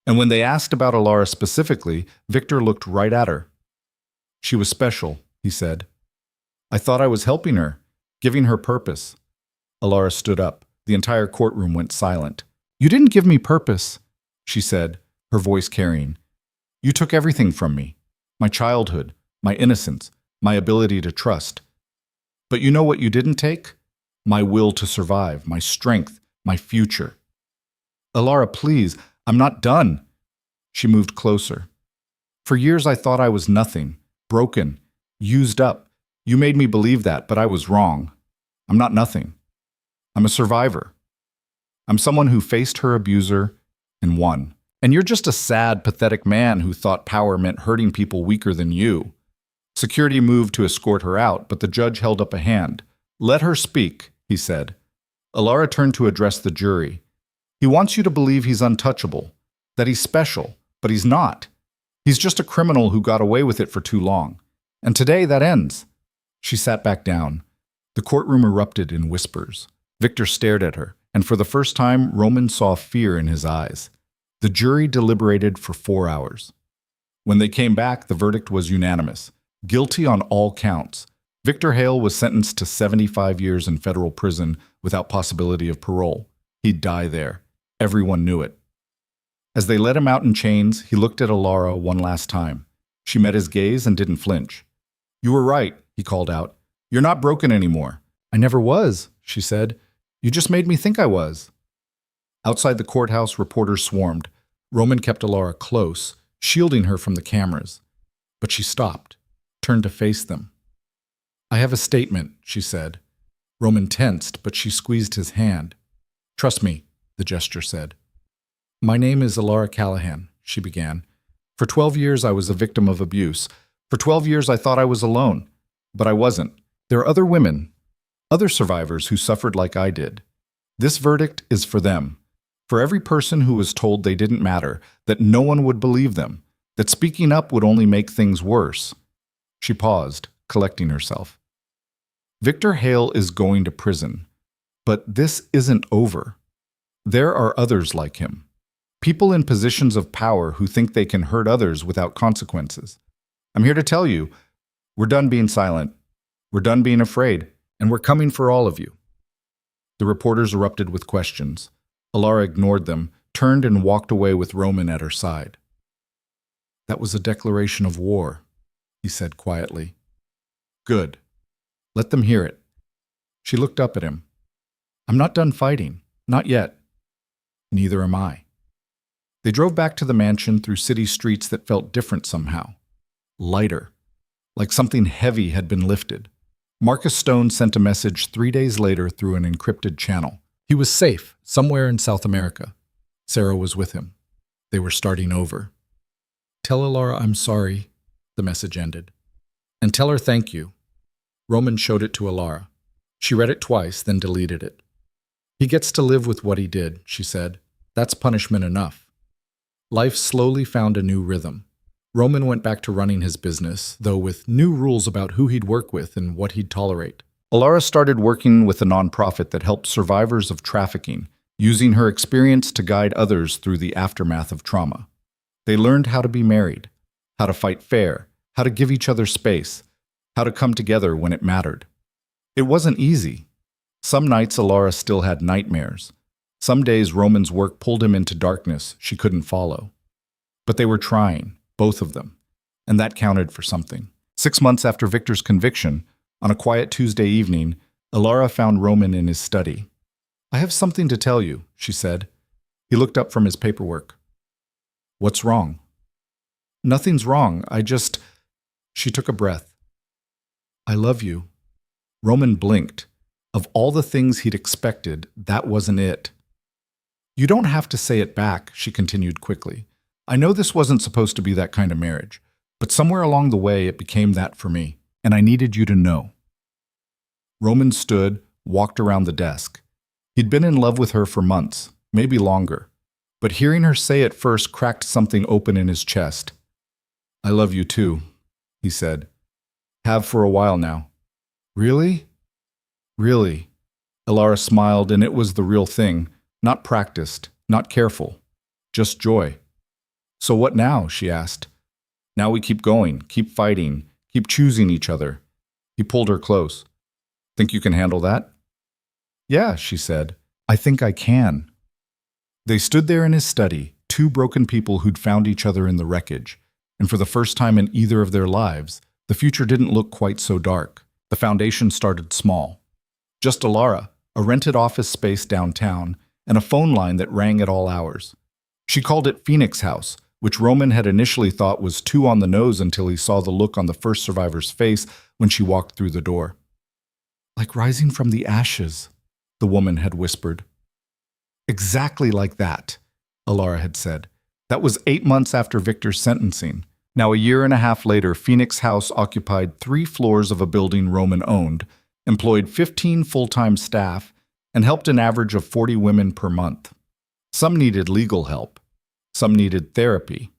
And when they asked about Alara specifically, Victor looked right at her. "She was special," he said. "I thought I was helping her, giving her purpose." Alara stood up. The entire courtroom went silent. "You didn't give me purpose," she said, her voice carrying. "You took everything from me. My childhood, my innocence, my ability to trust. But you know what you didn't take? My will to survive, my strength, my future." "Alara, please, I'm not done." She moved closer. "For years I thought I was nothing, broken, used up. You made me believe that, but I was wrong. I'm not nothing. I'm a survivor. I'm someone who faced her abuser and won. And you're just a sad, pathetic man who thought power meant hurting people weaker than you." Security moved to escort her out, but the judge held up a hand. "Let her speak," he said. Alara turned to address the jury. "He wants you to believe he's untouchable, that he's special, but he's not. He's just a criminal who got away with it for too long. And today that ends." She sat back down. The courtroom erupted in whispers. Victor stared at her, and for the first time, Roman saw fear in his eyes. The jury deliberated for 4 hours. When they came back, the verdict was unanimous. Guilty on all counts. Victor Hale was sentenced to 75 years in federal prison without possibility of parole. He'd die there. Everyone knew it. As they let him out in chains, he looked at Alara one last time. She met his gaze and didn't flinch. "You were right," he called out. "You're not broken anymore." "I never was," she said. "You just made me think I was." Outside the courthouse, reporters swarmed. Roman kept Alara close, shielding her from the cameras. But she stopped, turned to face them. "I have a statement," she said. Roman tensed, but she squeezed his hand. "Trust me," the gesture said. "My name is Alara Callahan," she began. "For 12 years I was a victim of abuse. For 12 years I thought I was alone. But I wasn't. There are other women, other survivors who suffered like I did. This verdict is for them. For every person who was told they didn't matter, that no one would believe them, that speaking up would only make things worse." She paused, collecting herself. "Victor Hale is going to prison. But this isn't over. There are others like him. People in positions of power who think they can hurt others without consequences. I'm here to tell you, we're done being silent. We're done being afraid. And we're coming for all of you." The reporters erupted with questions. Alara ignored them, turned and walked away with Roman at her side. "That was a declaration of war," he said quietly. "Good. Let them hear it." She looked up at him. "I'm not done fighting. Not yet." Neither am I. They drove back to the mansion through city streets that felt different somehow. Lighter. Like something heavy had been lifted. Marcus Stone sent a message 3 days later through an encrypted channel. He was safe, somewhere in South America. Sarah was with him. They were starting over. "Tell Alara I'm sorry," the message ended. "And tell her thank you." Roman showed it to Alara. She read it twice, then deleted it. "He gets to live with what he did," she said. "That's punishment enough." Life slowly found a new rhythm. Roman went back to running his business, though with new rules about who he'd work with and what he'd tolerate. Alara started working with a nonprofit that helped survivors of trafficking, using her experience to guide others through the aftermath of trauma. They learned how to be married, how to fight fair, how to give each other space, how to come together when it mattered. It wasn't easy. Some nights Alara still had nightmares. Some days Roman's work pulled him into darkness she couldn't follow. But they were trying, both of them, and that counted for something. 6 months after Victor's conviction, on a quiet Tuesday evening, Alara found Roman in his study. "I have something to tell you," she said. He looked up from his paperwork. "What's wrong?" "Nothing's wrong. She took a breath. "I love you." Roman blinked. Of all the things he'd expected, that wasn't it. "You don't have to say it back," she continued quickly. "I know this wasn't supposed to be that kind of marriage, but somewhere along the way it became that for me, and I needed you to know." Roman stood, walked around the desk. He'd been in love with her for months, maybe longer, but hearing her say it first cracked something open in his chest. "I love you too," he said. "Have for a while now." "Really?" "Really." Alara smiled, and it was the real thing, not practiced, not careful, just joy. "So what now?" she asked. "Now we keep going, keep fighting, keep choosing each other." He pulled her close. "Think you can handle that?" "Yeah," she said. "I think I can." They stood there in his study, two broken people who'd found each other in the wreckage, and for the first time in either of their lives, the future didn't look quite so dark. The foundation started small. Just Alara, a rented office space downtown, and a phone line that rang at all hours. She called it Phoenix House, which Roman had initially thought was too on the nose until he saw the look on the first survivor's face when she walked through the door. "Like rising from the ashes," the woman had whispered. "Exactly like that," Alara had said. That was 8 months after Victor's sentencing. Now, a year and a half later, Phoenix House occupied 3 floors of a building Roman owned, employed 15 full-time staff, and helped an average of 40 women per month. Some needed legal help. Some needed therapy.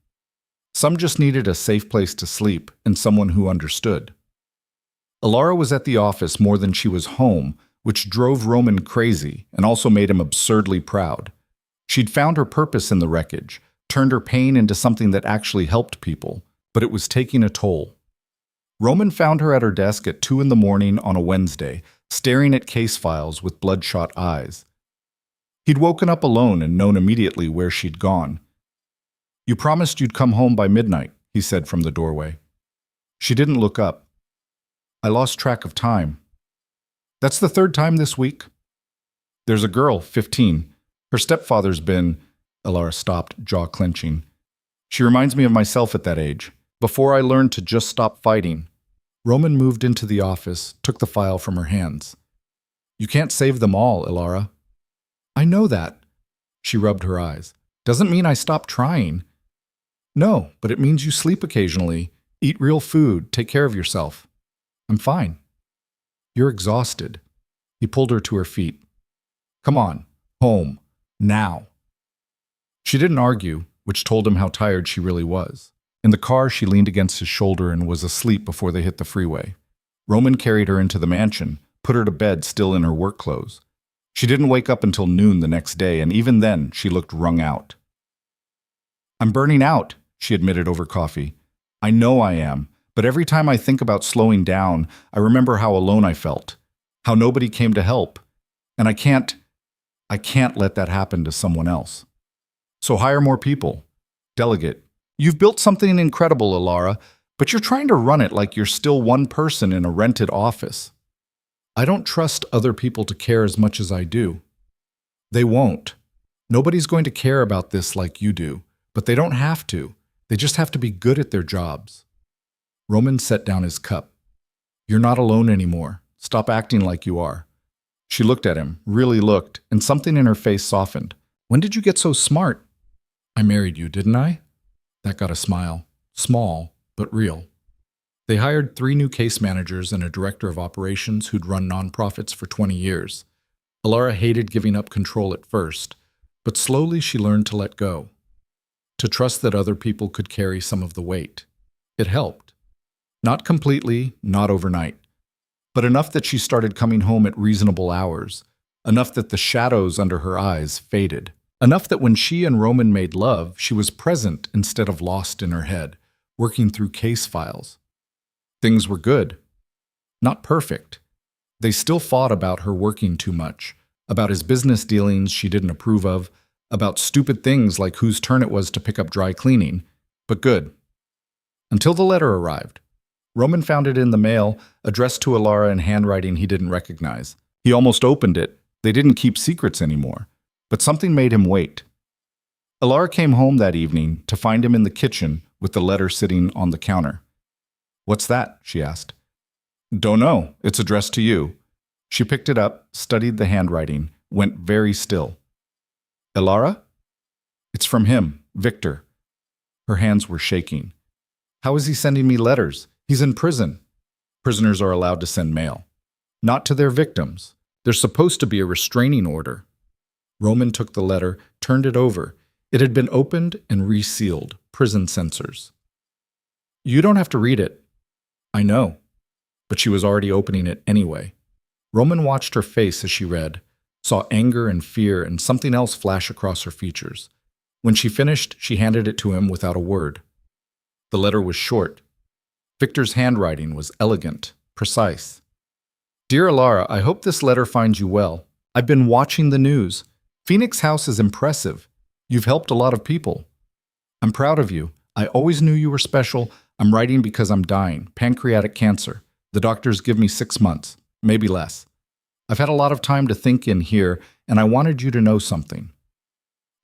Some just needed a safe place to sleep and someone who understood. Alara was at the office more than she was home, which drove Roman crazy and also made him absurdly proud. She'd found her purpose in the wreckage, turned her pain into something that actually helped people, but it was taking a toll. Roman found her at her desk at 2 a.m. on a Wednesday, staring at case files with bloodshot eyes. He'd woken up alone and known immediately where she'd gone. "You promised you'd come home by midnight," he said from the doorway. She didn't look up. "I lost track of time." "That's the 3rd time this week." "There's a girl, 15. Her stepfather's been—" Alara stopped, jaw clenching. "She reminds me of myself at that age, before I learned to just stop fighting." Roman moved into the office, took the file from her hands. "You can't save them all, Alara." "I know that." She rubbed her eyes. "Doesn't mean I stopped trying." "No, but it means you sleep occasionally, eat real food, take care of yourself." "I'm fine." "You're exhausted." He pulled her to her feet. "Come on, home, now." She didn't argue, which told him how tired she really was. In the car, she leaned against his shoulder and was asleep before they hit the freeway. Roman carried her into the mansion, put her to bed still in her work clothes. She didn't wake up until noon the next day, and even then, she looked wrung out. "I'm burning out," she admitted over coffee. "I know I am, but every time I think about slowing down, I remember how alone I felt, how nobody came to help, and I can't let that happen to someone else. So hire more people. Delegate. You've built something incredible, Alara, but you're trying to run it like you're still one person in a rented office. I don't trust other people to care as much as I do. They won't." Nobody's going to care about this like you do, but they don't have to. They just have to be good at their jobs. Roman set down his cup. You're not alone anymore. Stop acting like you are. She looked at him, really looked, and something in her face softened. When did you get so smart? I married you, didn't I? That got a smile. Small, but real. They hired 3 new case managers and a director of operations who'd run nonprofits for 20 years. Alara hated giving up control at first, but slowly she learned to let go, to trust that other people could carry some of the weight. It helped. Not completely, not overnight, but enough that she started coming home at reasonable hours, enough that the shadows under her eyes faded, enough that when she and Roman made love, she was present instead of lost in her head, working through case files. Things were good. Not perfect. They still fought about her working too much, about his business dealings she didn't approve of, about stupid things like whose turn it was to pick up dry cleaning, but good. Until the letter arrived. Roman found it in the mail, addressed to Alara in handwriting he didn't recognize. He almost opened it. They didn't keep secrets anymore. But something made him wait. Alara came home that evening to find him in the kitchen with the letter sitting on the counter. What's that? She asked. Don't know. It's addressed to you. She picked it up, studied the handwriting, went very still. Alara? It's from him, Victor. Her hands were shaking. How is he sending me letters? He's in prison. Prisoners are allowed to send mail. Not to their victims. There's supposed to be a restraining order. Roman took the letter, turned it over. It had been opened and resealed. Prison censors. You don't have to read it. I know. But she was already opening it anyway. Roman watched her face as she read, saw anger and fear and something else flash across her features. When she finished, she handed it to him without a word. The letter was short. Victor's handwriting was elegant, precise. Dear Alara, I hope this letter finds you well. I've been watching the news. Phoenix House is impressive. You've helped a lot of people. I'm proud of you. I always knew you were special. I'm writing because I'm dying. Pancreatic cancer. The doctors give me 6 months, maybe less. I've had a lot of time to think in here, and I wanted you to know something.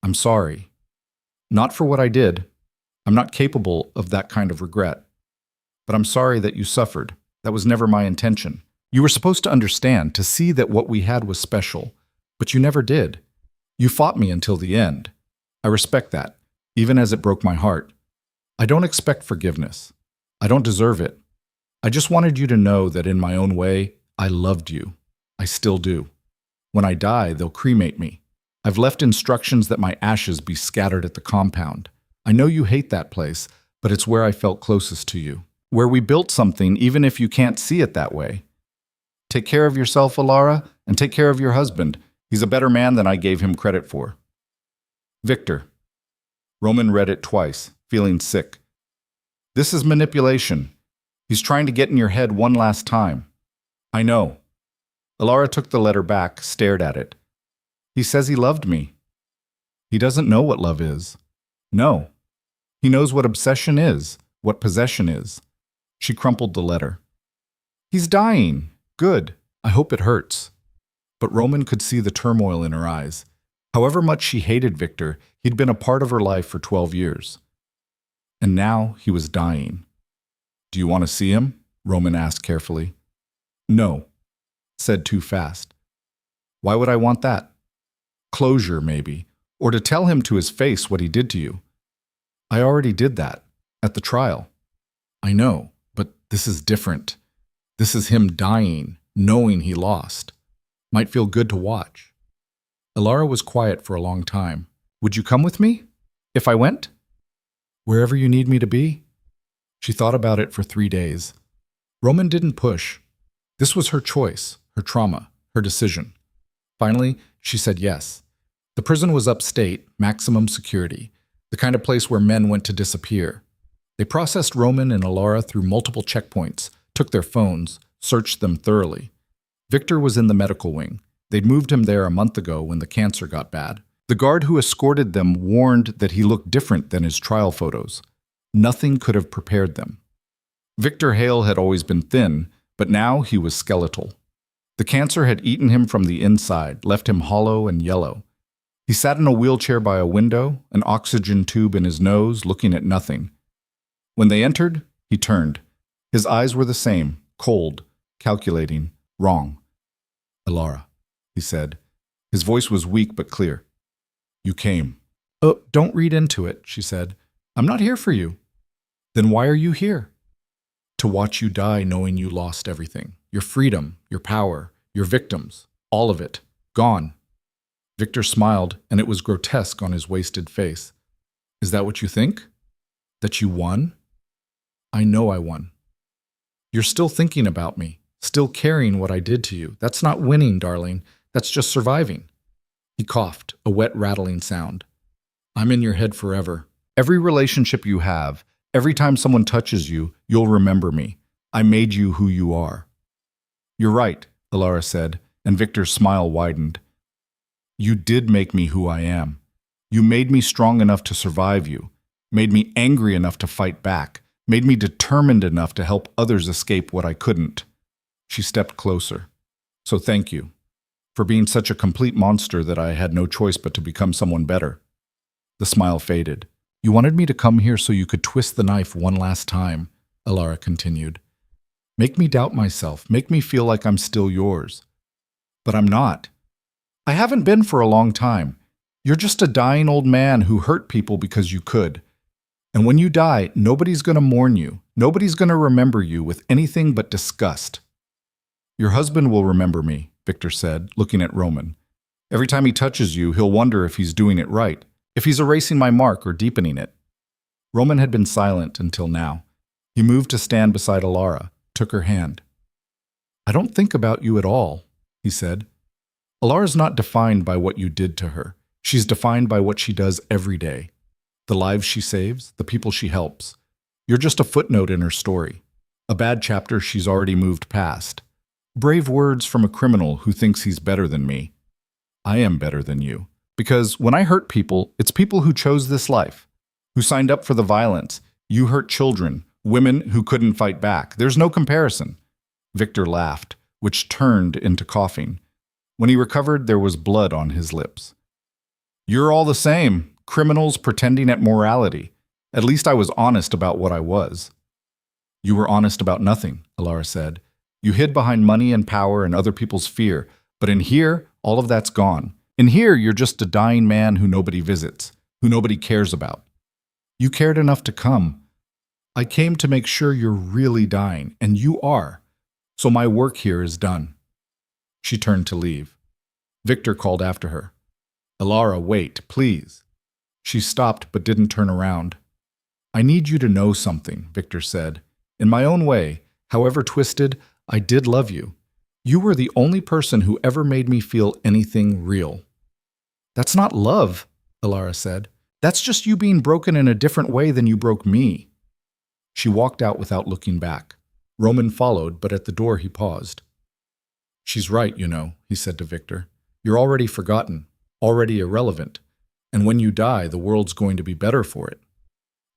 I'm sorry. Not for what I did. I'm not capable of that kind of regret. But I'm sorry that you suffered. That was never my intention. You were supposed to understand, to see that what we had was special, but you never did. You fought me until the end. I respect that, even as it broke my heart. I don't expect forgiveness. I don't deserve it. I just wanted you to know that in my own way, I loved you. I still do. When I die, they'll cremate me. I've left instructions that my ashes be scattered at the compound. I know you hate that place, but it's where I felt closest to you. Where we built something, even if you can't see it that way. Take care of yourself, Alara, and take care of your husband. He's a better man than I gave him credit for. Victor. Roman read it twice, feeling sick. This is manipulation. He's trying to get in your head one last time. I know. Alara took the letter back, stared at it. He says he loved me. He doesn't know what love is. No. He knows what obsession is, what possession is. She crumpled the letter. He's dying. Good. I hope it hurts. But Roman could see the turmoil in her eyes. However much she hated Victor, he'd been a part of her life for 12 years. And now he was dying. Do you want to see him? Roman asked carefully. No. Said too fast. Why would I want that? Closure, maybe. Or to tell him to his face what he did to you. I already did that. At the trial. I know, but this is different. This is him dying, knowing he lost. Might feel good to watch. Alara was quiet for a long time. Would you come with me? If I went? Wherever you need me to be? She thought about it for 3 days. Roman didn't push. This was her choice, her trauma, her decision. Finally, she said yes. The prison was upstate, maximum security, the kind of place where men went to disappear. They processed Roman and Alara through multiple checkpoints, took their phones, searched them thoroughly. Victor was in the medical wing. They'd moved him there a month ago when the cancer got bad. The guard who escorted them warned that he looked different than his trial photos. Nothing could have prepared them. Victor Hale had always been thin, but now he was skeletal. The cancer had eaten him from the inside, left him hollow and yellow. He sat in a wheelchair by a window, an oxygen tube in his nose, looking at nothing. When they entered, he turned. His eyes were the same, cold, calculating, wrong. "Alara," he said. His voice was weak but clear. "You came." "Oh, don't read into it," she said. "I'm not here for you." "Then why are you here?" "To watch you die knowing you lost everything. Your freedom, your power, your victims, all of it, gone." Victor smiled, and it was grotesque on his wasted face. "Is that what you think? That you won?" "I know I won." "You're still thinking about me, still caring what I did to you. That's not winning, darling. That's just surviving." He coughed, a wet rattling sound. "I'm in your head forever. Every relationship you have, every time someone touches you, you'll remember me. I made you who you are." "You're right," Alara said, and Victor's smile widened. "You did make me who I am. You made me strong enough to survive you, made me angry enough to fight back, made me determined enough to help others escape what I couldn't." She stepped closer. "So thank you for being such a complete monster that I had no choice but to become someone better." The smile faded. "You wanted me to come here so you could twist the knife one last time," Alara continued. "Make me doubt myself, make me feel like I'm still yours. But I'm not. I haven't been for a long time. You're just a dying old man who hurt people because you could. And when you die, nobody's going to mourn you. Nobody's going to remember you with anything but disgust." "Your husband will remember me," Victor said, looking at Roman. "Every time he touches you, he'll wonder if he's doing it right, if he's erasing my mark or deepening it." Roman had been silent until now. He moved to stand beside Alara, took her hand. "I don't think about you at all," he said. "Alara's not defined by what you did to her. She's defined by what she does every day. The lives she saves, the people she helps. You're just a footnote in her story, a bad chapter she's already moved past. Brave words from a criminal who thinks he's better than me. I am better than you. Because when I hurt people, it's people who chose this life, who signed up for the violence. You hurt children, women who couldn't fight back. There's no comparison." Victor laughed, which turned into coughing. When he recovered, there was blood on his lips. "You're all the same, criminals pretending at morality. At least I was honest about what I was." "You were honest about nothing," Alara said. "You hid behind money and power and other people's fear. But in here, all of that's gone. In here, you're just a dying man who nobody visits, who nobody cares about. You cared enough to come. I came to make sure you're really dying, and you are. So my work here is done." She turned to leave. Victor called after her. "Alara, wait, please." She stopped but didn't turn around. "I need you to know something," Victor said. "In my own way, however twisted, I did love you. You were the only person who ever made me feel anything real." "That's not love," Alara said. "That's just you being broken in a different way than you broke me." She walked out without looking back. Roman followed, but at the door he paused. "She's right, you know," he said to Victor. "You're already forgotten, already irrelevant, and when you die, the world's going to be better for it."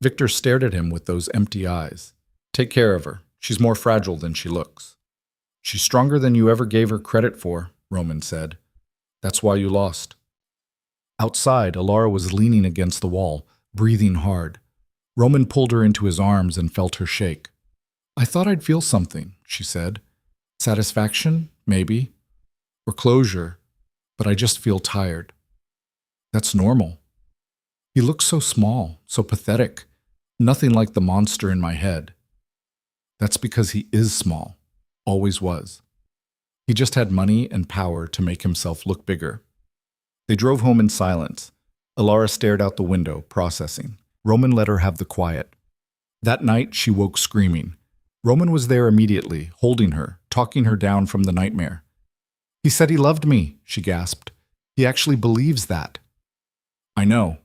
Victor stared at him with those empty eyes. "Take care of her. She's more fragile than she looks." "She's stronger than you ever gave her credit for," Roman said. "That's why you lost." Outside, Alara was leaning against the wall, breathing hard. Roman pulled her into his arms and felt her shake. "I thought I'd feel something," she said. "Satisfaction, maybe, or closure, but I just feel tired." "That's normal." "He looks so small, so pathetic, nothing like the monster in my head." "That's because he is small, always was. He just had money and power to make himself look bigger." They drove home in silence. Alara stared out the window, processing. Roman let her have the quiet. That night, she woke screaming. Roman was there immediately, holding her, talking her down from the nightmare. "He said he loved me," she gasped. "He actually believes that." "I know.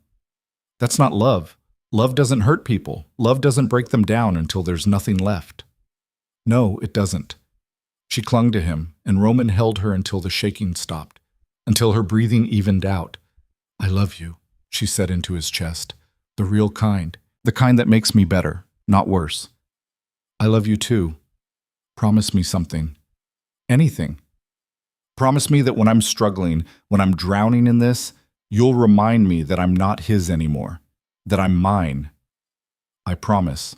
That's not love. Love doesn't hurt people. Love doesn't break them down until there's nothing left." "No, it doesn't." She clung to him, and Roman held her until the shaking stopped, until her breathing evened out. "I love you," she said into his chest. "The real kind. The kind that makes me better, not worse." "I love you too. Promise me something. Anything. Promise me that when I'm struggling, when I'm drowning in this, You'll remind me that I'm not his anymore, that I'm mine. I promise."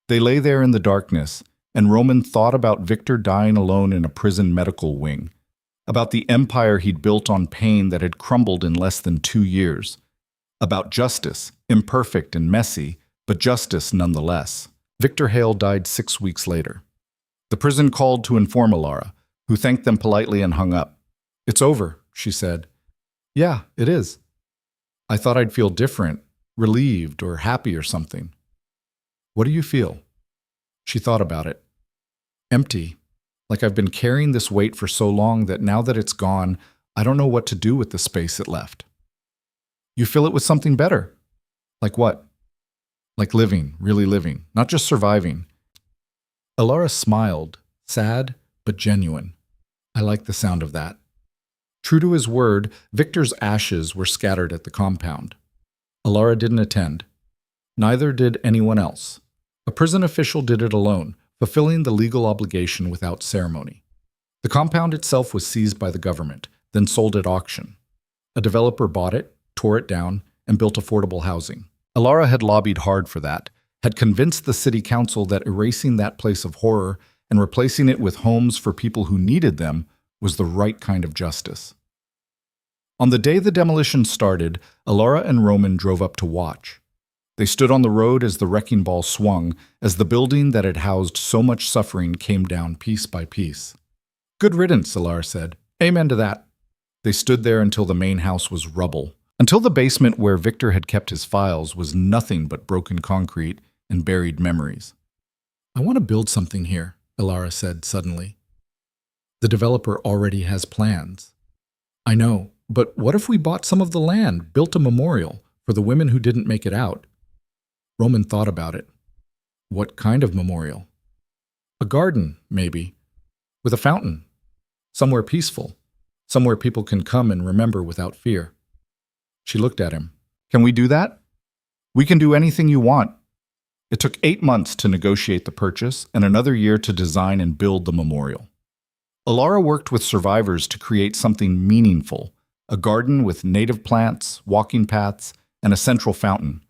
They lay there in the darkness, and Roman thought about Victor dying alone in a prison medical wing, about the empire he'd built on pain that had crumbled in less than 2 years, about justice, imperfect and messy, but justice nonetheless. Victor Hale died 6 weeks later. The prison called to inform Alara, who thanked them politely and hung up. "It's over," she said. "Yeah, it is. I thought I'd feel different, relieved or happy or something." "What do you feel?" She thought about it. "Empty. Like I've been carrying this weight for so long that now that it's gone, I don't know what to do with the space it left." "You fill it with something better." "Like what?" "Like living, really living, not just surviving." Alara smiled, sad but genuine. "I like the sound of that." True to his word, Victor's ashes were scattered at the compound. Alara didn't attend. Neither did anyone else. A prison official did it alone, fulfilling the legal obligation without ceremony. The compound itself was seized by the government, then sold at auction. A developer bought it, tore it down, and built affordable housing. Alara had lobbied hard for that, had convinced the city council that erasing that place of horror and replacing it with homes for people who needed them was the right kind of justice. On the day the demolition started, Alara and Roman drove up to watch. They stood on the road as the wrecking ball swung, as the building that had housed so much suffering came down piece by piece. "Good riddance," Alara said. "Amen to that." They stood there until the main house was rubble, until the basement where Victor had kept his files was nothing but broken concrete and buried memories. "I want to build something here," Alara said suddenly. "The developer already has plans." "I know, but what if we bought some of the land, built a memorial for the women who didn't make it out?" Roman thought about it. "What kind of memorial?" "A garden, maybe, with a fountain. Somewhere peaceful, somewhere people can come and remember without fear." She looked at him. "Can we do that?" "We can do anything you want." It took 8 months to negotiate the purchase and another year to design and build the memorial. Alara worked with survivors to create something meaningful, a garden with native plants, walking paths, and a central fountain.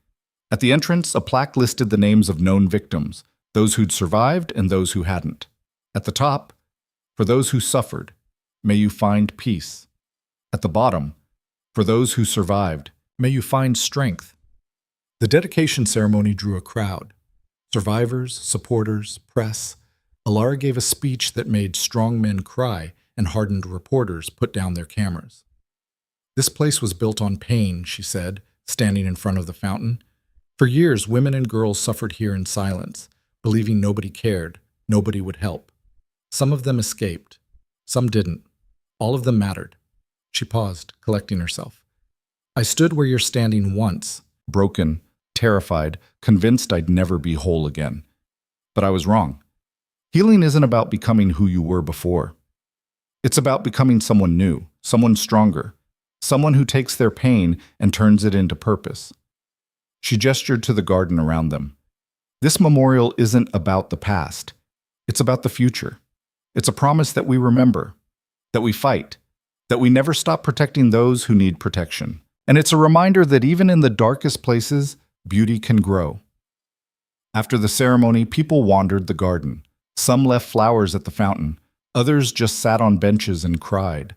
At the entrance, a plaque listed the names of known victims, those who'd survived and those who hadn't. At the top, "For those who suffered, may you find peace." At the bottom, "For those who survived, may you find strength." The dedication ceremony drew a crowd. Survivors, supporters, press. Alara gave a speech that made strong men cry and hardened reporters put down their cameras. "This place was built on pain," she said, standing in front of the fountain. "For years, women and girls suffered here in silence, believing nobody cared, nobody would help. Some of them escaped. Some didn't. All of them mattered." She paused, collecting herself. "I stood where you're standing once, broken, terrified, convinced I'd never be whole again. But I was wrong. Healing isn't about becoming who you were before. It's about becoming someone new, someone stronger, someone who takes their pain and turns it into purpose." She gestured to the garden around them. "This memorial isn't about the past. It's about the future. It's a promise that we remember, that we fight, that we never stop protecting those who need protection. And it's a reminder that even in the darkest places, beauty can grow." After the ceremony, people wandered the garden. Some left flowers at the fountain. Others just sat on benches and cried.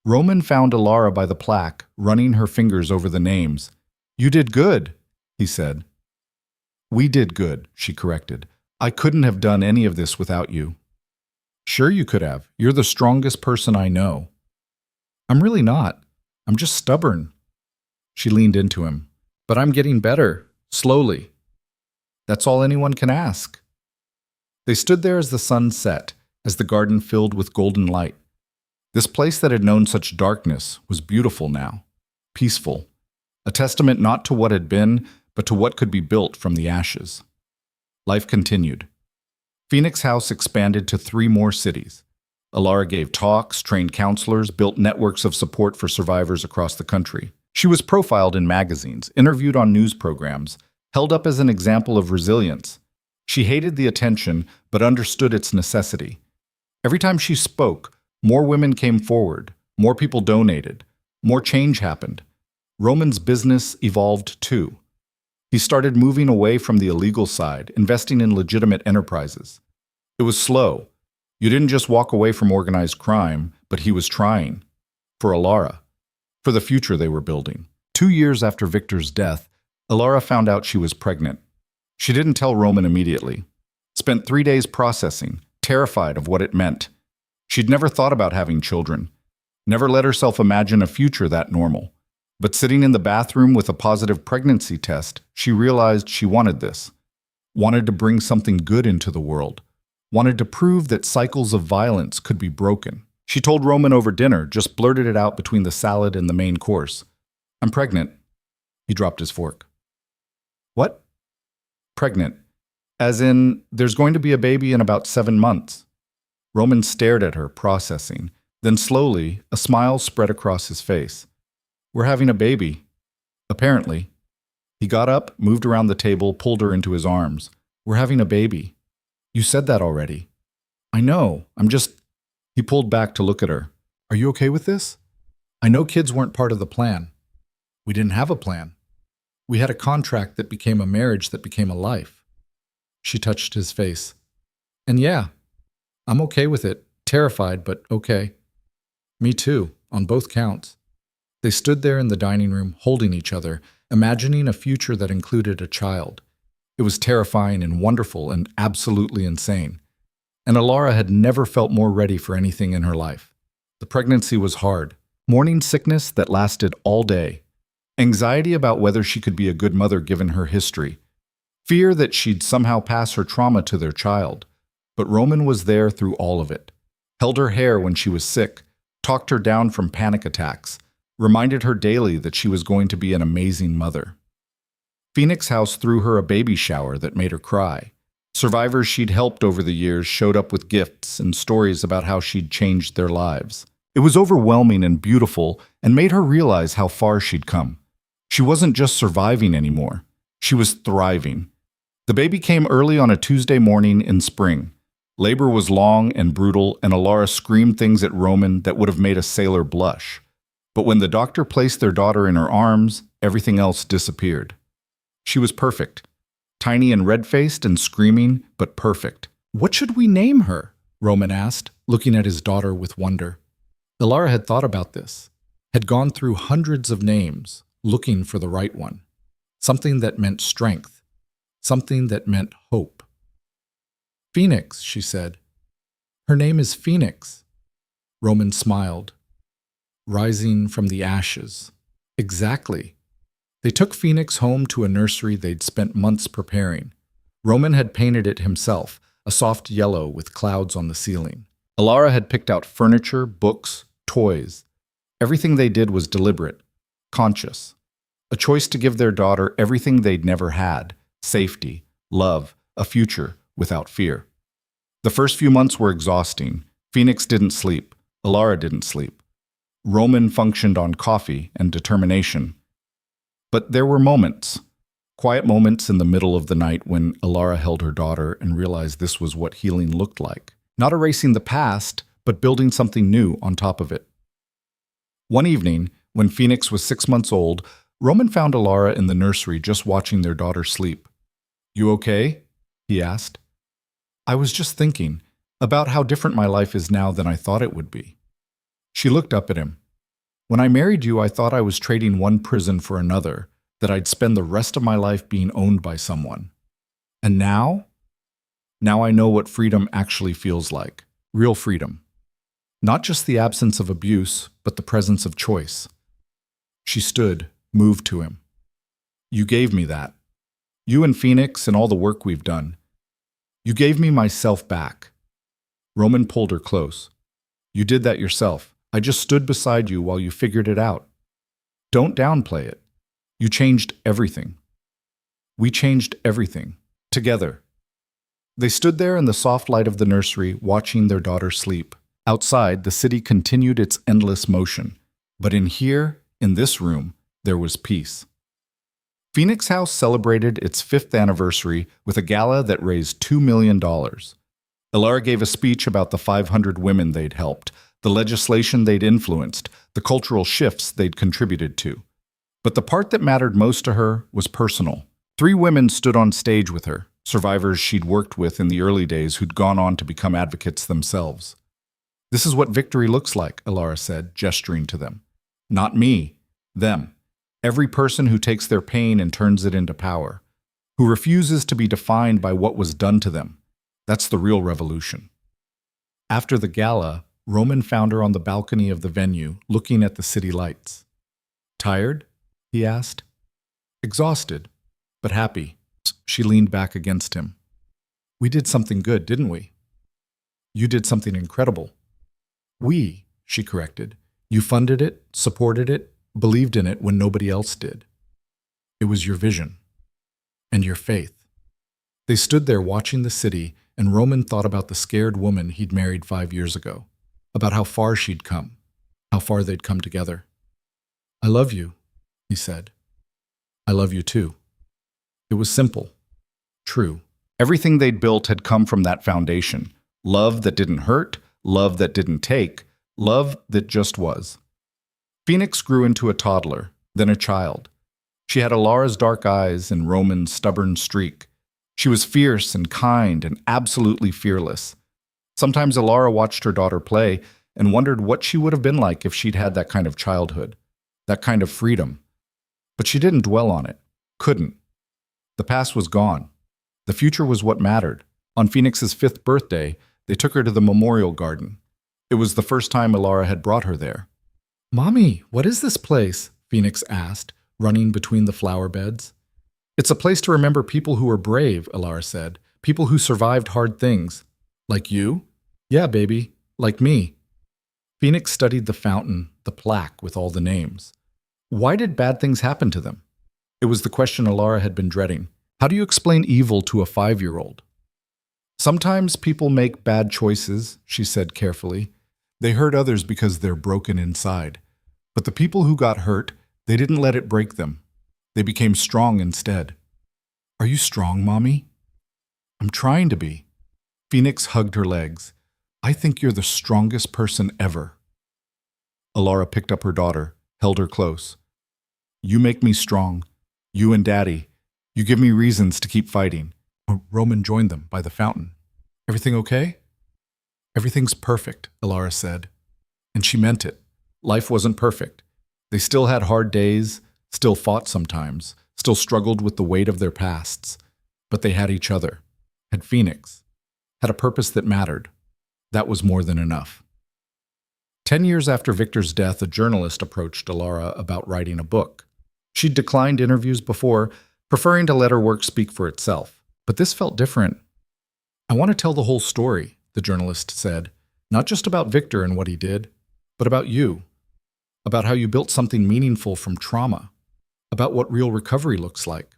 Roman found Alara by the plaque, running her fingers over the names. "You did good," he said. "We did good," she corrected. "I couldn't have done any of this without you." "Sure you could have. You're the strongest person I know." "I'm really not. I'm just stubborn." She leaned into him. "But I'm getting better, slowly." "That's all anyone can ask." They stood there as the sun set, as the garden filled with golden light. This place that had known such darkness was beautiful now, peaceful, a testament not to what had been, but to what could be built from the ashes. Life continued. Phoenix House expanded to 3 more cities. Alara gave talks, trained counselors, built networks of support for survivors across the country. She was profiled in magazines, interviewed on news programs, held up as an example of resilience. She hated the attention, but understood its necessity. Every time she spoke, more women came forward, more people donated, more change happened. Roman's business evolved too. He started moving away from the illegal side, investing in legitimate enterprises. It was slow. You didn't just walk away from organized crime, but he was trying. For Alara. For the future they were building. 2 years after Victor's death, Alara found out she was pregnant. She didn't tell Roman immediately. Spent 3 days processing, terrified of what it meant. She'd never thought about having children. Never let herself imagine a future that normal. But sitting in the bathroom with a positive pregnancy test, she realized she wanted this. Wanted to bring something good into the world. Wanted to prove that cycles of violence could be broken. She told Roman over dinner, just blurted it out between the salad and the main course. "I'm pregnant." He dropped his fork. "What?" "Pregnant. As in, there's going to be a baby in about 7 months." Roman stared at her, processing. Then slowly, a smile spread across his face. "We're having a baby. Apparently." He got up, moved around the table, pulled her into his arms. "We're having a baby. You said that already." "I know. I'm just..." He pulled back to look at her. "Are you okay with this? I know kids weren't part of the plan. We didn't have a plan. We had a contract that became a marriage that became a life." She touched his face. "And yeah, I'm okay with it. Terrified, but okay." "Me too, on both counts." They stood there in the dining room, holding each other, imagining a future that included a child. It was terrifying and wonderful and absolutely insane. And Alara had never felt more ready for anything in her life. The pregnancy was hard. Morning sickness that lasted all day. Anxiety about whether she could be a good mother given her history. Fear that she'd somehow pass her trauma to their child. But Roman was there through all of it. Held her hair when she was sick. Talked her down from panic attacks. Reminded her daily that she was going to be an amazing mother. Phoenix House threw her a baby shower that made her cry. Survivors she'd helped over the years showed up with gifts and stories about how she'd changed their lives. It was overwhelming and beautiful and made her realize how far she'd come. She wasn't just surviving anymore. She was thriving. The baby came early on a Tuesday morning in spring. Labor was long and brutal, and Alara screamed things at Roman that would have made a sailor blush. But when the doctor placed their daughter in her arms, everything else disappeared. She was perfect. Tiny and red-faced and screaming, but perfect. "What should we name her?" Roman asked, looking at his daughter with wonder. Alara had thought about this, had gone through hundreds of names, looking for the right one. Something that meant strength. Something that meant hope. "Phoenix," she said. "Her name is Phoenix." Roman smiled. Rising from the ashes. Exactly. They took Phoenix home to a nursery they'd spent months preparing. Roman had painted it himself, a soft yellow with clouds on the ceiling. Alara had picked out furniture, books, toys. Everything they did was deliberate, conscious. A choice to give their daughter everything they'd never had: safety, love, a future without fear. The first few months were exhausting. Phoenix didn't sleep. Alara didn't sleep. Roman functioned on coffee and determination. But there were moments, quiet moments in the middle of the night when Alara held her daughter and realized this was what healing looked like. Not erasing the past, but building something new on top of it. One evening, when Phoenix was 6 months old, Roman found Alara in the nursery just watching their daughter sleep. "You okay?" he asked. "I was just thinking about how different my life is now than I thought it would be." She looked up at him. "When I married you, I thought I was trading one prison for another, that I'd spend the rest of my life being owned by someone. And now? Now I know what freedom actually feels like. Real freedom. Not just the absence of abuse, but the presence of choice." She stood, moved to him. "You gave me that. You and Phoenix and all the work we've done. You gave me myself back." Roman pulled her close. "You did that yourself. I just stood beside you while you figured it out. Don't downplay it. You changed everything. We changed everything. Together." They stood there in the soft light of the nursery, watching their daughter sleep. Outside, the city continued its endless motion. But in here, in this room, there was peace. Phoenix House celebrated its 5th anniversary with a gala that raised $2 million. Alara gave a speech about the 500 women they'd helped, the legislation they'd influenced, the cultural shifts they'd contributed to. But the part that mattered most to her was personal. 3 women stood on stage with her, survivors she'd worked with in the early days who'd gone on to become advocates themselves. "This is what victory looks like," Alara said, gesturing to them. "Not me, them. Every person who takes their pain and turns it into power, who refuses to be defined by what was done to them. That's the real revolution." After the gala, Roman found her on the balcony of the venue, looking at the city lights. "Tired?" he asked. "Exhausted, but happy." She leaned back against him. "We did something good, didn't we?" "You did something incredible." "We," she corrected. "You funded it, supported it, believed in it when nobody else did. It was your vision. And your faith." They stood there watching the city, and Roman thought about the scared woman he'd married 5 years ago, about how far she'd come, how far they'd come together. "I love you," he said. "I love you too." It was simple, true. Everything they'd built had come from that foundation. Love that didn't hurt, love that didn't take, love that just was. Phoenix grew into a toddler, then a child. She had Alara's dark eyes and Roman's stubborn streak. She was fierce and kind and absolutely fearless. Sometimes Alara watched her daughter play and wondered what she would have been like if she'd had that kind of childhood, that kind of freedom. But she didn't dwell on it, couldn't. The past was gone. The future was what mattered. On Phoenix's 5th birthday, they took her to the memorial garden. It was the first time Alara had brought her there. "Mommy, what is this place?" Phoenix asked, running between the flower beds. "It's a place to remember people who were brave," Alara said. "People who survived hard things." "Like you?" "Yeah, baby, like me." Phoenix studied the fountain, the plaque with all the names. Why did bad things happen to them? It was the question Alara had been dreading. How do you explain evil to a 5-year-old? "Sometimes people make bad choices," she said carefully. "They hurt others because they're broken inside. But the people who got hurt, they didn't let it break them. They became strong instead." "Are you strong, Mommy?" "I'm trying to be." Phoenix hugged her legs. "I think you're the strongest person ever." Alara picked up her daughter, held her close. "You make me strong. You and Daddy. You give me reasons to keep fighting." Roman joined them by the fountain. "Everything okay?" "Everything's perfect," Alara said. And she meant it. Life wasn't perfect. They still had hard days, still fought sometimes, still struggled with the weight of their pasts. But they had each other, had Phoenix, had a purpose that mattered. That was more than enough. 10 years after Victor's death, a journalist approached Alara about writing a book. She'd declined interviews before, preferring to let her work speak for itself. But this felt different. "I want to tell the whole story," the journalist said. "Not just about Victor and what he did, but about you. About how you built something meaningful from trauma. About what real recovery looks like."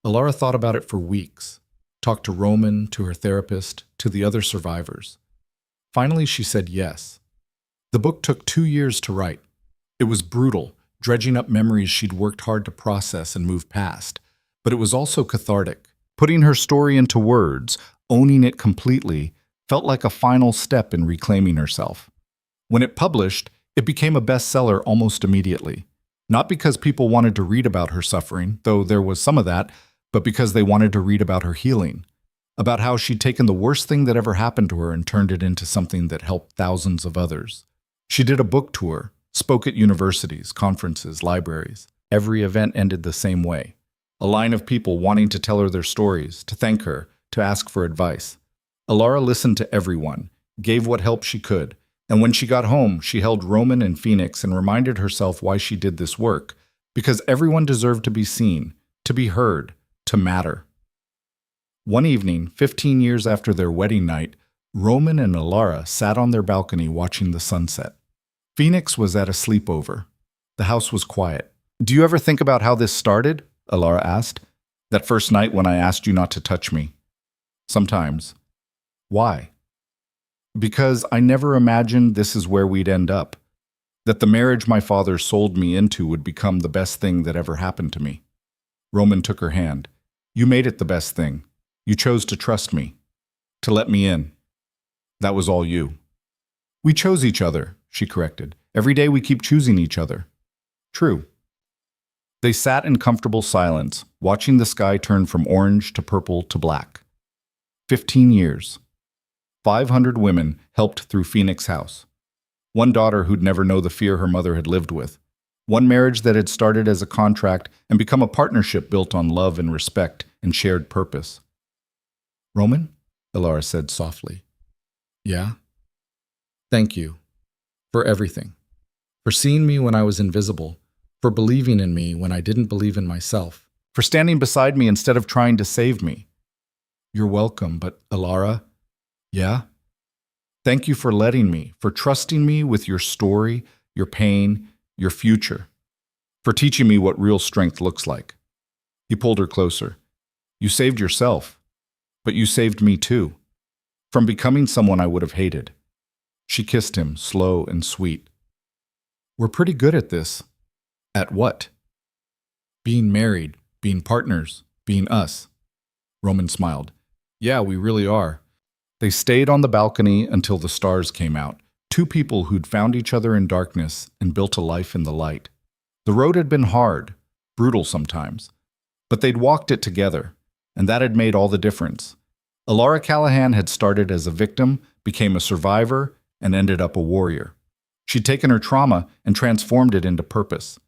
Alara thought about it for weeks. Talked to Roman, to her therapist, to the other survivors. Finally, she said yes. The book took 2 years to write. It was brutal, dredging up memories she'd worked hard to process and move past. But it was also cathartic. Putting her story into words, owning it completely, felt like a final step in reclaiming herself. When it published, it became a bestseller almost immediately. Not because people wanted to read about her suffering, though there was some of that, but because they wanted to read about her healing. About how she'd taken the worst thing that ever happened to her and turned it into something that helped thousands of others. She did a book tour, spoke at universities, conferences, libraries. Every event ended the same way. A line of people wanting to tell her their stories, to thank her, to ask for advice. Alara listened to everyone, gave what help she could, and when she got home, she held Roman and Phoenix and reminded herself why she did this work, because everyone deserved to be seen, to be heard, to matter. One evening, 15 years after their wedding night, Roman and Alara sat on their balcony watching the sunset. Phoenix was at a sleepover. The house was quiet. "Do you ever think about how this started?" Alara asked. "That first night when I asked you not to touch me." "Sometimes." "Why?" "Because I never imagined this is where we'd end up. That the marriage my father sold me into would become the best thing that ever happened to me." Roman took her hand. "You made it the best thing. You chose to trust me. To let me in. That was all you." "We chose each other," she corrected. "Every day we keep choosing each other." "True." They sat in comfortable silence, watching the sky turn from orange to purple to black. 15 years. 500 women helped through Phoenix House. One daughter who'd never know the fear her mother had lived with. One marriage that had started as a contract and become a partnership built on love and respect and shared purpose. "Roman?" Elara said softly. "Yeah? Thank you. For everything. For seeing me when I was invisible. For believing in me when I didn't believe in myself. For standing beside me instead of trying to save me." "You're welcome, but Elara..." "Yeah? Thank you for letting me, for trusting me with your story, your pain, your future. For teaching me what real strength looks like." He pulled her closer. "You saved yourself, but you saved me too. From becoming someone I would have hated." She kissed him, slow and sweet. "We're pretty good at this." "At what?" "Being married, being partners, being us." Roman smiled. "Yeah, we really are." They stayed on the balcony until the stars came out, two people who'd found each other in darkness and built a life in the light. The road had been hard, brutal sometimes, but they'd walked it together, and that had made all the difference. Elara Callahan had started as a victim, became a survivor, and ended up a warrior. She'd taken her trauma and transformed it into purpose.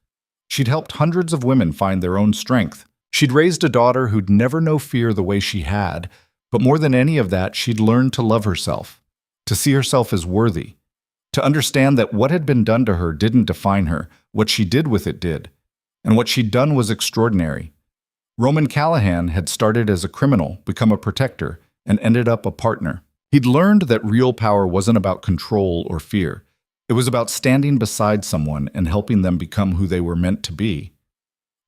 She'd helped hundreds of women find their own strength. She'd raised a daughter who'd never know fear the way she had, but more than any of that, she'd learned to love herself, to see herself as worthy, to understand that what had been done to her didn't define her, what she did with it did, and what she'd done was extraordinary. Roman Callahan had started as a criminal, become a protector, and ended up a partner. He'd learned that real power wasn't about control or fear. It was about standing beside someone and helping them become who they were meant to be.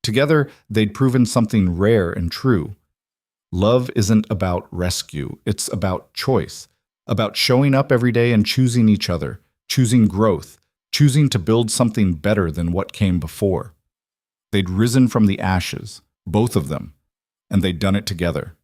Together, they'd proven something rare and true. Love isn't about rescue, it's about choice, about showing up every day and choosing each other, choosing growth, choosing to build something better than what came before. They'd risen from the ashes, both of them, and they'd done it together.